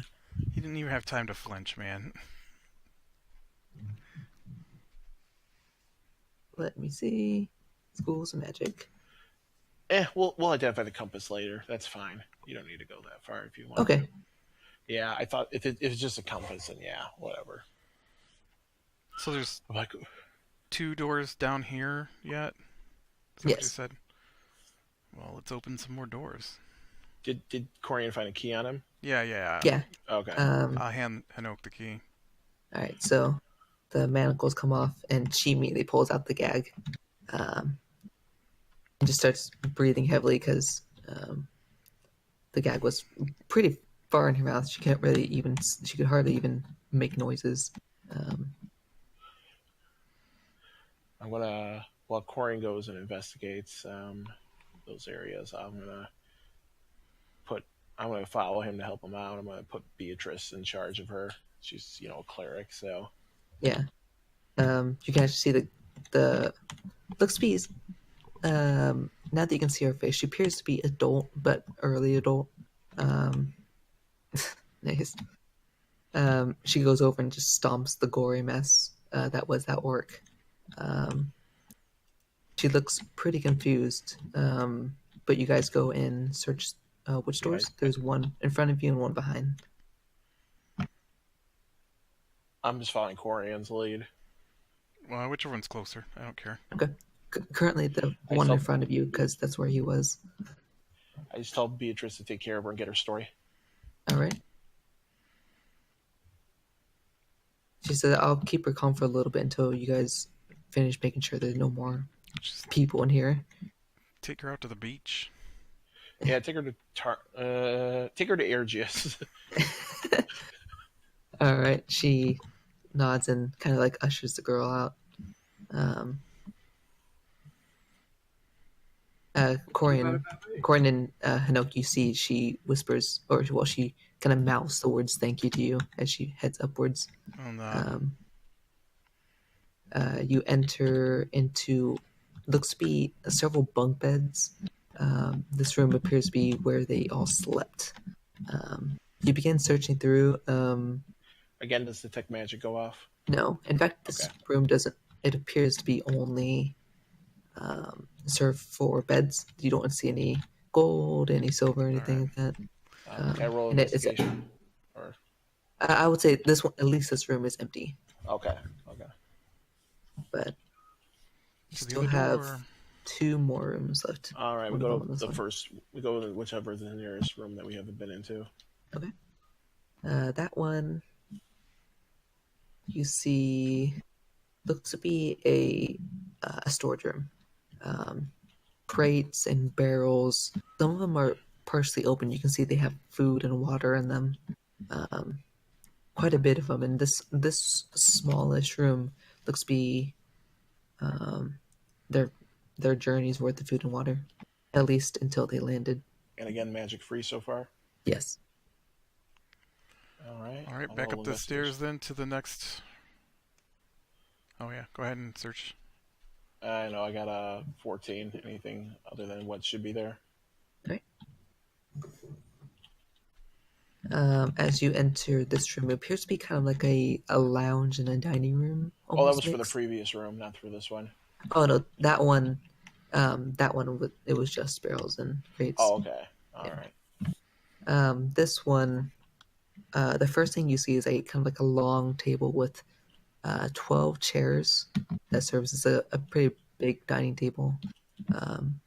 He didn't even have time to flinch, man. Let me see. Schools of magic. We'll identify the compass later. That's fine. You don't need to go that far if you want. Okay. To. Yeah, I thought if it's just a compass, then yeah, whatever. So there's I'm like, 2 doors down here yet? Is that yes. what you said? Well, let's open some more doors. Did Corian find a key on him? Yeah. Yeah. Okay. I'll hand Hanokh the key. All right. So the manacles come off, and she immediately pulls out the gag, and just starts breathing heavily because the gag was pretty far in her mouth. She can't really even. She could hardly even make noises. I'm gonna while Corian goes and investigates those areas. I'm gonna follow him to help him out. I'm gonna put Beatrice in charge of her. She's a cleric, so Yeah. You can actually see the looks bees. Now that you can see her face, she appears to be adult, but early adult. Nice. She goes over and just stomps the gory mess that was that orc. She looks pretty confused, but you guys go in, search which doors? There's one in front of you and one behind. I'm just following Corian's lead. Well, whichever one's closer. I don't care. Okay. Currently the one in front of you, because that's where he was. I just told Beatrice to take care of her and get her story. All right. She said, I'll keep her calm for a little bit until you guys finish making sure there's no more people in here. Take her out to the beach. Yeah, take her to Airgius. All right. She nods and kind of like ushers the girl out. Corian and Hanokh, you see she whispers, or well, she kind of mouths the words "thank you" to you as she heads upwards. Oh no. You enter into looks to be several bunk beds. This room appears to be where they all slept. You begin searching through. Again, does Detect Magic go off? No, in fact, this room doesn't. It appears to be only served for beds. You don't see any gold, any silver, anything like that. Can I roll investigation? I would say this one, at least this room is empty. Okay. But you still have 2 more rooms left. All right, we go to the first. We go to whichever is the nearest room that we haven't been into. Okay. That one, you see, looks to be a storage room. Crates and barrels. Some of them are partially open. You can see they have food and water in them. Quite a bit of them. And this smallish room looks to be their journey's worth of food and water, at least until they landed. And again, magic free so far. Yes. All right. All right, I'll back roll up the stairs investigation. then to the next. Oh yeah, go ahead and search. I know I got a 14. Anything other than what should be there? As you enter this room, it appears to be kind of like a lounge and a dining room Oh, that almost was for the mixed. previous room, not for this one. Oh no, that one it was just barrels and crates. Oh, okay. All Yeah. right. This one, the first thing you see is a kind of like a long table with 12 chairs that serves as a pretty big dining table.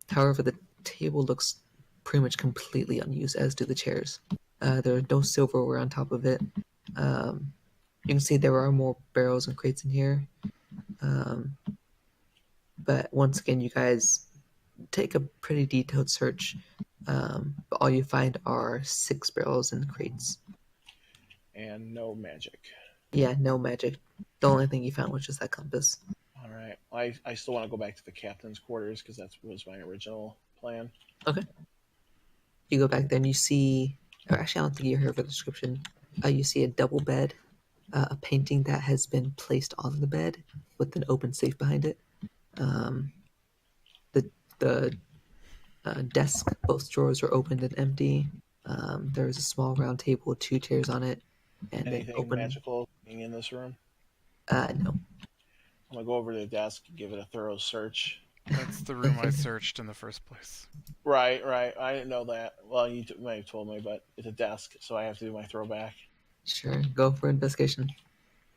However, the table looks pretty much completely unused, as do the chairs. There are no silverware on top of it. You can see there are more barrels and crates in here. But once again, you guys take a pretty detailed search. But all you find are 6 barrels and crates. And no magic. Yeah, no magic. The only thing you found was just that compass. All right. I still want to go back to the captain's quarters because that was my original plan. Okay. You go back there and you see, or actually, I don't think you heard the description. You see a double bed, a painting that has been placed on the bed with an open safe behind it. The desk, both drawers are opened and empty. There is a small round table with 2 chairs on it, and an Anything open. magical being in this room? No. I'm gonna go over to the desk and give it a thorough search. That's the room I searched in the first place. Right. I didn't know that. Well, you might have told me, but it's a desk, so I have to do my throwback. Sure, go for investigation.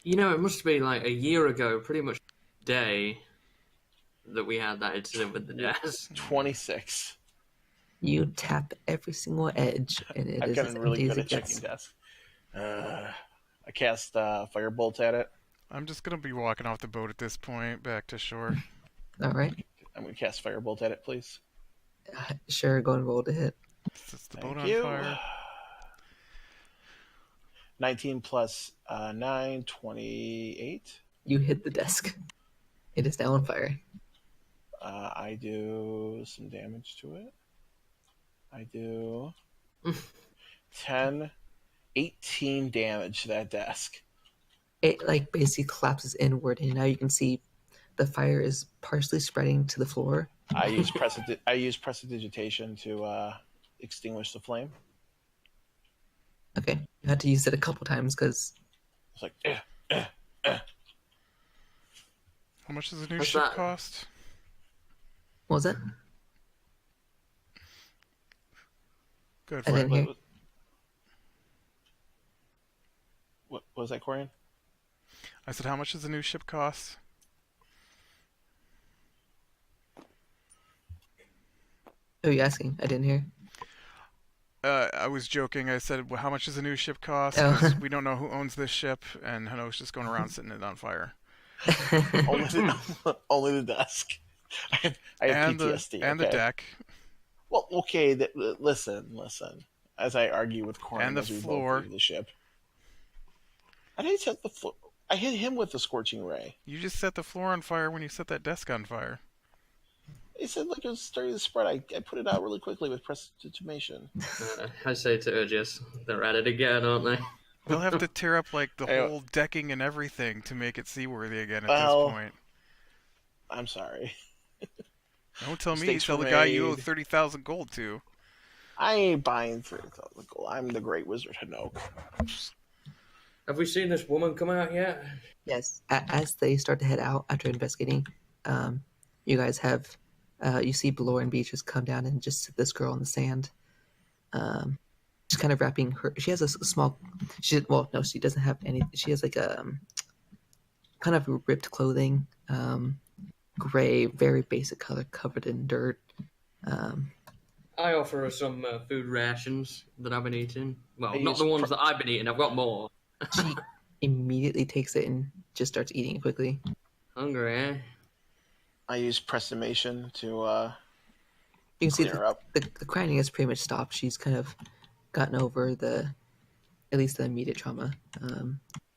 You know, it must be like a year ago, pretty much day, that we had that incident with the desk. 26. You tap every single edge, and it I've is gotten as really empty as good it at checking gets. desks. I cast firebolt at it. I'm just gonna be walking off the boat at this point, back to shore. All right. I'm gonna cast firebolt at it, please. Sure, go and roll to hit. Sets the Thank boat on you. fire. 19 plus 9, 28. You hit the desk. It is now on fire. I do some damage to it. I do 10, 18 damage to that desk. It like basically collapses inward, and now you can see the fire is partially spreading to the floor. I use prestidigitation to extinguish the flame. Okay, you had to use it a couple times because It's like, How much does a new What's ship that? cost? what was it? Go ahead, I Fred. didn't hear. What was that, Corian? I said, how much does a new ship cost? Oh, you asking? I didn't hear. I was joking. I said, well, how much does a new ship cost? Oh. 'Cause we don't know who owns this ship, and Hanokh's just going around setting it on fire. Only the desk. I have and PTSD. the okay? deck. Well, okay. Listen. As I argue with Corian And the as we floor. both leave the ship. I didn't set the floor. I hit him with the scorching ray. You just set the floor on fire when you set that desk on fire. It said like it was starting to spread. I put it out really quickly with prestidigitation. I say to Urgis, they're at it again, aren't they? They'll have to tear up like the Anyway. whole decking and everything to make it seaworthy again at Well, this point. I'm sorry. Don't tell me you mistakes tell were the guy you owe made. 30,000 gold to. I ain't buying 30,000 gold. I'm the great wizard Hanokh. Have we seen this woman come out yet? Yes. As they start to head out after investigating, you guys have you see Belor and Beatrice come down and just sit this girl in the sand. She's kind of wrapping her. She has a small. She doesn't have any. She has like a kind of ripped clothing, gray, very basic color, covered in dirt. I offer her some food rations that I've been eating. Well, I not use the ones that I've been eating. I've got more. She immediately takes it and just starts eating it quickly. Hungry, eh? I use prestimation to You can see clear her up. the crying has pretty much stopped. She's kind of gotten over at least the immediate trauma.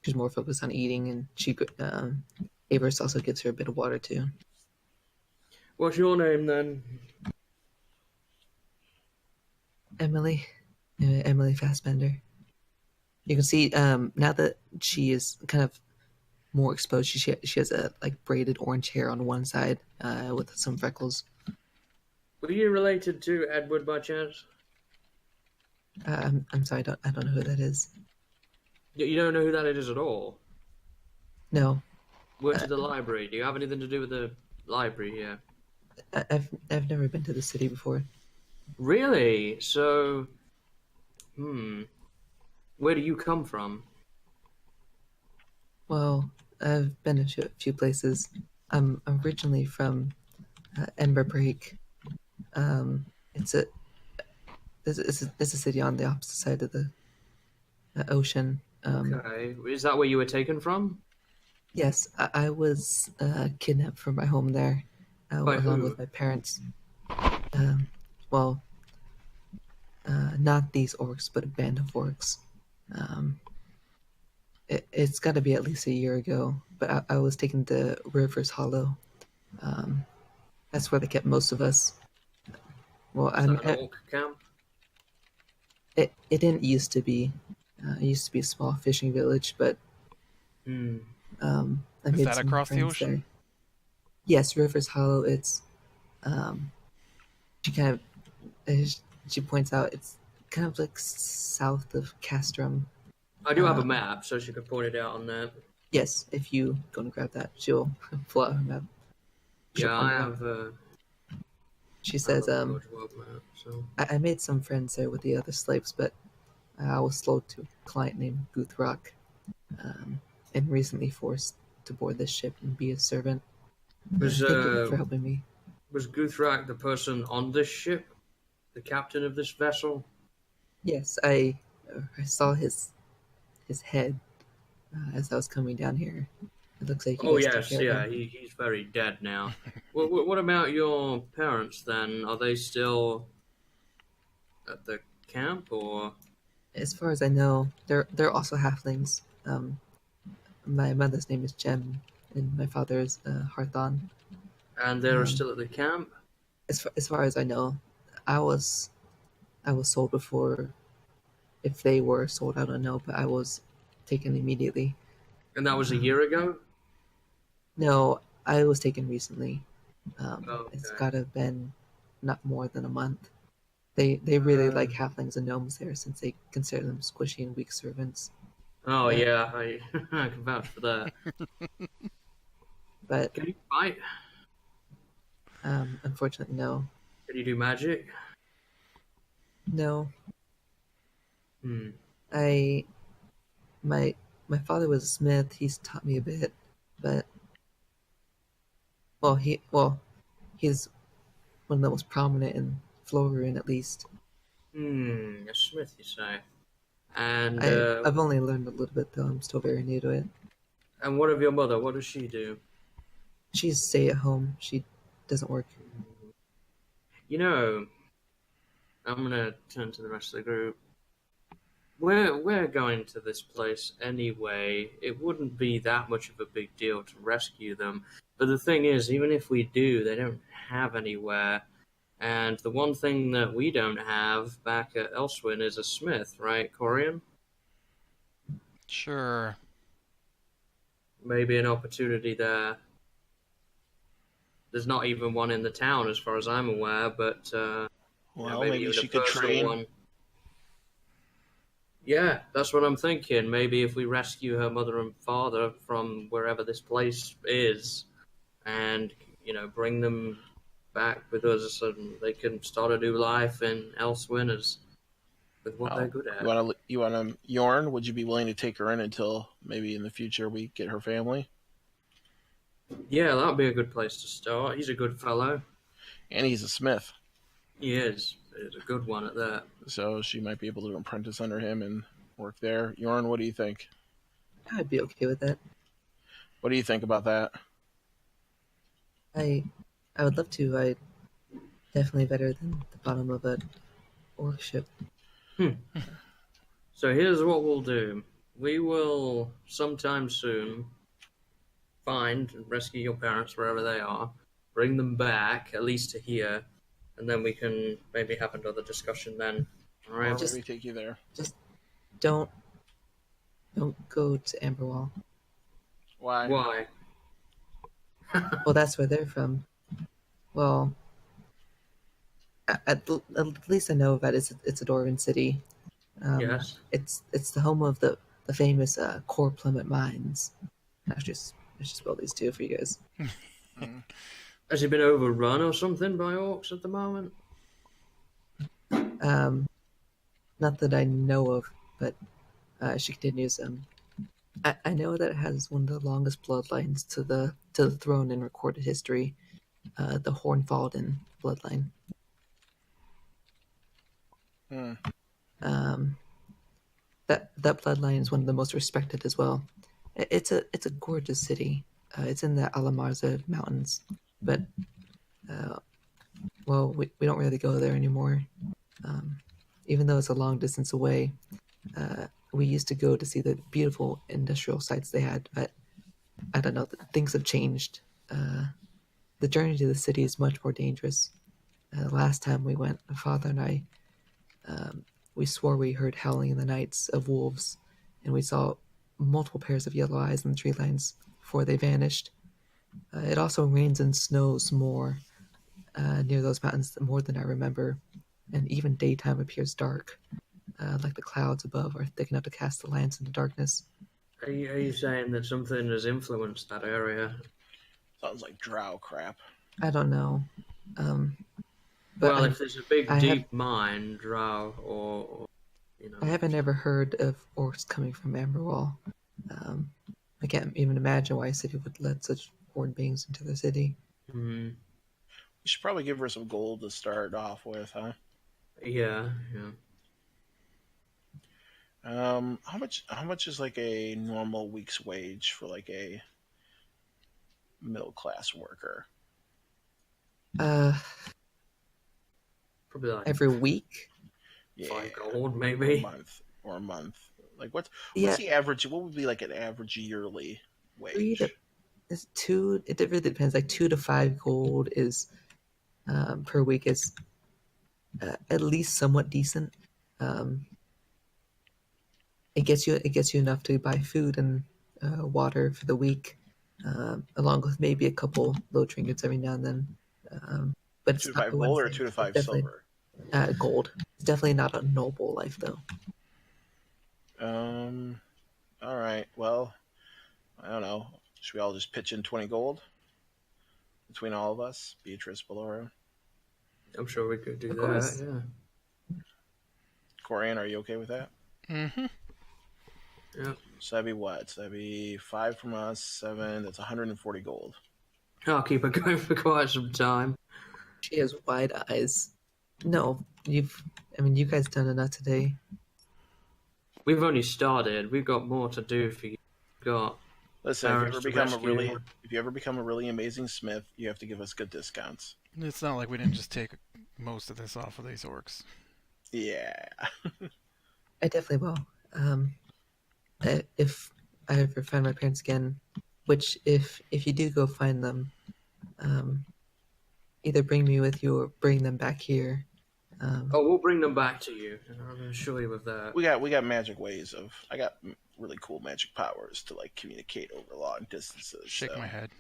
She's more focused on eating, and Avers also gives her a bit of water too. What's your name then? Emily, Emily Fassbender. You can see now that she is kind of more exposed. She has a like braided orange hair on one side with some freckles. Were you related to Edward by chance? I'm sorry, I don't know who that is. You don't know who that is at all? No, Worked at the library. Do you have anything to do with the library here? I've never been to the city before. Really? So, where do you come from? Well, I've been to a few places. I'm originally from Ember Break. It's a it's a city on the opposite side of the ocean. Okay. Is that where you were taken from? Yes, I was kidnapped from my home there, By along who? with my parents. Um, well, not these orcs, but a band of orcs. Um, it's got to be at least a year ago, but I was taken to Rivers Hollow. Um, that's where they kept most of us. Well, Is that an orc camp? it didn't used to be. It used to be a small fishing village, but Hmm. I Is made that some across the friends ocean? there. Yes, Rivers Hollow. It's um, she kind of she points out it's kind of like south of Castrum. I do have a Um, map, so she could point it out on that. yes, if you go and grab that, she'll pull out her map. She'll Yeah, point it out. She I have says, a large world map, so... I made some friends there with the other slaves, but I was sold to a client named Guthrock, and recently forced to board this ship and be a servant. Was, Thank you for helping me. was Guthrak the person on this ship? The captain of this vessel? Yes, I saw his head as I was coming down here. It looks like you Oh, guys took yes, care of yeah, him. he's very dead now. What about your parents, then? Are they still at the camp, or... As far as I know, they're also halflings. My mother's name is Jem, and my father's Harthon. And they're Um, still at the camp? as far as I know, I was sold before. If they were sold, I don't know, but I was taken immediately. And that was a year ago? No, I was taken recently. It's Okay. gotta have been not more than a month. They really Uh, like halflings and gnomes there since they consider them squishy and weak servants. oh, But yeah, I can vouch for that. but Can you fight? unfortunately, no, Can you do magic? no. Hmm. I my my father was a smith. He's taught me a bit, but he's one of the most prominent in Florian at least. A smith, you say? And I've only learned a little bit though. I'm still very new to it. and what of your mother? What does she do? She's stay at home. She doesn't work. You know, I'm gonna turn to the rest of the group. We're going to this place anyway. It wouldn't be that much of a big deal to rescue them. But the thing is, even if we do, they don't have anywhere. And the one thing that we don't have back at Elswyn is a smith, right, Corian? Sure. Maybe an opportunity there. There's not even one in the town, as far as I'm aware, but Well, maybe maybe even she a could personal train. one. Yeah, that's what I'm thinking. Maybe if we rescue her mother and father from wherever this place is, and bring them back with us, and they can start a new life in Elswyn as with what they're Oh, good you at. want to Yorn? Would you be willing to take her in until maybe in the future we get her family? Yeah, that'd be a good place to start. He's a good fellow. And he's a smith, He is. He's a good one at that. so she might be able to apprentice under him and work there. Yorn, what do you think? I'd be okay with that. What do you think about that? I I would love to. I definitely better than the bottom of a orc ship. So here's what we'll do. We will sometime soon find and rescue your parents wherever they are, bring them back, at least to here, and then we can maybe have another discussion then. All right. Or Just- maybe take you there. Just don't go to Amberwall. Why? Why? Well, that's where they're from. Well, at least I know that it's a Dwarven city. Yes. It's the home of the famous Core Plummet mines. I should spell these two for you guys. Mm. Has he been overrun or something by orcs at the moment? Not that I know of, but she continues. I know that it has one of the longest bloodlines to the throne in recorded history, the Hornfalden bloodline. Hmm. That bloodline is one of the most respected as well. It's a gorgeous city. It's in the Alamarza Mountains, but well, we don't really go there anymore. Even though it's a long distance away, we used to go to see the beautiful industrial sites they had, but I don't know, things have changed. The journey to the city is much more dangerous. Last time we went, my father and I, we swore we heard howling in the nights of wolves, and we saw multiple pairs of yellow eyes in the tree lines before they vanished. It also rains and snows more near those mountains more than I remember, and even daytime appears dark, like the clouds above are thick enough to cast the lands into darkness. Are you saying that something has influenced that area? Sounds like drow crap. I don't know. Well, I, if there's a big, I deep mine, drow, or you know. I haven't ever heard of orcs coming from Amberwall. I can't even imagine why a city would let such horde beings into the city. Hmm. You should probably give her some gold to start off with, huh? Yeah. How much is like a normal week's wage for like a middle class worker? Probably like Every week? 5 gold, Or a maybe. month. Or a month. Like what's Yeah, the average? What would be like an average yearly wage? it's two. It really depends. Like 2 to 5 gold is per week is at least somewhat decent. Um, it gets you enough to buy food and water for the week, along with maybe a couple low trinkets every now and then. But Two it's to not. I five wouldn't gold or say two to it's five definitely silver? gold. It's definitely not a noble life though. All right. Well, I don't know. Should we all just pitch in 20 gold between all of us? Beatrice, Belora, I'm sure we could do Of that. course. Yeah. Corian. Are you okay with that? Mm-hmm. Yeah. So that'd be what? So that'd be 5 from us, 7. That's 140 gold. I'll keep it going for quite some time. She has wide eyes. No, I mean, you guys done enough today. We've only started. We've got more to do for you. We've got Listen, if Barracks to rescue. if you ever become a really amazing smith, you have to give us good discounts. It's not like we didn't just take most of this off of these orcs. Yeah. I definitely will. If I ever find my parents again, which if you do go find them, either bring me with you or bring them back here. Oh, we'll bring them back to you. I'll assure you of that. We got magic ways of. I got really cool magic powers to like communicate over long distances. Shake so. my head.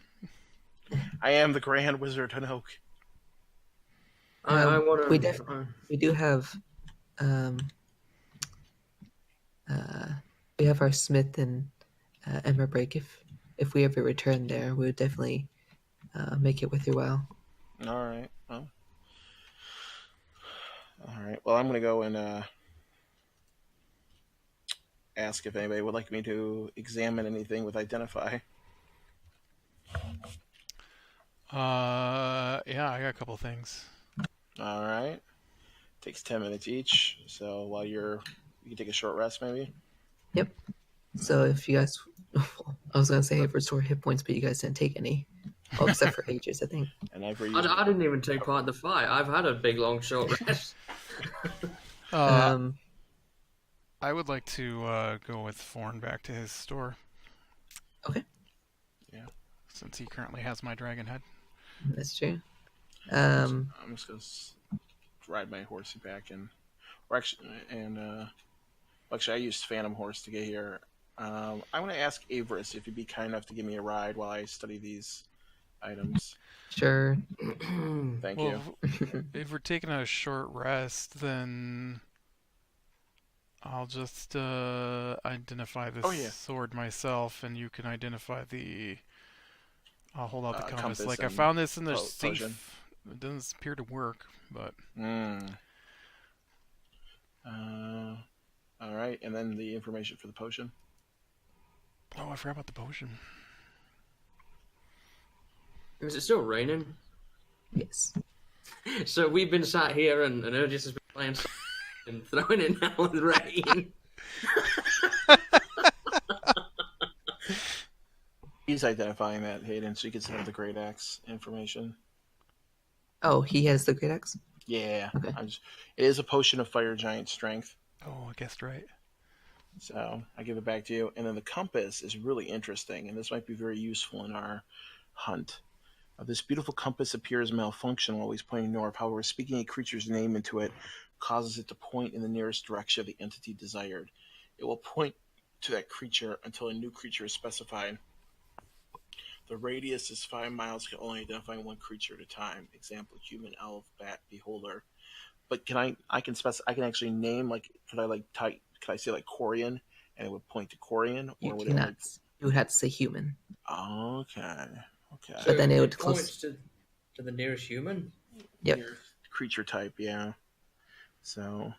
I am the Grand Wizard Hanokh. I want we to. we do have we have our smith in Emma Break. If we ever return there, we would definitely make it with your well. All right. Well. All right. Well, I'm gonna go and ask if anybody would like me to examine anything with Identify. Yeah, I got a couple things. All right. Takes 10 minutes each. So while you can take a short rest, maybe. Yep. So if you guys, I was gonna say restore hit points, but you guys didn't take any, oh, except for ages, I think. And I've I didn't even take part in the fight. I've had a big long short rest. I would like to go with Thorn back to his store. Okay. Yeah. Since he currently has my dragon head. That's true. I'm just gonna ride my horsey back and. or actually, and actually, I used Phantom Horse to get here. I want to ask Avarice if you'd be kind enough to give me a ride while I study these items. Sure. Thank Well, you. if we're taking a short rest, then I'll just identify this Oh, yeah. sword myself, and you can identify the. I'll hold out the compass. Compass Like I and found this in the potion. safe. It doesn't appear to work, but All right, and then the information for the potion. oh, I forgot about the potion. Is it still raining? Yes. So we've been sat here and Urgis has been playing and throwing it now with rain. He's identifying that, Hayden, so you can send him the Great Axe information. Oh, he has the great axe? Yeah. Okay. It is a potion of fire giant strength. Oh, I guessed right. So I give it back to you. And then the compass is really interesting, and this might be very useful in our hunt. This beautiful compass appears malfunction while he's pointing north. However, speaking a creature's name into it causes it to point in the nearest direction of the entity desired. It will point to that creature until a new creature is specified. The radius is 5 miles, can only identify one creature at a time. Example, human, elf, bat, beholder. But I can actually name, like, could I say like Corian, and it would point to Corian? Or You would cannot. It You would have to say human. Okay. But then it would points to the nearest human? Yep. Creature type, yeah. So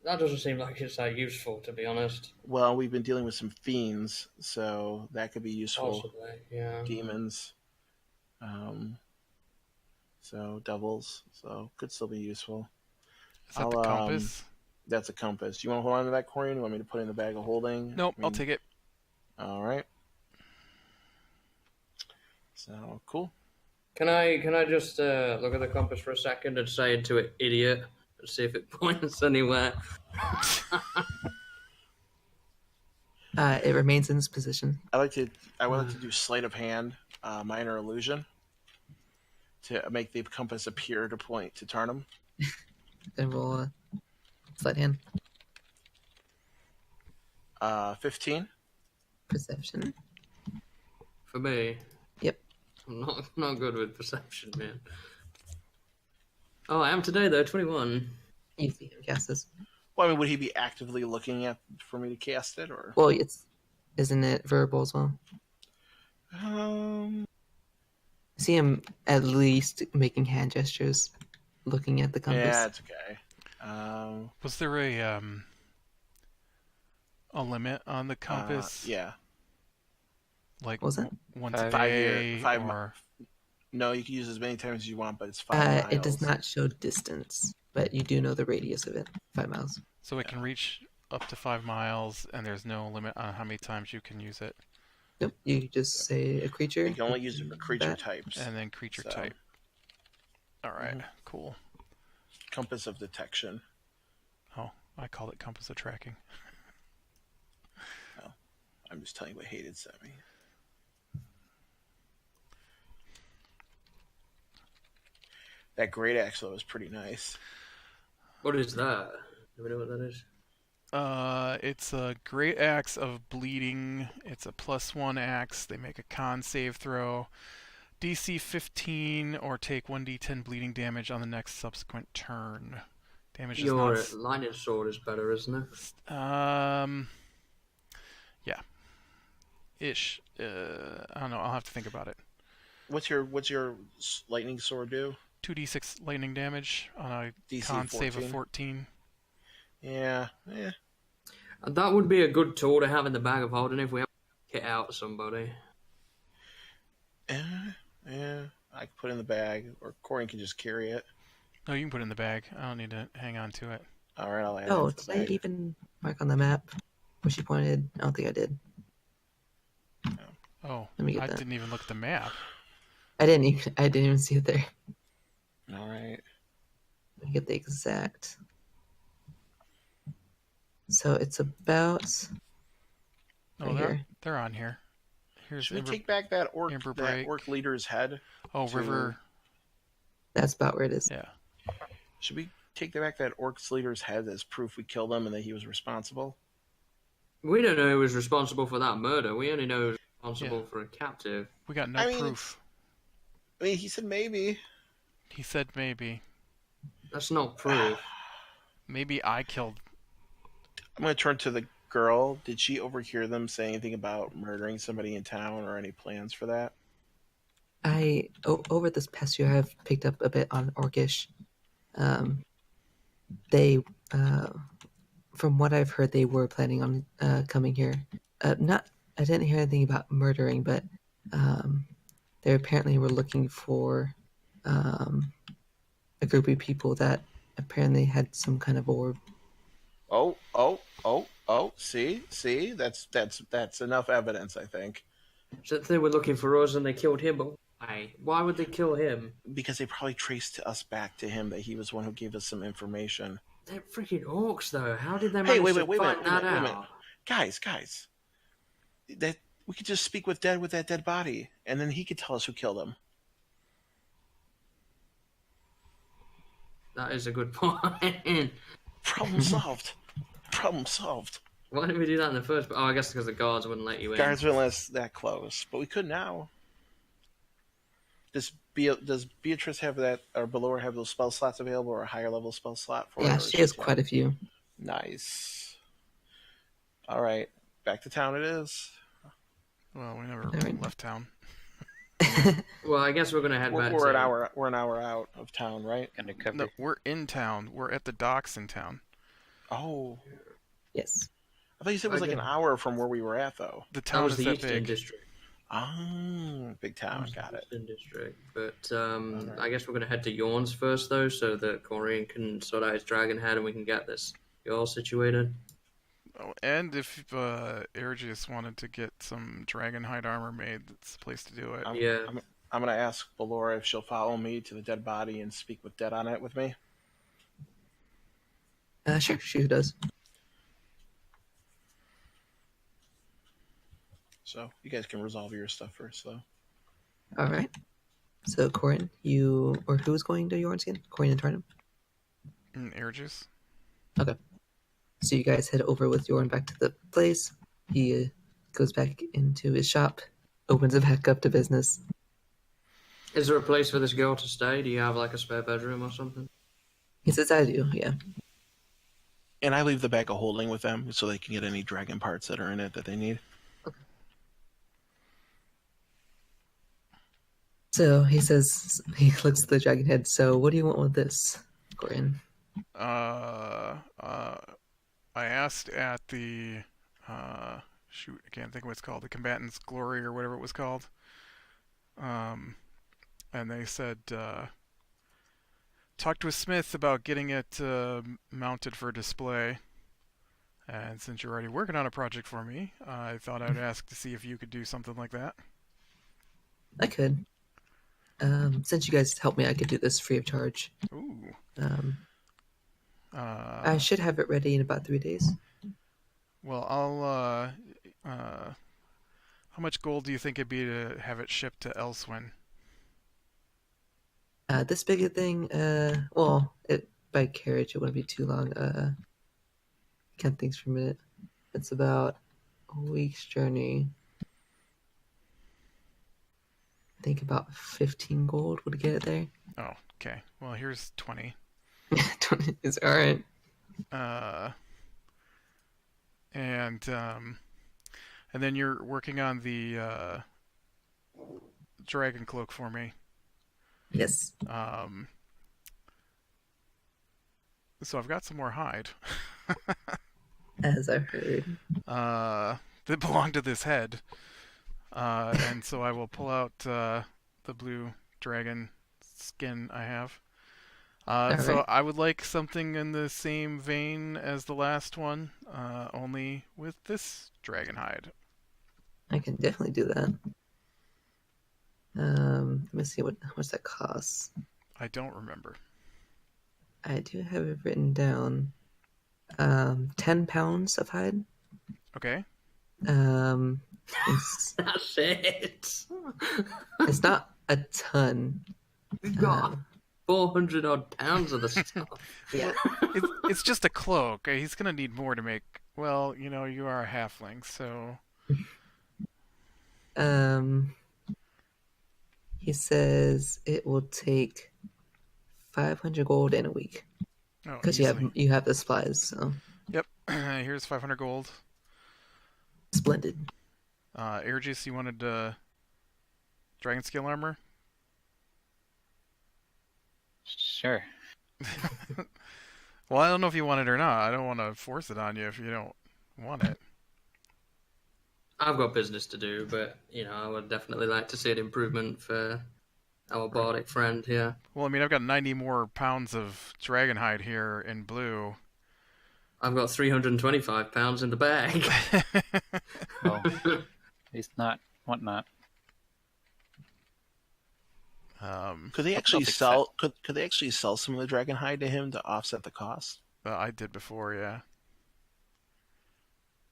That doesn't seem like it's that useful, to be honest. well, we've been dealing with some fiends, so that could be useful. Possibly, yeah. Demons. So devils. So could still be useful. Is that the compass? That's a compass. You want to hold on to that, Corian? You want me to put it in the bag of holding? Nope, I'll take it. All right. So cool. Can I just look at the compass for a second and say to it, idiot, and see if it points anywhere? It remains in its position. I would like to do sleight of hand, minor illusion, to make the compass appear to point to Tarnum. Then we'll sleight hand. 15. Perception. For me. Yep. I'm not good with perception, man. Oh, I am today though, 21. You see him cast this. Well, I mean, would he be actively looking at for me to cast it, or? Well, isn't it verbal as well? Um. I see him at least making hand gestures, looking at the compass. Yeah, it's okay. Was there a limit on the compass? Yeah. What Like was it? once a 5 day, year, 5 or No, you can use as many times as you want, but it's 5 miles. It does not show distance, but you do know the radius of it. 5 miles. so it can reach up to 5 miles, and there's no limit on how many times you can use it. Nope. You just say a creature. You can only use it for creature Bat. types. And then creature So. type. All right, cool. Compass of detection. Oh, I called it compass of tracking. I'm just telling you what Hayden sent me. That great axe though is pretty nice. What is that? Do we know what that is? It's a great axe of bleeding. It's a +1 axe. They make a con save throw. DC 15 or take 1d10 bleeding damage on the next subsequent turn. Damage is Your not... lightning sword is better, isn't it? Yeah. Ish. I don't know. I'll have to think about it. What's your lightning sword do? 2d6 lightning damage on a DC con save of 14. 14. Yeah. That would be a good tool to have in the bag of holding if we have to kit out somebody. Yeah. I can put it in the bag, or Corian can just carry it. No, you can put it in the bag. I don't need to hang on to it. All right, I'll add Oh, it to did the I bag. even mark on the map where she pointed? I don't think I did. Oh, Let me get I that. didn't even look at the map. I didn't even see it there. All right. Let me get the exact. So it's about Oh, right here. they're on here. Here's Should we Ember- take back that Ember Break. orc leader's head? Oh, to- River. That's about where it is. Yeah. Should we take back that orcs leader's head as proof we killed him and that he was responsible? We don't know who was responsible for that murder. We only know who was responsible for a captive. We got no I mean, proof. he said maybe. He said maybe. That's not proof. Maybe I killed. I'm going to turn to the girl. Did she overhear them say anything about murdering somebody in town or any plans for that? Over this past year, I've picked up a bit on Orcish. They, from what I've heard, they were planning on coming here. I didn't hear anything about murdering, but they apparently were looking for a group of people that apparently had some kind of orb. Oh! See, that's enough evidence, I think. So they were looking for us and they killed him, but why? Why would they kill him? Because they probably traced us back to him, that he was one who gave us some information. They're freaking orcs, though. How did they manage to find that out? Guys, that we could just speak with that dead body, and then he could tell us who killed him. That is a good point. Problem solved. Problem solved. Why didn't we do that in the first? Oh, I guess because the guards wouldn't let you in. Guards wouldn't let us that close, but we could now. Does Beatrice have that, or Belor have those spell slots available, or a higher level spell slot for her? Yeah, she has quite a few. Nice. All right, back to town it is. Well, we never left town. Well, I guess we're gonna head back. We're an hour out of town, right? No, we're in town. We're at the docks in town. Oh, yes. I thought you said it was like an hour from where we were at, though. The town is the that Eastern big. District. Oh, big town. Got it. Eastern District. But I guess we're gonna head to Yorn's first, though, so that Corian can sort out his dragon head and we can get this all situated. Oh, and if Ergius wanted to get some dragon hide armor made, that's the place to do it. I'm going to ask Belora if she'll follow me to the dead body and speak with Dead on it with me. Sure, she does. So you guys can resolve your stuff first, though. All right. So, Corin, who's going to Yorn's again? Corin and Tarnum? Ergius. Okay. So you guys head over with Yorn back to the place. He goes back into his shop, opens it back up to business. Is there a place for this girl to stay? Do you have like a spare bedroom or something? He says, I do, yeah. And I leave the bag of holding with them so they can get any dragon parts that are in it that they need. Okay. So he says, he looks at the dragon head. So what do you want with this, Corin? I asked at the shoot, I can't think of what it's called, the Combatant's Glory or whatever it was called. And they said talk to a smith about getting it mounted for display. And since you're already working on a project for me, I thought I'd ask to see if you could do something like that. I could. Since you guys helped me, I could do this free of charge. Ooh. I should have it ready in about 3 days. Well, I'll. How much gold do you think it'd be to have it shipped to Elswyn? This big a thing, by carriage it wouldn't be too long. Can't think for a minute. It's about a week's journey. I think about 15 gold would get it there. Oh, okay. Well, here's 20. 20 is alright. And then you're working on the dragon cloak for me. Yes. So I've got some more hide. As I've heard. That belong to this head. And so I will pull out the blue dragon skin I have. So right. I would like something in the same vein as the last one, only with this dragon hide. I can definitely do that. Let me see how much that costs. I don't remember. I do have it written down. 10 pounds of hide. Okay. It's, That's it. it's not a ton. God. 400 odd pounds of the stuff. Yeah. It's just a cloak. He's gonna need more to make. Well, you know, you are a halfling, so Um, he says it will take 500 gold in a week oh, because easily. you have the supplies. So Yep. Here's 500 gold. splendid. Airgis, you wanted dragon scale armor? Sure. Well, I don't know if you want it or not. I don't want to force it on you if you don't want it. I've got business to do, but I would definitely like to see an improvement for our bardic friend here. Well, I mean, I've got 90 more pounds of dragon hide here in blue. I've got 325 pounds in the bag. Well, at least not whatnot. Could they actually sell? Could they actually sell some of the dragon hide to him to offset the cost? I did before, yeah.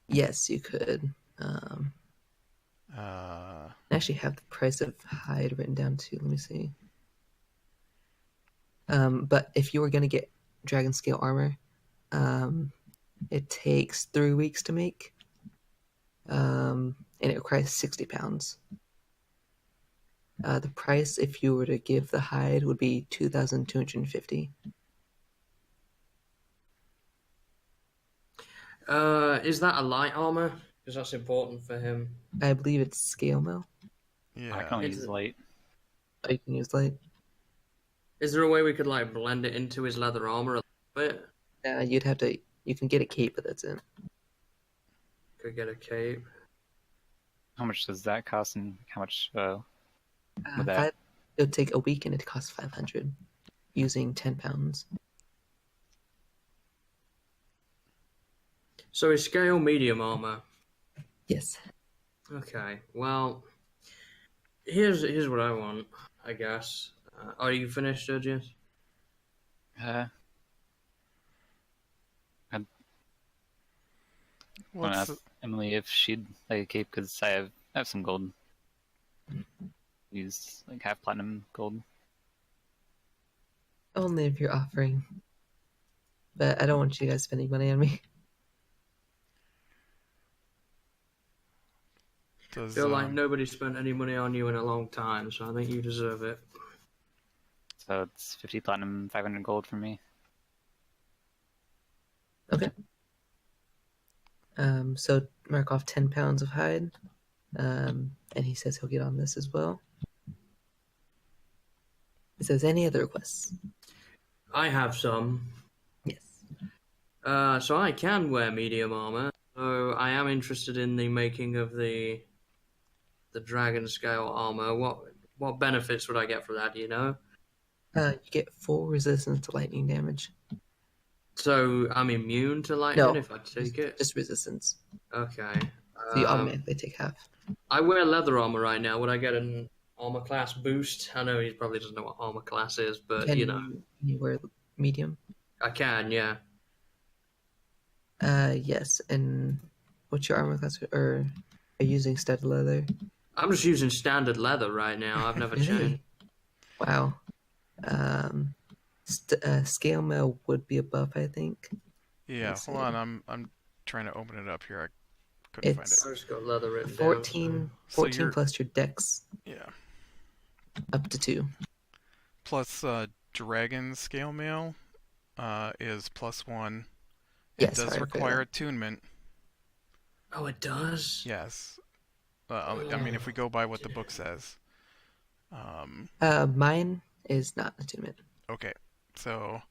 Yes, you could. Uh, I actually have the price of hide written down too. Let me see. But if you were going to get dragon scale armor, it takes 3 weeks to make, and it requires 60 pounds. The price, if you were to give the hide, would be 2,250. Is that a light armor? Because that's important for him. I believe it's scale mill. yeah. I can only use light. Oh, you can use light. Is there a way we could blend it into his leather armor a little bit? You'd have to. You can get a cape, but that's it. Could get a cape. How much does that cost, and how much would that? It would take a week, and it costs 500, using 10 pounds. So is scale medium armor? Yes. Okay. Well, here's what I want. I guess. Are you finished, Judges? I'd want to What's ask Emily if she'd like a cape, because I have some gold. Use like half platinum gold. Only if you're offering. But I don't want you guys spending money on me. I feel like nobody spent any money on you in a long time, so I think you deserve it. So it's 50 platinum, 500 gold for me. Okay. So mark off 10 pounds of hide. And he says he'll get on this as well. It says any other requests? I have some. Yes. So I can wear medium armor. So I am interested in the making of the dragon scale armor. What benefits would I get for that? Do you know? You get full resistance to lightning damage. So I'm immune to lightning if I take it? Just resistance. Okay. So you automatically take half. I wear leather armor right now. Would I get an armor class boost? I know he probably doesn't know what armor class is, but Can you wear medium? I can, yeah. Yes. And what's your armor class? Or are you using studded leather? I'm just using standard leather right now. I've never changed. Wow. Scale mail would be above, I think. Yeah, hold on. I'm trying to open it up here. I couldn't find it. I just got leather written 14, down. 14 plus your dex. Yeah. Up to 2. Plus dragon scale mail is +1. Yes, It does require attunement. Oh, it does? Yes. I mean, if we go by what the book says. Mine is not attunement. Okay, so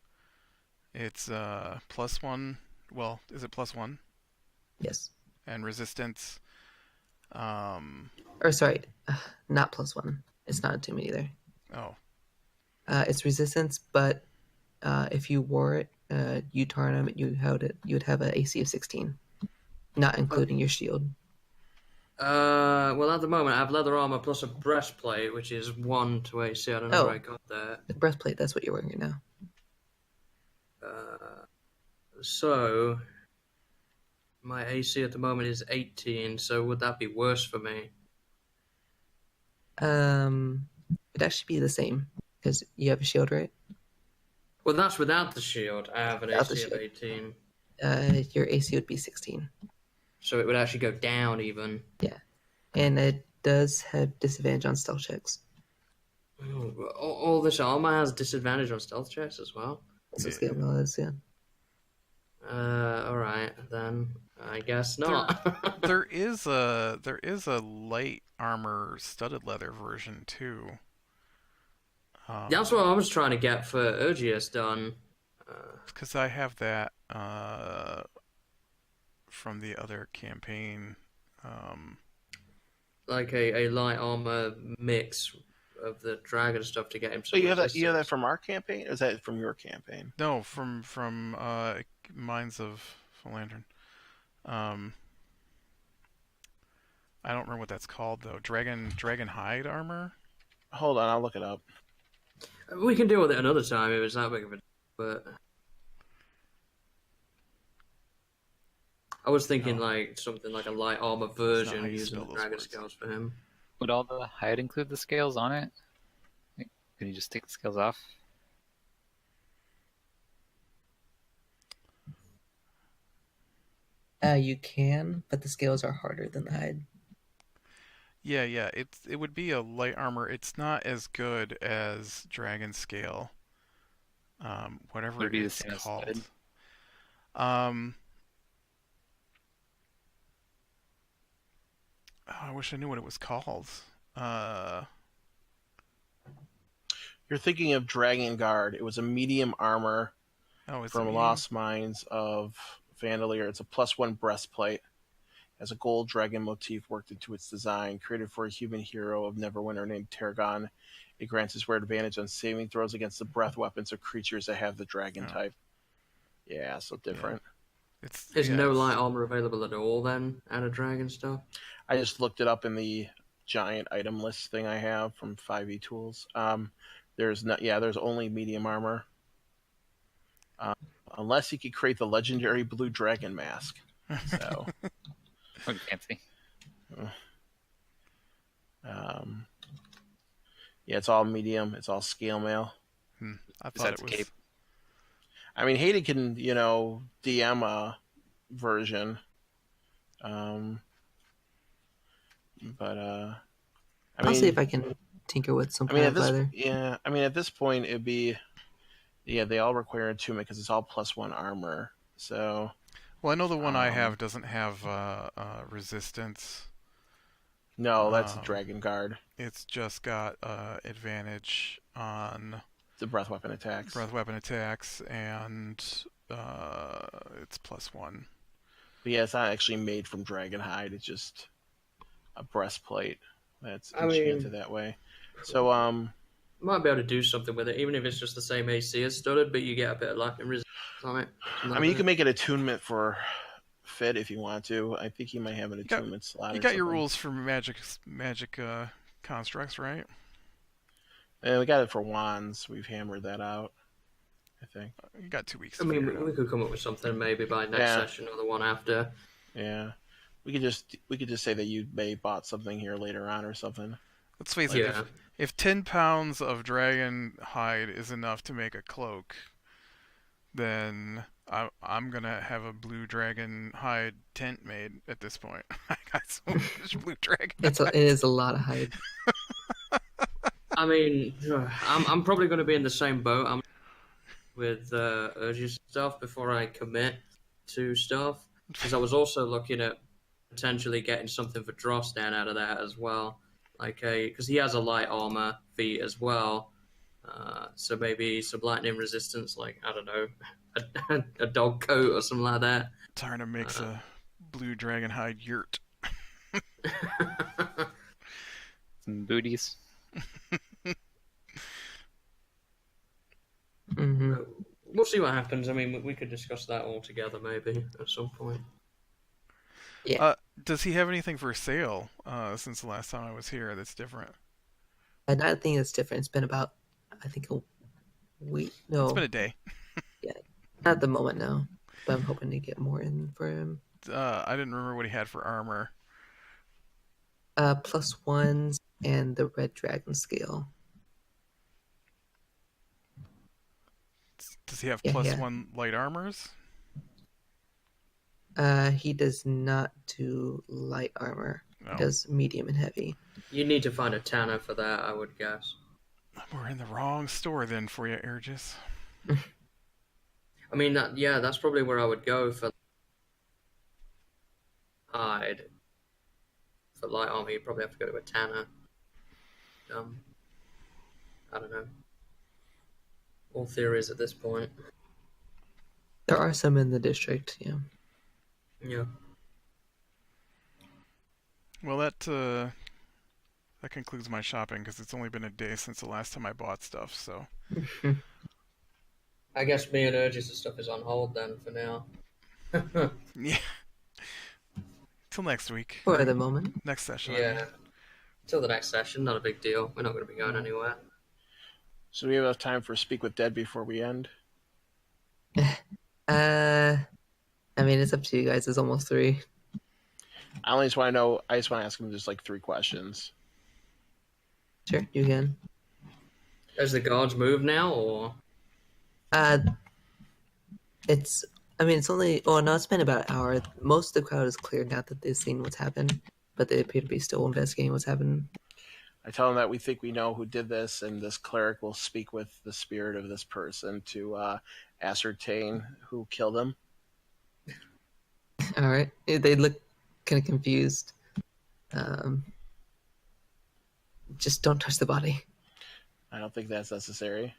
it's +1. Well, is it +1? Yes. And resistance. Or sorry, not +1. It's not attunement either. Oh. It's resistance, but if you wore it, you Arcanum, you would have an AC of 16, not including your shield. Well, at the moment, I have leather armor plus a breastplate, which is 1 to AC. I don't know where I got that. The breastplate, that's what you're wearing right now. So, my AC at the moment is 18, so would that be worse for me? It'd actually be the same. Because you have a shield, right? Well, that's without the shield. I have an Without the AC of shield. 18. Your AC would be 16. So it would actually go down even. Yeah. And it does have disadvantage on stealth checks. Oh, all this armor has disadvantage on stealth checks as well. So scale mail is, yeah. Alright, then I guess not. There is a light armor studded leather version too. That's what I was trying to get for Urgius done. Because I have that from the other campaign. Like a light armor mix of the dragon stuff to get him So some you have that resistance. from our campaign, or is that from your campaign? No, from Mines of Philandron. I don't remember what that's called though. Dragon hide armor. Hold on, I'll look it up. We can deal with it another time if it's that big of a deal, but I was thinking like something like a light armor version how you using spell the those dragon words. scales for him. Would all the hide include the scales on it? Like, can you just take the scales off? You can, but the scales are harder than the hide. Yeah. It would be a light armor. It's not as good as Dragon Scale. Whatever Would it be the it's same as called. studded? I wish I knew what it was called. You're thinking of Dragon Guard. It was a medium armor It's from Lost Mines of Vandalier. It's a +1 breastplate. Has a gold dragon motif worked into its design. Created for a human hero of Neverwinter named Tarragon. It grants his wear advantage on saving throws against the breath weapons of creatures that have the dragon type. Yeah, so different. There's no light armor available at all then out of dragon stuff. I just looked it up in the giant item list thing I have from 5e tools. There's only medium armor. Unless you could create the legendary blue dragon mask. So What fancy. yeah, it's all medium. It's all scale mail. I Is thought that it the was. cape? I mean, Hayden can, DM a version. I'll see if I can tinker with some kind of leather. At this point, it'd be, they all require attunement because it's all +1 armor. So. Well, I know the one I have doesn't have resistance. No, that's a Dragon Guard. It's just got advantage on the breath weapon attacks. And it's +1. But yeah, it's not actually made from dragon hide. It's just a breastplate that's enchanted that way. So might be able to do something with it, even if it's just the same AC as studded, but you get a bit of lightning resistance on it. You can make an attunement for Fit if you want to. I think you might have an attunement slot. You got your rules for magic constructs, right? And we got it for wands. We've hammered that out, I think. You got 2 weeks. We could come up with something maybe by next session or the one after. Yeah, we could just say that you may bought something here later on or something. Let's face it. If 10 pounds of dragon hide is enough to make a cloak, then I'm gonna have a blue dragon hide tent made at this point. I got so much blue dragon. It is a lot of hide. I mean, I'm probably going to be in the same boat. I'm with urges stuff before I commit to stuff, because I was also looking at potentially getting something for Drostan out of that as well, because he has a light armor feat as well. So maybe some lightning resistance, like, I don't know, a dog coat or something like that. Tarna makes a blue dragon hide yurt. Some booties. Mm-hmm. We'll see what happens. I mean, we could discuss that all together maybe at some point. Yeah. Does he have anything for sale since the last time I was here that's different? Another thing that's different, it's been about, I think, a week. No. It's been a day. Yeah. Not at the moment, no. But I'm hoping to get more in for him. I didn't remember what he had for armor. +1s and the red dragon scale. Does he have Yeah, yeah. +1 light armors? He does not do light armor. No. He does medium and heavy. You need to find a Tanner for that, I would guess. We're in the wrong store then for you, Urges. I mean, that's probably where I would go for hide. For light armor, you probably have to go to a Tanner. I don't know. All theories at this point. There are some in the district, yeah. Yeah. Well, that concludes my shopping because it's only been a day since the last time I bought stuff. So I guess me and Urges and stuff is on hold then for now. yeah, till next week. For the moment. Next session. I mean. Yeah. Till the next session, not a big deal. We're not going to be going anywhere. So we have enough time for Speak with Dead before we end. I mean, it's up to you guys. It's almost 3. I just want to know. I just want to ask him just like 3 questions. Sure, you can. Has the guards moved now, or? It's. I mean, it's only. Oh no, it's been about an hour. Most of the crowd is cleared now that they've seen what's happened, but they appear to be still investigating what's happened. I tell him that we think we know who did this, and this cleric will speak with the spirit of this person to ascertain who killed him. All right, they look kind of confused. Just don't touch the body. I don't think that's necessary.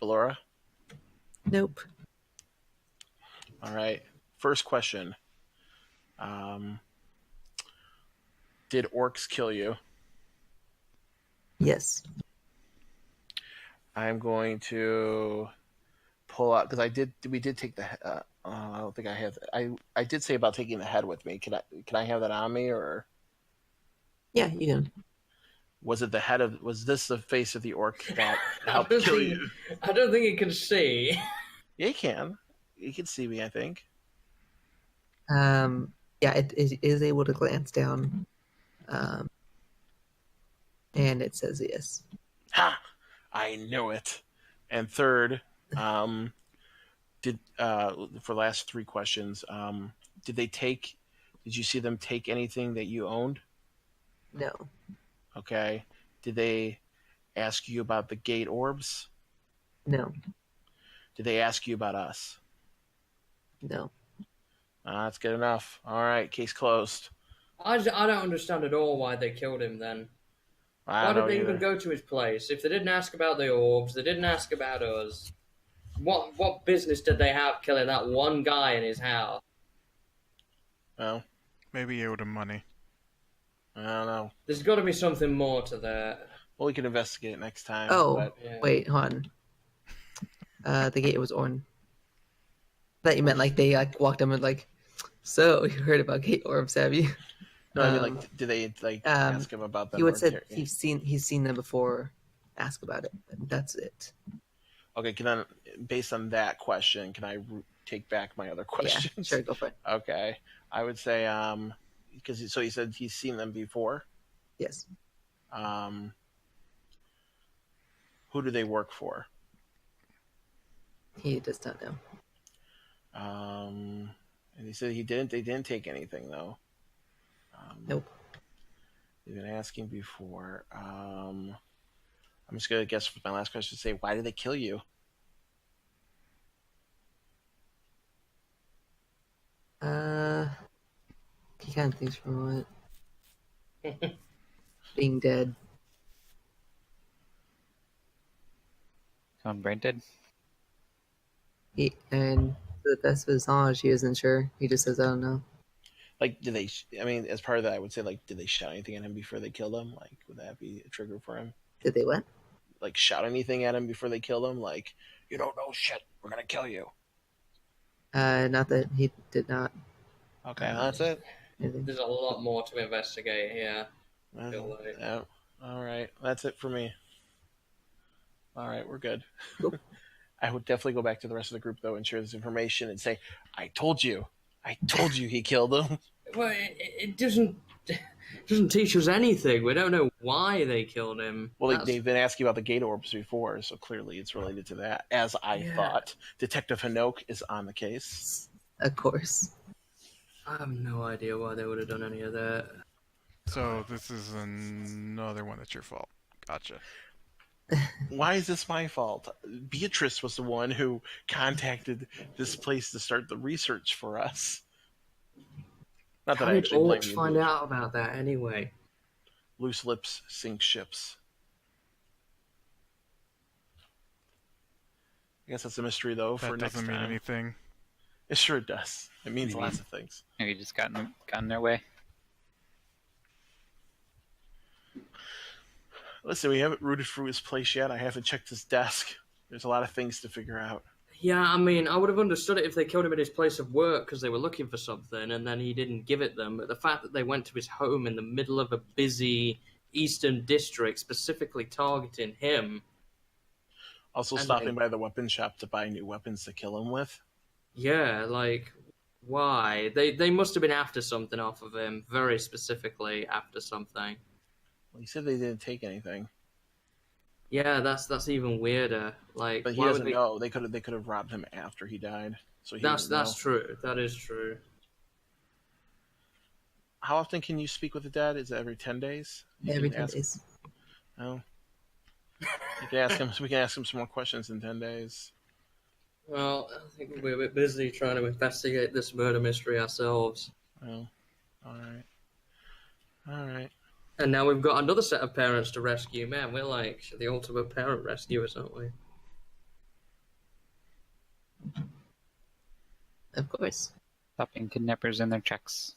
Ballora? Nope. All right. First question. Did orcs kill you? Yes. I'm going to pull out because we did take the. I don't think I have. I did say about taking the head with me. Can I have that on me, or Yeah, you can. was it the head of? Was this the face of the orc that helped kill you? I don't think he can see. Yeah, he can. He can see me, I think. Yeah, it is able to glance down, and it says yes. Ha! I knew it. And third, did for the last 3 questions, did you see them take anything that you owned? No. Okay. Did they ask you about the gate orbs? No. Did they ask you about us? No. That's good enough. All right, case closed. I don't understand at all why they killed him then. I Why don't did know they either. even go to his place? If they didn't ask about the orbs, they didn't ask about us. What business did they have killing that one guy in his house? Well, Maybe you owed him money. I don't know. There's got to be something more to that. Well, we can investigate it next time. Oh, but Yeah. wait, hold on. The gate was on. I thought you meant like they walked in and like, so you heard about gate orbs, have you? no, I mean, like, did they ask him about them? He would or said he's seen them before. Ask about it. That's it. Okay, based on that question, can I take back my other questions? Yeah, sure, go for it. Okay, I would say because he said he's seen them before. Yes. Who do they work for? He does not know. And he said they didn't take anything though. Nope. They've been asking before. I'm just gonna guess for my last question. Say, why did they kill you? He kind of thinks for a moment. Being dead. Gone brain dead. And to the best of his knowledge, he isn't sure. He just says, I don't know. Like, did they? I mean, as part of that, I would say, like, did they shout anything at him before they killed him? Like, would that be a trigger for him? Did they what? Like, shout anything at him before they killed him? Like, you don't know shit. We're gonna kill you. Not that he did not. Okay, that's it. There's a lot more to investigate here. Yeah. All right, that's it for me. All right, we're good. Cool. I would definitely go back to the rest of the group though and share this information and say, I told you he killed him. Well, it doesn't. doesn't teach us anything. We don't know why they killed him. Well, they've been asking about the gate orbs before, so clearly it's related to that, as I thought. Detective Hanokh is on the case. Of course. I have no idea why they would have done any of that. So this is another one that's your fault. Gotcha. Why is this my fault? Beatrice was the one who contacted this place to start the research for us. Not that How I did actually blame orcs you. find out about that anyway? Loose lips sink ships. I guess that's a mystery, though, for That next doesn't mean time. anything. It sure does. It means Maybe. lots of things. Maybe just gotten their way. Listen, we haven't rooted through his place yet. I haven't checked his desk. There's a lot of things to figure out. Yeah, I mean, I would have understood it if they killed him at his place of work because they were looking for something and then he didn't give it them. But the fact that they went to his home in the middle of a busy eastern district, specifically targeting him. Also And stopping by the weapon shop to buy new weapons to kill him with. Yeah, like, why? They must have been after something off of him, very specifically after something. Well, he said they didn't take anything. Yeah, that's even weirder. Like, But he why would doesn't they... know. They could have robbed him after he died. So he That's doesn't know. true. That is true. How often can you speak with the dead? Is it every 10 days? You Every can 10 ask- days. No. You can ask him. We can ask him some more questions in 10 days. Well, I think we're a bit busy trying to investigate this murder mystery ourselves. Oh, all right. All right. And now we've got another set of parents to rescue. Man, we're like the ultimate parent rescuers, aren't we? Of course. Stopping kidnappers in their tracks.